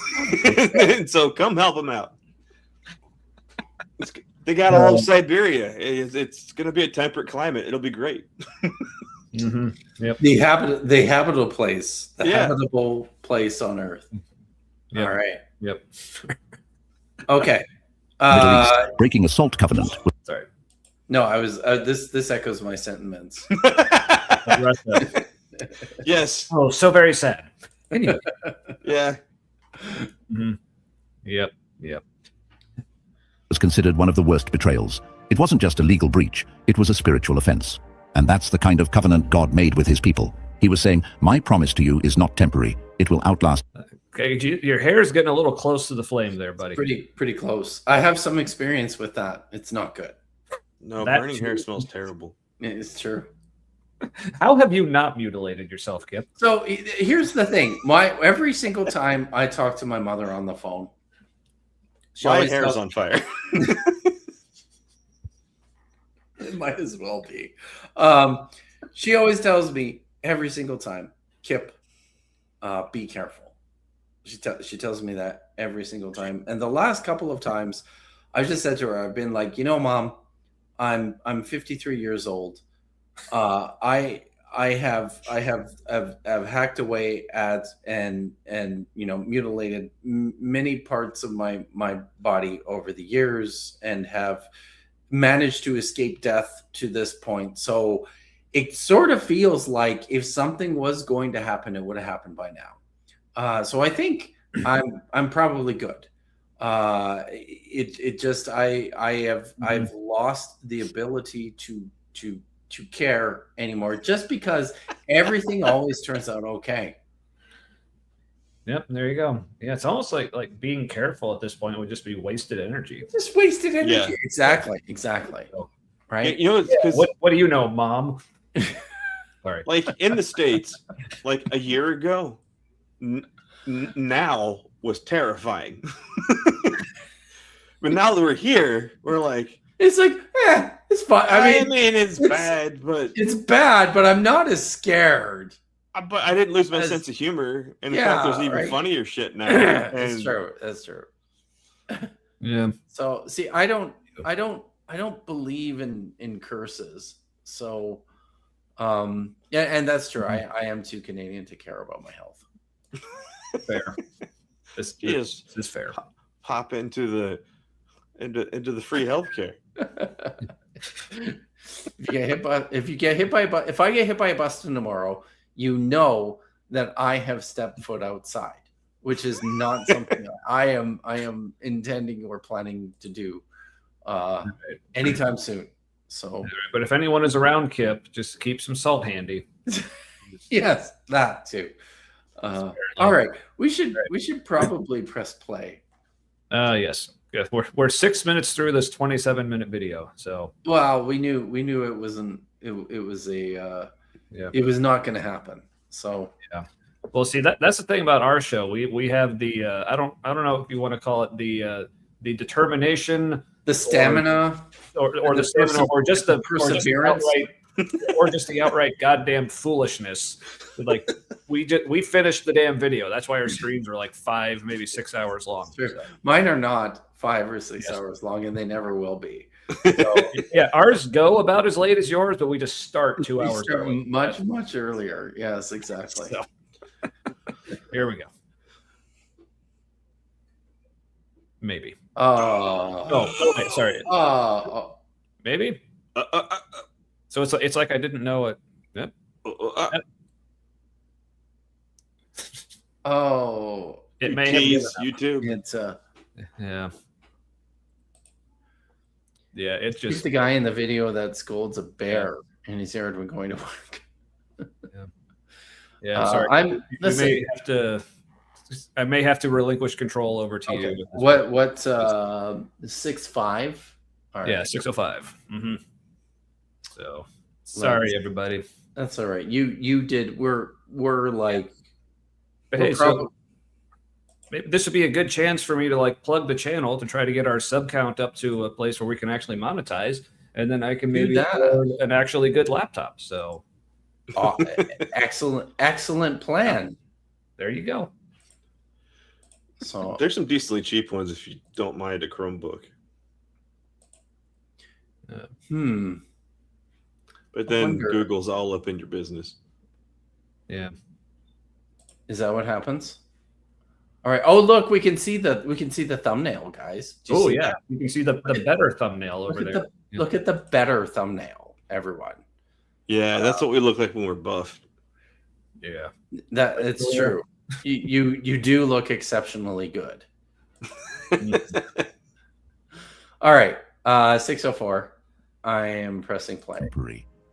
And so come help them out. They got all of Siberia. It's going to be a temperate climate. It'll be great. Mm-hmm. Yep. The habitable place. Habitable place on Earth. Yep. All right. Yep. Okay. Middle East, breaking a salt covenant. Sorry. No, I was. This echoes my sentiments. Russia. Yes. Oh, so very sad. Anyway. Yeah. Mm-hmm. Yep. Was considered one of the worst betrayals. It wasn't just a legal breach, it was a spiritual offense. And that's the kind of covenant God made with his people. He was saying, my promise to you is not temporary. It will outlast. Okay, your hair is getting a little close to the flame there, buddy. Pretty close. I have some experience with that. It's not good. No, That burning hair smells terrible. It's true. How have you not mutilated yourself, Kip? So here's the thing. Every single time I talk to my mother on the phone, My hair's on fire. It might as well be. She always tells me every single time, Kip, be careful. She tells me that every single time. And the last couple of times, I just said to her, I've been like, Mom, I'm 53 years old. I have hacked away at and mutilated many parts of my body over the years and have managed to escape death to this point. So it sort of feels like if something was going to happen, it would have happened by now. So I think I'm probably good. It just I've lost the ability to care anymore, just because everything always turns out okay. Yep, there you go. Yeah, it's almost like being careful at this point would just be wasted energy. Just wasted energy. Yeah. Exactly. Right. What do you know, Mom? Sorry. Like in the States, like a year ago, now was terrifying. But now that we're here, we're like, it's like, it's fine. I mean, it's bad, but it's bad, but I'm not as scared. But I didn't lose my sense of humor, and in fact, there's even funnier shit now. That's true. That's true. Yeah. So see, I don't believe in curses. So, yeah, and that's true. I am too Canadian to care about my health. Fair. This is fair. Hop into the free healthcare. If I get hit by a bus tomorrow, that I have stepped foot outside, which is not something I am intending or planning to do anytime soon. So, But if anyone is around Kip, just keep some salt handy. yes, that too. All right, we should probably press play. Yes. We're 6 minutes through this 27-minute video. So Well, we knew it wasn't. It was it was not going to happen. So yeah. Well, see that's the thing about our show. We have the I don't know if you want to call it the determination, the stamina, or the stamina, or just the perseverance. Or just the outright goddamn foolishness. Like we finished the damn video. That's why our streams are like 5, maybe 6 hours long. Sure. Mine are not 5 or 6 hours long, and they never will be. So, yeah, ours go about as late as yours, but we just start 2 hours early. Much earlier. Yes, exactly. So, here we go. Maybe. Wait, sorry. Maybe. So it's like I didn't know it. Yep. It may have been YouTube. It's yeah. Yeah, it's he's just the guy in the video that scolds a bear and he's here when going to work. Yeah, sorry. I may have to relinquish control over to you. What 6'5"? All right. Yeah, 605. Mm-hmm. So sorry, everybody. That's all right. You did. We're like. But hey, so maybe this would be a good chance for me to like plug the channel to try to get our sub count up to a place where we can actually monetize, and then I can maybe afford an actually good laptop. So, excellent plan. There you go. So there's some decently cheap ones if you don't mind a Chromebook. But then Google's all up in your business. Yeah. Is that what happens? All right. Oh, look, we can see the thumbnail, guys. Oh yeah, that? You can see the better thumbnail over there. Look at the better thumbnail, everyone. Yeah, that's what we look like when we're buffed. Yeah, it's true. You do look exceptionally good. All right, 604. I am pressing play.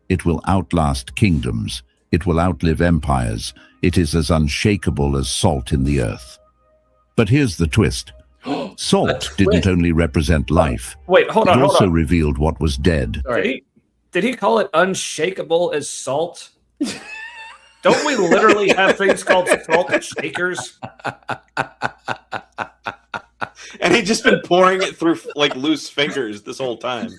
It will outlast kingdoms. It will outlive empires. It is as unshakable as salt in the earth. But here's the twist. Salt didn't only represent life. Wait, hold on. It also revealed what was dead. Did he call it unshakable as salt? Don't we literally have things called salt shakers? And he'd just been pouring it through like loose fingers this whole time.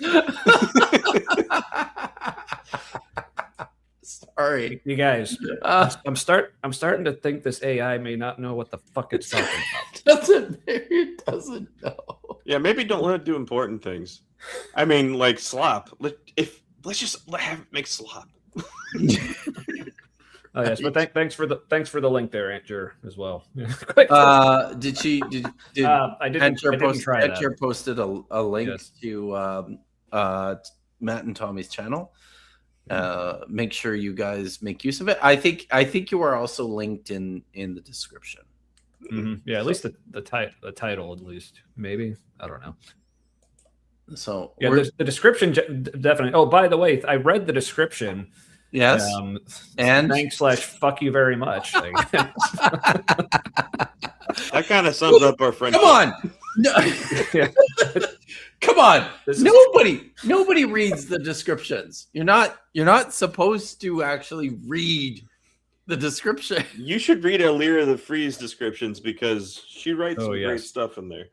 Sorry, you guys. I'm starting to think this AI may not know what the fuck it's talking about. It doesn't know. Yeah, maybe don't let it do important things. I mean, like slop. Let's just have it make slop. Oh yes, but thanks for the link there, Aunt Jer, as well. Did I didn't try that. Aunt Jer posted a link to Matt and Tommy's channel. Make sure you guys make use of it. I think you are also linked in the description. Mm-hmm. Yeah, at least the title, at least maybe, I don't know. So yeah, the description definitely. Oh, by the way, I read the description. Yes. And /fuck you very much. That kind of sums up our friendship. Come on. No. Yeah. Come on. Nobody reads the descriptions. You're not supposed to actually read the description. You should read Alira the Freeze descriptions because she writes some great stuff in there.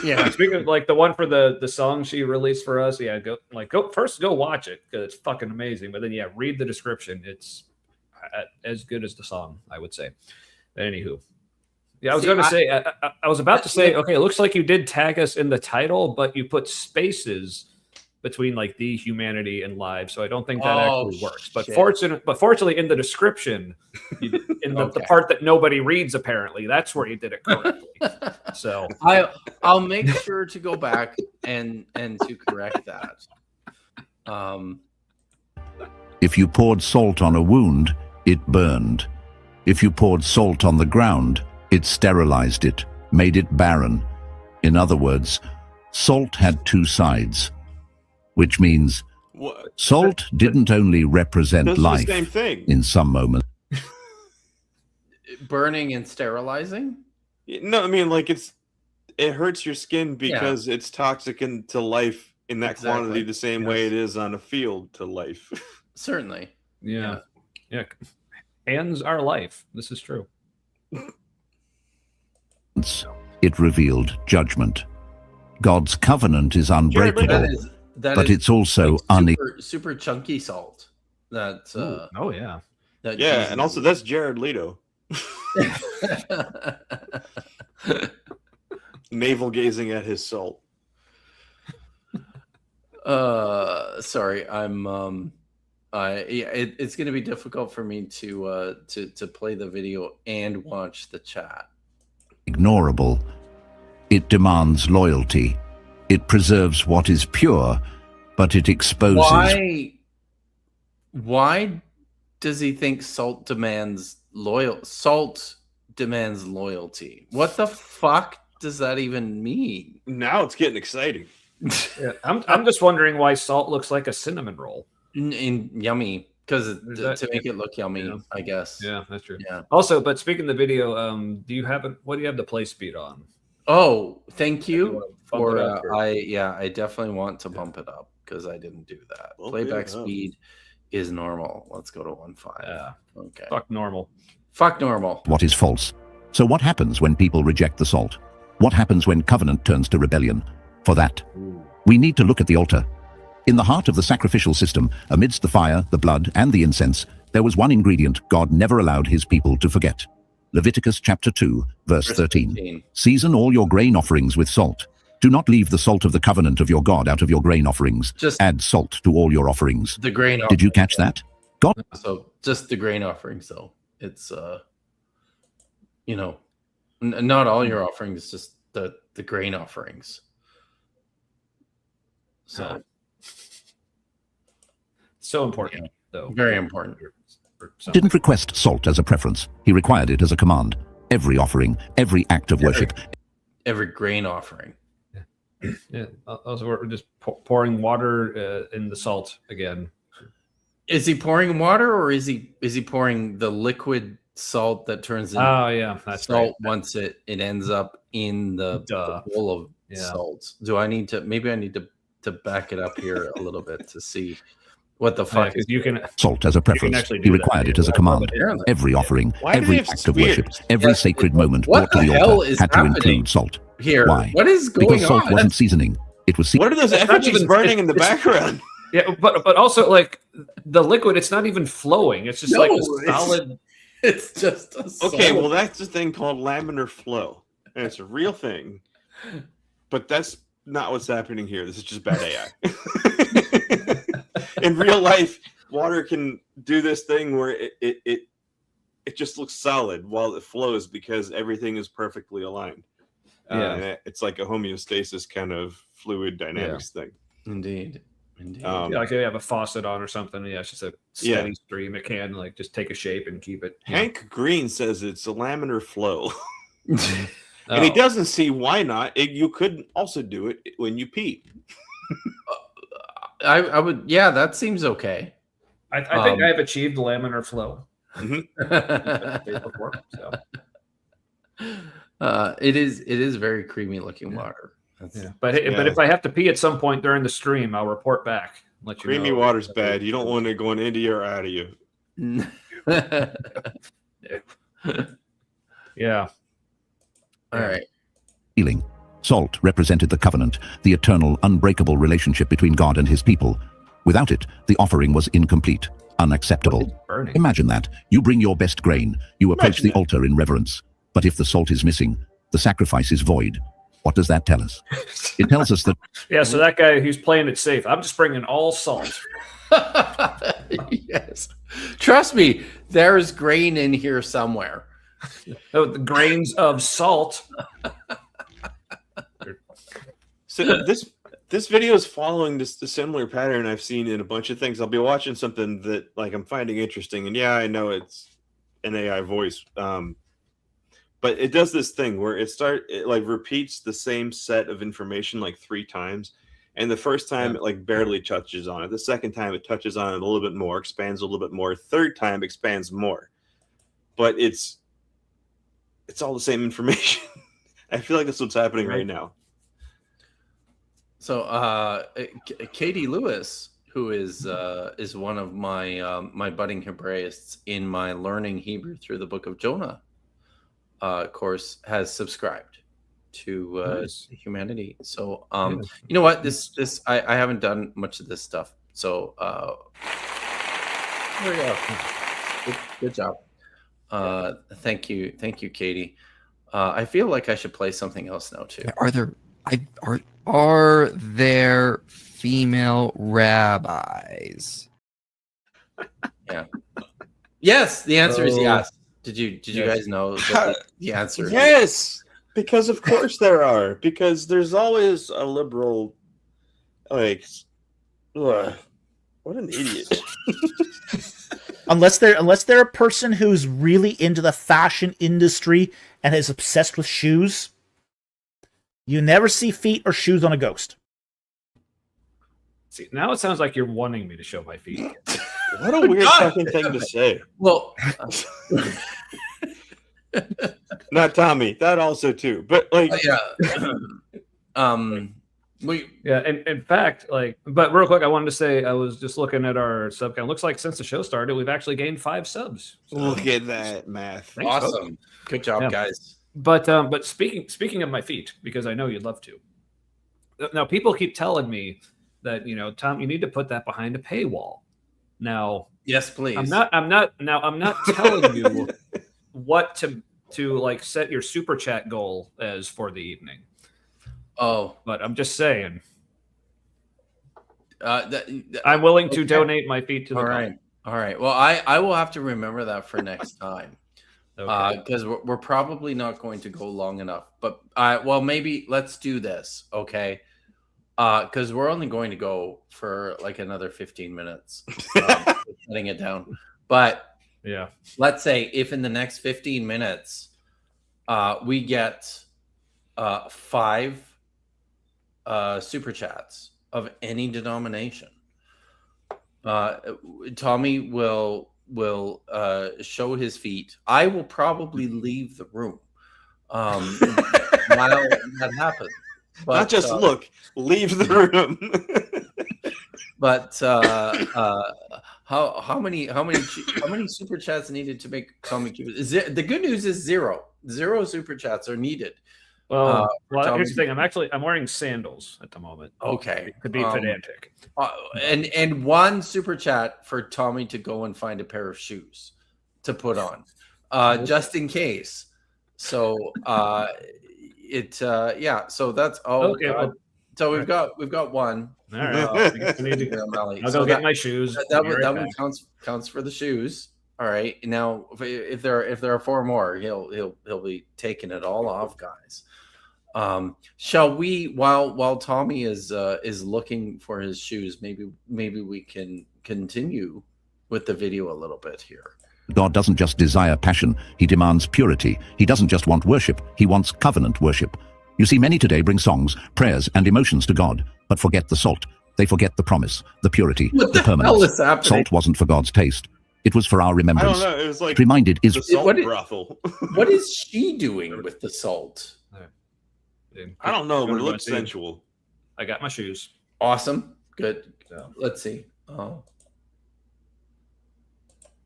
Yeah, speaking of like the one for the song she released for us, yeah, go watch it because it's fucking amazing. But then read the description; it's as good as the song, I would say. But anywho, yeah, I was about to say, okay, it looks like you did tag us in the title, but you put spaces between like the humanity and live, so I don't think that actually works. But fortunately, in the description, the part that nobody reads, apparently, that's where you did it correctly. So I'll make sure to go back and to correct that. If you poured salt on a wound, it burned. If you poured salt on the ground, it sterilized it, made it barren. In other words, salt had two sides, which means What? salt didn't only represent Those are the life same thing. in some moments. Burning and sterilizing? No, I mean, like it hurts your skin because it's toxic to life in that quantity, the same way it is on a field to life. Certainly. Yeah. Hands are life. This is true. It revealed judgment. God's covenant is unbreakable, but it's also super chunky salt. That's oh yeah. That yeah, and also that's Jared Leto. Navel gazing at his salt. Sorry, I'm it's going to be difficult for me to play the video and watch the chat. ignorable. It demands loyalty. It preserves what is pure, but it exposes. Why does he think salt demands loyalty? What the fuck does that even mean? Now it's getting exciting. Yeah, I'm just wondering why salt looks like a cinnamon roll. Yummy, because to make it look yummy, yeah. I guess. Yeah, that's true. Yeah. Also, but speaking of the video, what do you have the play speed on? Oh, thank you. For I definitely want to bump it up because I didn't do that. Playback speed is normal. Let's go to 1.5. Yeah. Okay. Fuck normal. Fuck normal. What is false? So what happens when people reject the salt? What happens when covenant turns to rebellion? For that, we need to look at the altar. In the heart of the sacrificial system, amidst the fire, the blood, and the incense, there was one ingredient God never allowed his people to forget. Leviticus chapter 2, verse 13. Season all your grain offerings with salt. Do not leave the salt of the covenant of your God out of your grain offerings. Just add salt to all your offerings. The grain offerings. Did you catch that? God. So just the grain offerings, though. It's not all your offerings, just the grain offerings. So so important, though. Very important. Didn't request salt as a preference. He required it as a command. Every offering, every act of worship. Every grain offering. Yeah. Also, we're just pouring water in the salt again. Is he pouring water, or is he pouring the liquid salt that turns into that's salt right. once it ends up in the bowl of salt? Do I need to? Maybe I need to back it up here a little bit to see what the fuck is. You can salt as a preference. He required it as a command. Every offering, every act of worship, every sacred moment brought to the altar had to include salt. Here, why? What is going because salt wasn't seasoning. It was. What are those effigies burning in the background? Yeah, but also like the liquid, it's not even flowing. It's just like a solid. It's just a solid. Okay. Well, that's a thing called laminar flow, and it's a real thing. But that's not what's happening here. This is just bad AI. In real life, water can do this thing where it just looks solid while it flows because everything is perfectly aligned. It's like a homeostasis kind of fluid dynamics thing. Indeed. Like if you have a faucet on or something, it's just a steady stream. It can like just take a shape and keep it. Hank Green says it's a laminar flow. And he doesn't see why not. You could also do it when you pee. I would. Yeah, that seems okay. I think I've achieved laminar flow. It is very creamy looking water. But if I have to pee at some point during the stream, I'll report back. Let you Creamy know. water's bad. You don't want it going into you or out of you. Yeah. All right. Healing. Salt represented the covenant, the eternal, unbreakable relationship between God and his people. Without it, the offering was incomplete, unacceptable. Imagine that. You bring your best grain. You approach the altar in reverence. But if the salt is missing, the sacrifice is void. What does that tell us? It tells us that... So that guy who's playing it safe, I'm just bringing all salt. Yes. Trust me, there's grain in here somewhere. Oh, the grains of salt. So this video is following the similar pattern I've seen in a bunch of things. I'll be watching something that like I'm finding interesting, and I know it's an AI voice. But it does this thing where it like repeats the same set of information like 3 times. And the first time it like barely touches on it. The second time it touches on it a little bit more, expands a little bit more. Third time expands more. But it's all the same information. I feel like that's what's happening right now. So Katie Lewis, who is one of my my budding Hebraists in my Learning Hebrew Through the Book of Jonah course, has subscribed to Humanity. So you know what, this I haven't done much of this stuff. So there we go. Good job. Thank you, Katie. I feel like I should play something else now too. Are there female rabbis? Yeah. Yes, the answer is yes. Did you guys know the answer? Yes, because of course there are. Because there's always a liberal, like, what an idiot. Unless they're a person who's really into the fashion industry and is obsessed with shoes, you never see feet or shoes on a ghost. See, now it sounds like you're wanting me to show my feet. What a weird fucking thing to say. Well, not Tommy. That also too, but like, in fact, like, but real quick, I wanted to say I was just looking at our sub count. Looks like since the show started, we've actually gained 5 subs. So, look at that math. Thanks, awesome. folks. Good job, guys. But speaking of my feet, because I know you'd love to. Now, people keep telling me that, Tom, you need to put that behind a paywall. Now, yes, please. I'm not telling you what to like set your super chat goal as for the evening. Oh, but I'm just saying. I'm willing to donate my feet to the All right. Well, I will have to remember that for next time. Because we're probably not going to go long enough. But well, maybe let's do this, okay? Because we're only going to go for like another 15 minutes, shutting it down. But yeah, let's say if in the next 15 minutes we get 5 super chats of any denomination, Tommy will show his feet. I will probably leave the room while that happens. But, not just look, leave the room. But how many super chats needed to make Tommy cute? The good news is 0 super chats are needed. Well, here's the thing. I'm wearing sandals at the moment. Okay, to be pedantic. And 1 super chat for Tommy to go and find a pair of shoes to put on, just in case. So So that's okay. Well, so we've got 1. All right. I'll go get my shoes. That one counts for the shoes. All right. Now, if there are 4 more, he'll be taking it all off, guys. Shall we, while Tommy is looking for his shoes, maybe we can continue with the video a little bit here. God doesn't just desire passion, he demands purity. He doesn't just want worship, he wants covenant worship. You see, many today bring songs, prayers, and emotions to God, but forget the salt. They forget the promise, the purity, the permanence. Salt wasn't for God's taste. It was for our remembrance. I don't know. It was like it reminded the salt brothel. What is she doing with the salt? I don't know, but it looks sensual. I got my shoes. Awesome. Good. So. Let's see.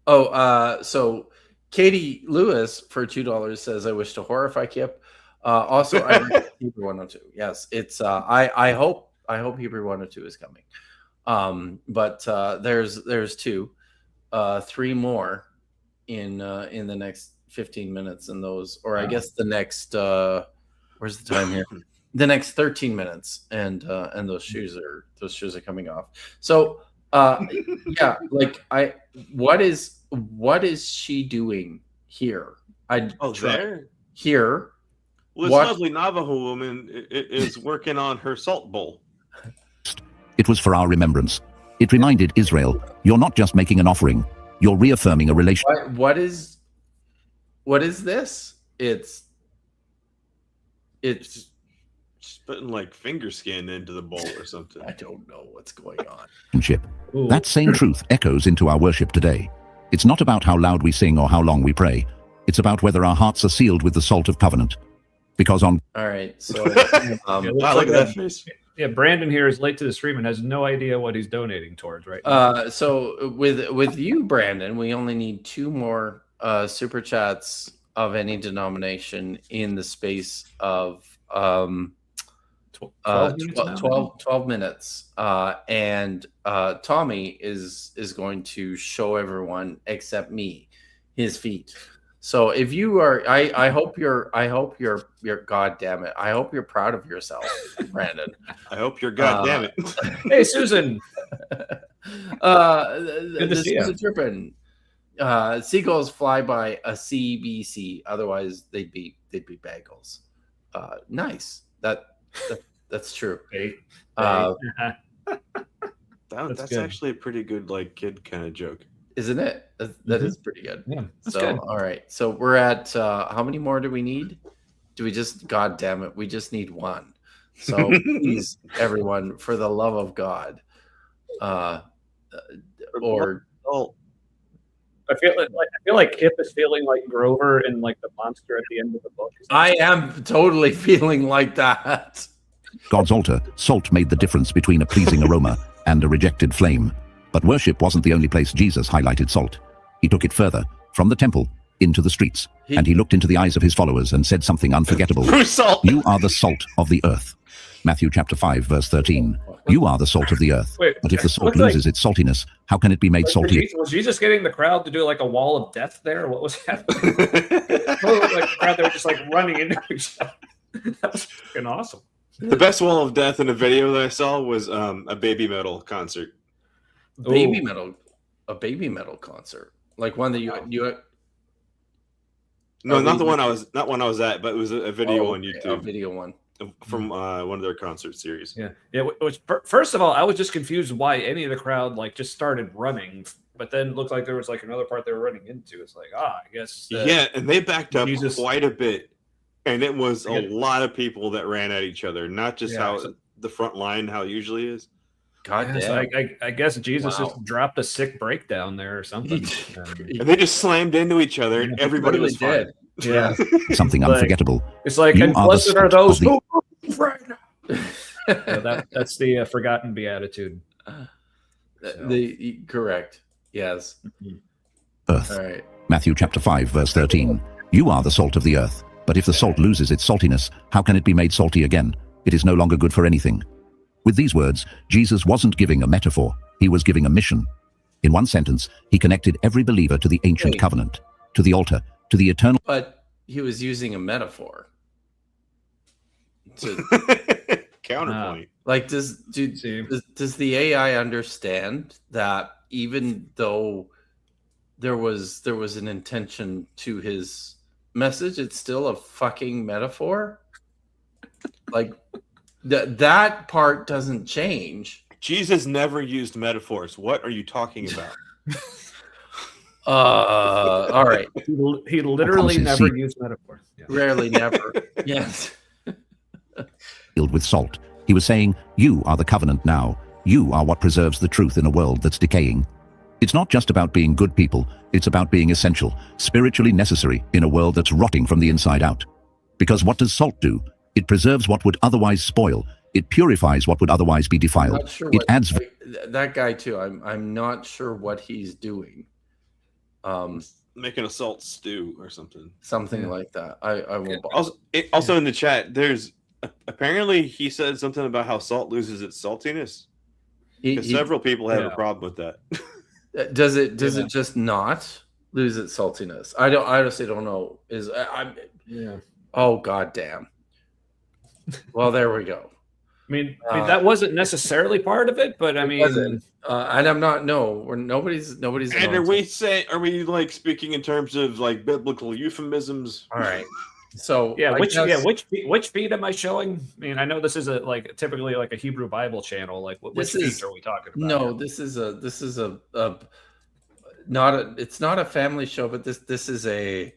So Katie Lewis for $2 says, I wish to horrify Kip. Also, I Hebrew 102. Yes, it's I hope Hebrew 102 is coming. But there's 2, 3 more in the next 15 minutes, and those, or I guess the next where's the time here? The next 13 minutes, and those shoes are coming off. So yeah, like what is she doing here? There? Here. Well, this lovely Navajo woman is working on her salt bowl. It was for our remembrance. It reminded Israel, you're not just making an offering, you're reaffirming a relationship. What is What is this? It's Just putting like finger skin into the bowl or something. I don't know what's going on. Ooh. That same truth echoes into our worship today. It's not about how loud we sing or how long we pray. It's about whether our hearts are sealed with the salt of covenant. Because on All right, so Wow, look at that face. Yeah, Brandon here is late to the stream and has no idea what he's donating towards right now. so with you, Brandon, we only need 2 more super chats of any denomination in the space of 12 minutes now? 12 minutes. And Tommy is going to show everyone except me his feet. So if you are, I hope you're God damn it. I hope you're proud of yourself, Brandon. I hope you're goddamn it. Hey, Susan. The see ya. Susan Turpin. Seagulls fly by a CBC. Otherwise, they'd be bagels. Nice. That's true. Hey. That's good. actually a pretty good like kid kind of joke. Isn't it? That is pretty good. Yeah, that's So, good. all right. So we're at how many more do we need? Do we just, God damn it, we just need 1. So please, everyone, for the love of God, or Oh, I feel like Kip is feeling like Grover and like the monster at the end of the book. I am totally feeling like that. God's altar, salt made the difference between a pleasing aroma and a rejected flame. But worship wasn't the only place Jesus highlighted salt. He took it further, from the temple, into the streets, and he looked into the eyes of his followers and said something unforgettable. salt. You are the salt of the earth. Matthew chapter 5, verse 13. You are the salt of the earth. Wait, But if the salt looks like- loses its saltiness, how can it be made salty? Was Jesus getting the crowd to do like a wall of death there? What was happening? It looked like the crowd, they were just like running into each other. That was fucking awesome. The best wall of death in a video that I saw was a baby metal concert. A baby metal concert, like one that you No, Oh, not the we- one I was at, but it was a video on a YouTube video one. from one of their concert series. Yeah. Which first of all, I was just confused why any of the crowd like just started running, but then it looked like there was like another part they were running into. It's like, I guess. Yeah, and they backed up Jesus- quite a bit, and it was a Yeah. lot of people that ran at each other. Not just Yeah, how so- the front line how it usually is. God Yeah, so damn. I guess Jesus Wow. just dropped a sick breakdown there or something. And they just slammed into each other, and everybody was fine. did. Yeah. Something Like- unforgettable. It's like, You and are the blessed are salt those of the- who right now. That's the forgotten beatitude. The correct. Yes. Earth. All right. Matthew chapter 5, verse 13. You are the salt of the earth. But if the salt loses its saltiness, how can it be made salty again? It is no longer good for anything. With these words, Jesus wasn't giving a metaphor. He was giving a mission. In one sentence, he connected every believer to the ancient Wait. covenant, to the altar, to the eternal. But he was using a metaphor. To, Counterpoint. like, does the AI understand that even though there was an intention to his message, it's still a fucking metaphor? Like that part doesn't change. Jesus never used metaphors. What are you talking about? All right. He literally Promises never seed. used metaphors. Yeah. Rarely, never. Yes. filled with salt. He was saying, you are the covenant now. You are what preserves the truth in a world that's decaying. It's not just about being good people. It's about being essential, spiritually necessary in a world that's rotting from the inside out. Because what does salt do? It preserves what would otherwise spoil. It purifies what would otherwise be I'm defiled. not sure It what adds that guy too. I'm not sure what he's doing. Making a salt stew or something. Something like that. I will. Also in the chat, there's apparently he said something about how salt loses its saltiness. Because several people have a problem with that. Does it just not lose its saltiness? I honestly don't know. Oh god damn. Well, there we go. I mean, that wasn't necessarily part of it, but I mean, and I'm not. No, nobody's. And are we like speaking in terms of like biblical euphemisms? All right. So yeah, I guess, which feed am I showing? I mean, I know this is typically like a Hebrew Bible channel. Like, which feed are we talking about? No, this is a not a. It's not a family show, but this is a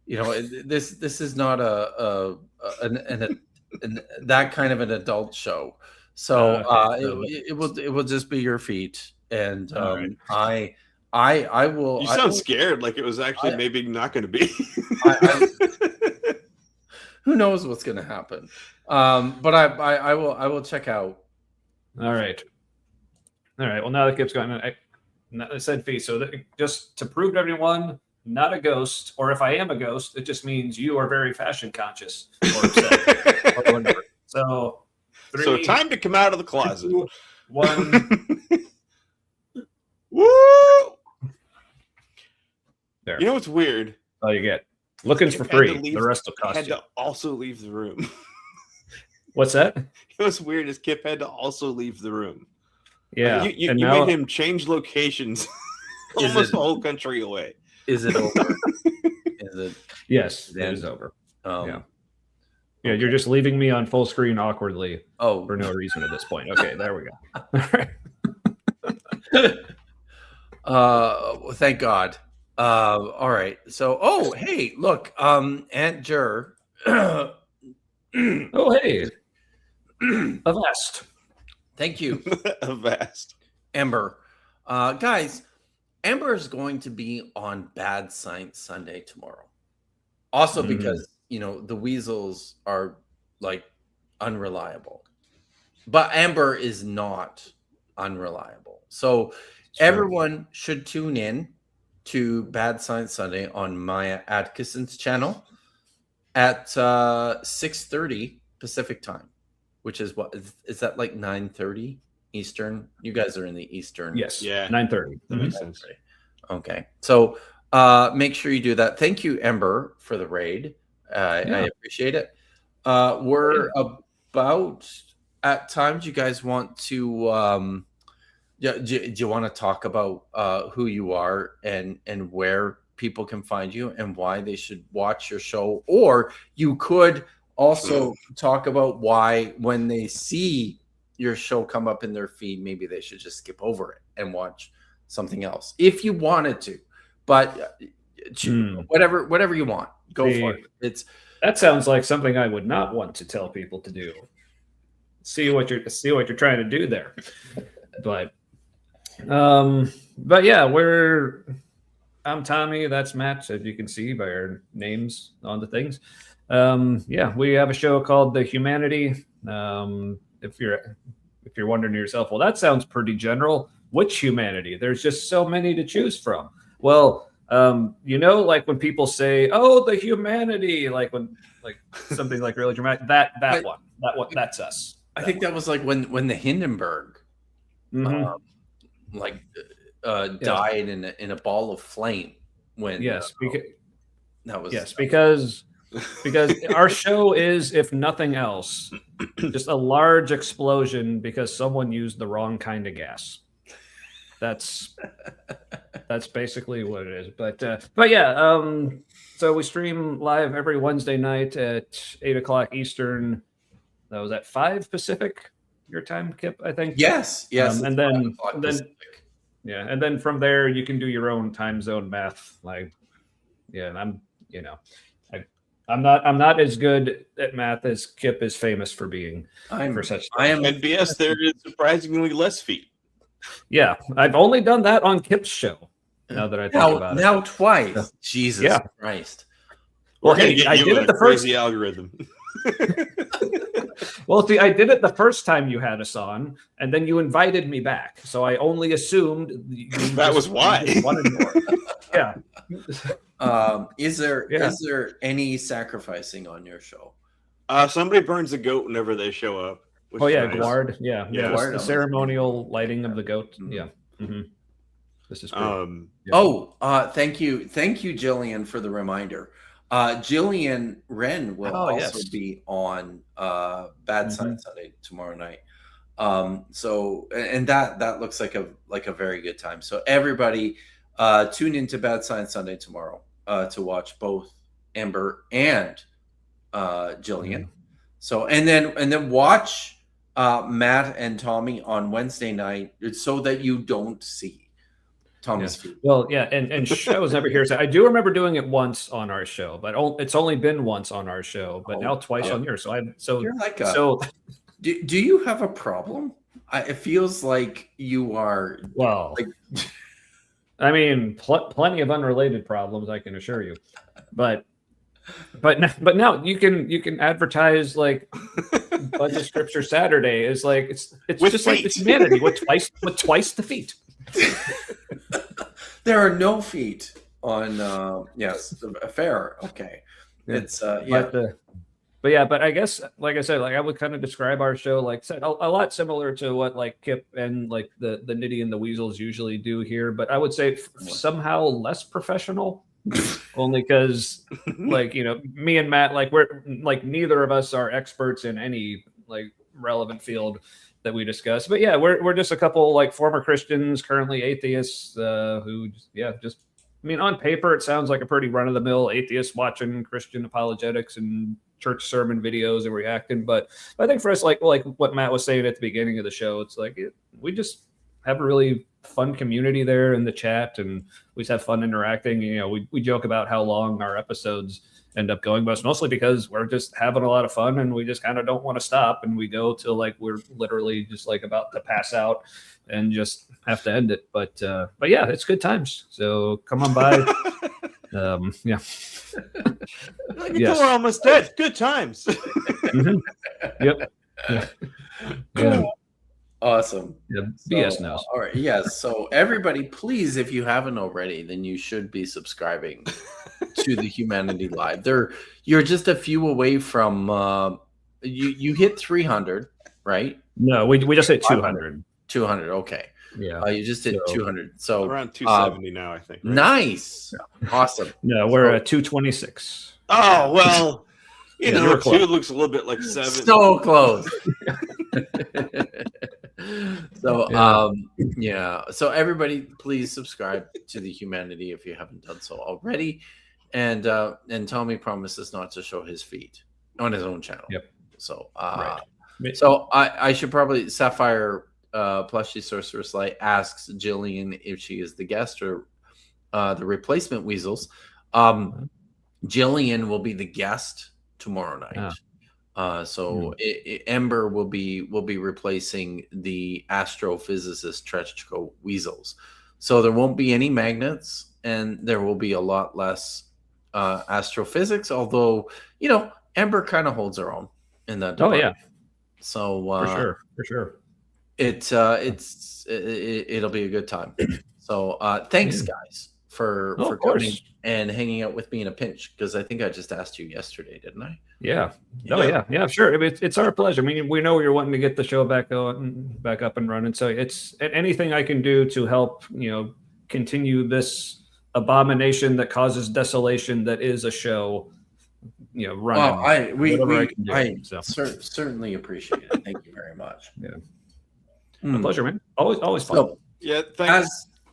this is not that kind of an adult show. So it will just be your feet, and right. I will. You sound scared, like it was actually maybe not going to be. Who knows what's going to happen? But I will check out. All right. Well, now that Kip's gone, I said fee. So just to prove to everyone, not a ghost, or if I am a ghost, it just means you are very fashion conscious or upset or whatever. So, 3, so time to come out of the closet. 2, 1. Woo! There. You know what's weird? Oh, you get looking's for free. The rest will cost had you. to also leave the room. What's that? What's weird is Kip had to also leave the room. Yeah, you made him change locations almost the whole country away. Is it over? Is it? Yes, it is over. Yeah. Yeah, you're just leaving me on full screen awkwardly. Oh, for no reason at this point. Okay, there we go. Well, thank God. All right. So, hey, look, Aunt Jer. Oh, hey, Avast. Thank you, Avast. Amber. Guys, Amber is going to be on Bad Science Sunday tomorrow. Also, because the Weasels are like unreliable, but Amber is not unreliable. So everyone should tune in to Bad Science Sunday on Maya Atkinson's channel at 6:30 Pacific time, which is what is that like 9:30 Eastern? You guys are in the Eastern. Yes. Yeah. 9:30. That makes sense. Okay. So make sure you do that. Thank you, Ember, for the raid. I appreciate it. We're about at times. You guys want to do you want to talk about who you are and where people can find you and why they should watch your show? Or you could also talk about why when they see your show come up in their feed, maybe they should just skip over it and watch something else if you wanted to. But whatever you want, go for it. That sounds like something I would not want to tell people to do. See what you're trying to do there. But yeah, I'm Tommy. That's Matt, as you can see by our names on the things. Yeah, we have a show called The Humanity. If you're wondering to yourself, well, that sounds pretty general. Which humanity? There's just so many to choose from. Well, like when people say, "Oh, the humanity," like something like really dramatic. That one, that's us. I think that was like when the Hindenburg, died in a ball of flame. When because our show is, if nothing else, just a large explosion because someone used the wrong kind of gas. That's basically what it is. But yeah, so we stream live every Wednesday night at 8:00 Eastern. That was at 5 Pacific, your time, Kip, I think. Yes. And then from there you can do your own time zone math. And I'm not as good at math as Kip is famous for being. And BS, there is surprisingly less feet. Yeah, I've only done that on Kip's show. Now that I think about it, now twice. Jesus Christ! Well, hey, I did it the first crazy algorithm. Well, see, I did it the first time you had us on, and then you invited me back. So I only assumed that was why. Wanted more. Yeah. Is there any sacrificing on your show? Somebody burns a goat whenever they show up. Nice. Guard. Yeah. The ceremonial lighting of the goat. Mm-hmm. Yeah. Mm-hmm. This is great. Thank you, Jillian, for the reminder. Jillian Wren will also be on Bad Science Sunday tomorrow night. So that looks like a very good time. So everybody tune into Bad Science Sunday tomorrow to watch both Amber and Jillian. So and then watch Matt and Tommy on Wednesday night so that you don't see Thomas feet. Well, yeah, and shows never hearsay. I do remember doing it once on our show, but it's only been once on our show, but now twice on yours. So You're like so. Do you have a problem? It feels like you are. Well, like, I mean, plenty of unrelated problems, I can assure you. But now you can advertise like Bunch of Scripture Saturday is like it's With just like feet. the humanity with twice the feet. there are no feet on. Yes, fair. Okay, it's But I guess, like I said, like I would kind of describe our show like said a lot similar to what like Kip and like the Niddy and the Weasels usually do here, but I would say somehow less professional, only because like me and Matt we're like neither of us are experts in any like relevant field that we discuss. But yeah, we're just a couple like former Christians, currently atheists, who just. I mean, on paper, it sounds like a pretty run-of-the-mill atheist watching Christian apologetics and church sermon videos and reacting. But I think for us, like what Matt was saying at the beginning of the show, it's like we just have a really fun community there in the chat, and we just have fun interacting. We joke about how long our episodes end up going, but it's mostly because we're just having a lot of fun, and we just kind of don't want to stop, and we go till like we're literally just like about to pass out and just have to end it. But yeah, it's good times. So come on by. Yeah. Like we're almost dead. Good times. Mm-hmm. Yep. Yeah. awesome. Yeah. BS knows. All right. Yes. So everybody, please, if you haven't already, then you should be subscribing to the Humanity Live. You're just a few away from you hit 300, right? No, we just hit 200. 200. Okay. Yeah. You just hit 200. So around 270 now, I think. Right? Nice. Yeah. Awesome. No, we're at 226. Oh, well, you know, were 2 looks a little bit like 7. So close. So So everybody, please subscribe to the Humanity if you haven't done so already. And Tommy promises not to show his feet on his own channel. Yep. So Right. so I should probably Sapphire Plushy Sorceress Light asks Jillian if she is the guest or the replacement Weasels. Jillian will be the guest tomorrow night. Ember will be replacing the astrophysicist Trechko Weasels. So there won't be any magnets, and there will be a lot less astrophysics. Although Ember kind of holds her own in that department. Oh yeah. So for sure. It'll be a good time. So thanks guys for coming and hanging out with me in a pinch, because I think I just asked you yesterday, didn't I? Yeah. Oh yeah, sure. I mean, it's our pleasure. I mean, we know you're wanting to get the show back up and running. So it's anything I can do to help, continue this abomination that causes desolation that is a show, running. Well, I certainly appreciate it. Thank you very much. Yeah. A pleasure, man. Always fun. So, yeah, thanks.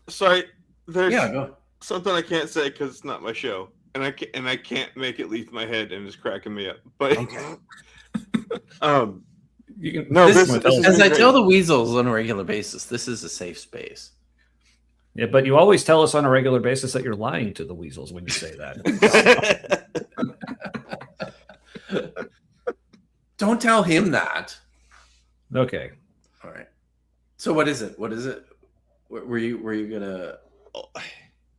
Sorry, there's go. something I can't say because it's not my show, and I can't make it leave my head, and it's cracking me up. But okay. You can, this as I tell the Weasels on a regular basis, this is a safe space. Yeah, but you always tell us on a regular basis that you're lying to the Weasels when you say that. Don't tell him that. Okay. All right. So what is it? Were you gonna?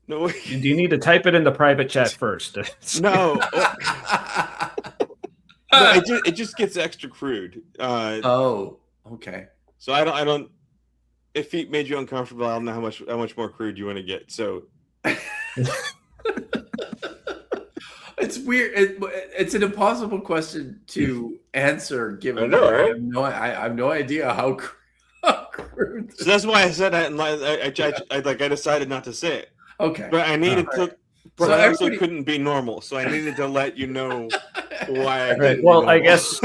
No. Do you need to type it in the private chat first? No. It just gets extra crude. Oh, okay. So I don't. If feet made you uncomfortable, I don't know how much more crude you want to get. So it's weird. It's an impossible question to answer. Given I know, right? I have no idea how crude. So that's why I said that, and I decided not to say it. Okay, but I needed to. But So I also everybody- couldn't be normal, so I needed to let you know why. Right. Well, I guess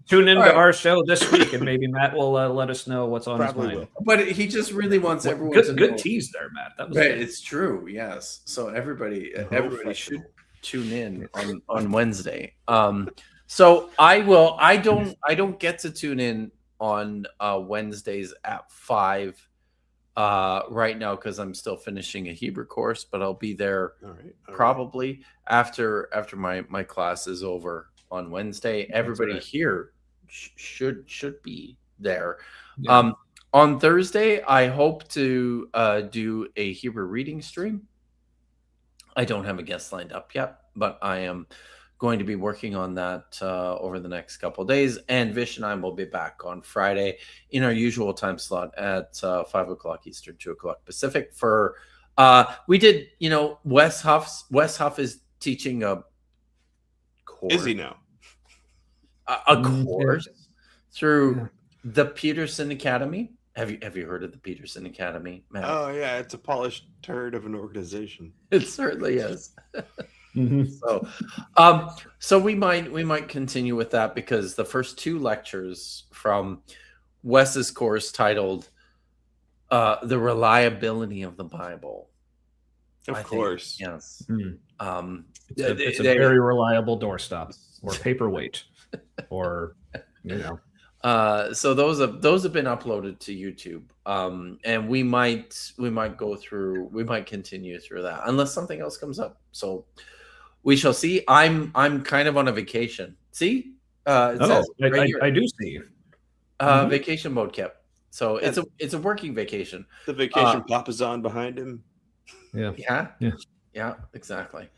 tune into All right. our show this week, and maybe Matt will let us know what's on Probably his mind. But he just really wants everyone to know. Good tease there, Matt. That was Right, good. it's true. Yes. So everybody Professional. should tune in on Wednesday. So I don't get to tune in on Wednesdays at 5 right now because I'm still finishing a Hebrew course, but I'll be there All right. probably after my class is over on Wednesday. Everybody right. here should be there. Yeah. On Thursday, I hope to do a Hebrew reading stream. I don't have a guest lined up yet, but I am going to be working on that over the next couple of days. And Vish and I will be back on Friday in our usual time slot at 5 o'clock Eastern, 2 o'clock Pacific. For we did, Wes Huff is teaching a course. Is he now? A course through the Peterson Academy. Have you heard of the Peterson Academy, Matt? Oh yeah, it's a polished turd of an organization. It certainly is. So we might continue with that because the first two lectures from Wes's course titled "The Reliability of the Bible." Of course, yes. It's a very reliable doorstop or paperweight, or So those have been uploaded to YouTube, and we might continue through that unless something else comes up. So we shall see. I'm kind of on a vacation. See, it says right here, I do see. Vacation mode kept. So it's a working vacation. the vacation Papa's on behind him. Yeah, exactly.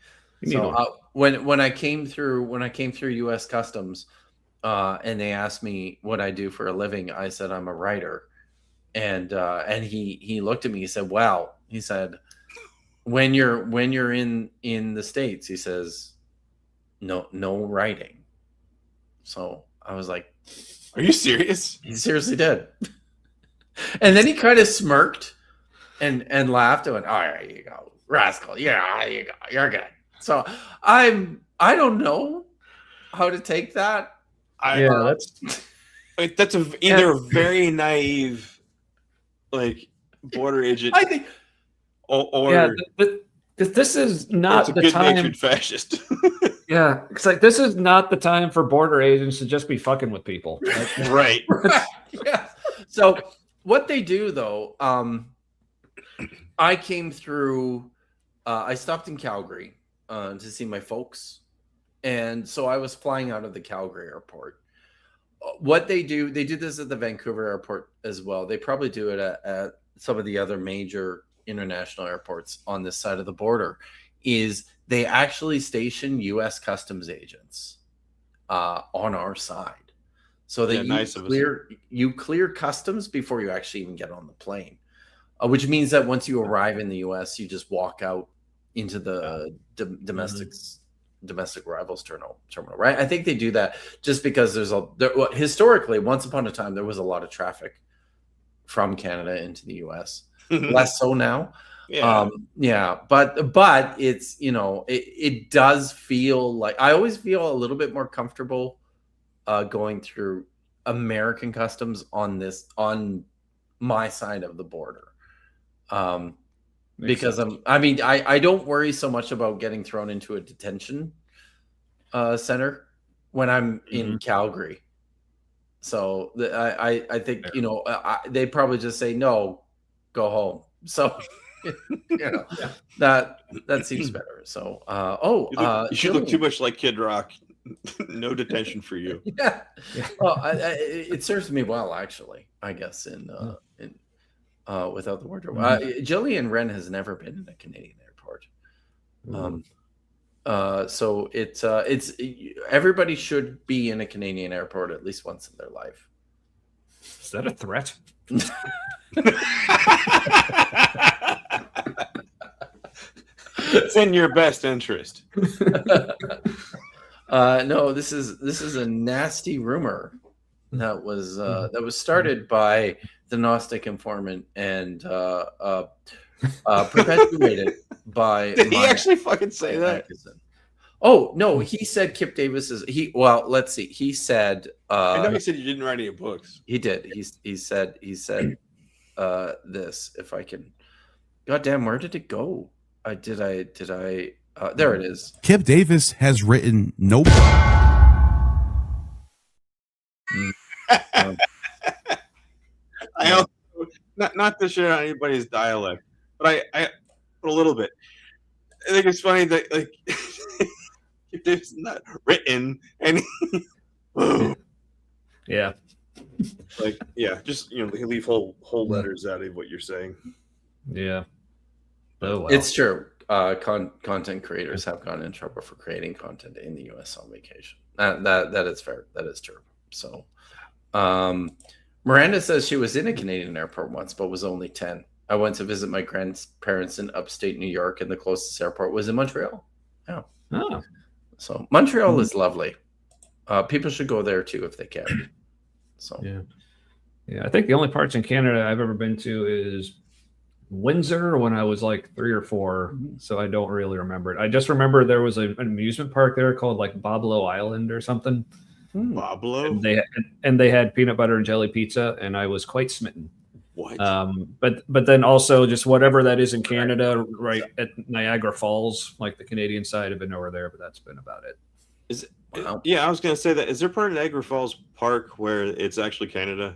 So when I came through U.S. Customs. And they asked me what I do for a living. I said I'm a writer, and he looked at me. He said, "Wow." He said, "When you're in the States," he says, "no writing." So I was like, "Are you serious?" He seriously did. And then he kind of smirked and laughed and went, "Oh, there you go, rascal. Yeah, there you go. You're good." So I don't know how to take that. That's either a very naive, border agent. I think, or this is not it's a the time. good-natured fascist. Yeah, it's like this is not the time for border agents to just be fucking with people. Right. Yeah. So what they do though, I came through. I stopped in Calgary to see my folks. And so I was flying out of the Calgary airport. What they do this at the Vancouver airport as well. They probably do it at some of the other major international airports on this side of the border, is they actually station U.S. customs agents on our side. So that you clear customs before you actually even get on the plane, which means that once you arrive in the U.S., you just walk out into the domestic arrivals terminal, right? I think they do that just because historically, once upon a time, there was a lot of traffic from Canada into the U.S. Less so now. But it's it does feel like I always feel a little bit more comfortable going through American customs on my side of the border. Because I don't worry so much about getting thrown into a detention center when I'm in Calgary. So I think they probably just say no, go home. So that seems better. So you should look too much like Kid Rock. No detention for you. Yeah. Well, it serves me well, actually. I guess in without the wardrobe. Jillian Wren has never been in a Canadian airport. So it's everybody should be in a Canadian airport at least once in their life. Is that a threat? It's in your best interest. No, this is a nasty rumor that was started by the Gnostic informant and perpetuated by. Did he actually fucking say that? Oh no, he said Kip Davis is Well, let's see. He said. I know he said you didn't write any books. He did. He said this. If I can. Goddamn, where did it go? Did I? There it is. Kip Davis has written no. not to share anybody's dialect, but I a little bit. I think it's funny that like it's not written and Yeah. like just they leave whole letters out of what you're saying. Yeah. Oh, wow. It's true. Content creators have gone in trouble for creating content in the U.S. on vacation. That is fair. That is true. So, Miranda says she was in a Canadian airport once, but was only 10. I went to visit my grandparents in upstate New York, and the closest airport was in Montreal. Yeah. Oh. So Montreal is lovely. People should go there too if they can. So yeah. I think the only parts in Canada I've ever been to is Windsor when I was like 3 or 4, so I don't really remember it. I just remember there was an amusement park there called like Boblo Island or something. Boblo? And they had peanut butter and jelly pizza, and I was quite smitten. What? But then also just whatever that is in Canada, right at Niagara Falls, like the Canadian side, I've been over there, but that's been about it. Is it, yeah, I was gonna say that. Is there part of Niagara Falls Park where it's actually Canada?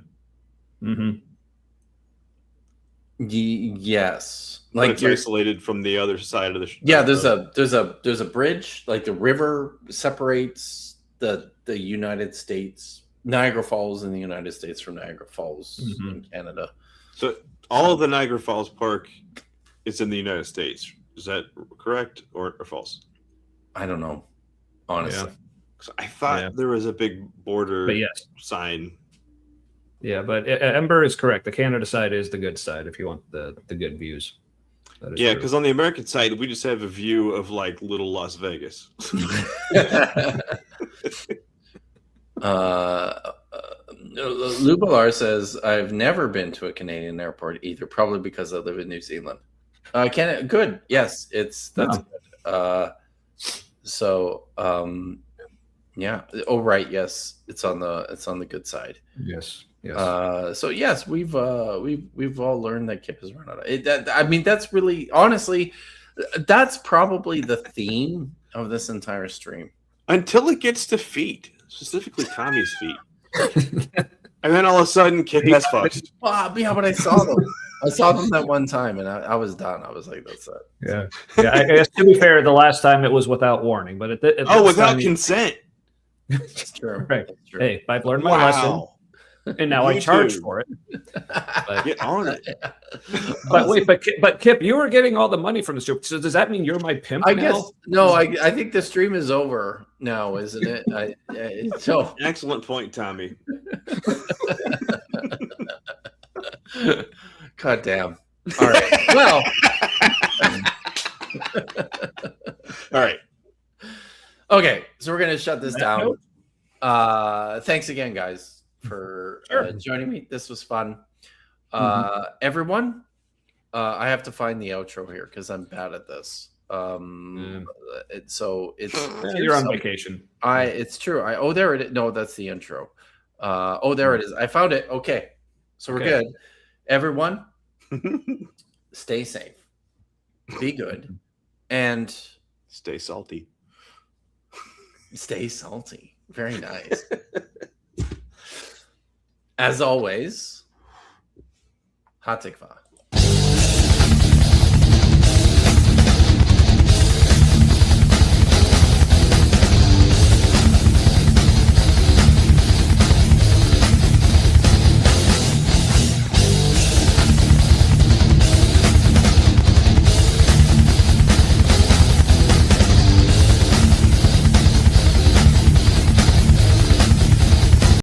Mm-hmm. Yes, like it's isolated from the other side of the. There's a bridge, like the river separates the United States, Niagara Falls in the United States from Niagara Falls in Canada. So all of the Niagara Falls Park is in the United States. Is that correct or false? I don't know, honestly. Yeah. I thought there was a big border sign. Yeah, but Ember is correct. The Canada side is the good side if you want the good views. Yeah, because on the American side, we just have a view of like little Las Vegas. Lubalar says, I've never been to a Canadian airport either, probably because I live in New Zealand. Canada, good. Yes, that's good. Yeah. Oh, right. Yes, it's on the good side. Yes. Yes. So yes, we've all learned that Kip has run out of it. I mean, that's really, honestly, that's probably the theme of this entire stream. Until it gets to feet, specifically Tommy's feet. And then all of a sudden, Kip has fucks. Well, yeah, but I saw them. I saw them that one time, and I was done. I was like, "That's it." Yeah. I guess to be fair, the last time it was without warning, but without consent. That's true. Right. That's true. Hey, I've learned my lesson, and now I charge for it. But, get on it. But wait, but Kip, you were getting all the money from the stream. So does that mean you're my pimp I now? guess no. I think the stream is over now, isn't it? So excellent point, Tommy. God damn. All right. Well. All right. Okay, so we're gonna shut this down. Thanks again, guys, for joining me. This was fun. Everyone, I have to find the outro here because I'm bad at this. So it's you're on vacation. It's true. There it is. No, that's the intro. There it is. I found it. Okay, so we're good. Everyone, stay safe, be good, and stay salty. Stay salty. Very nice. As always, Hatikva.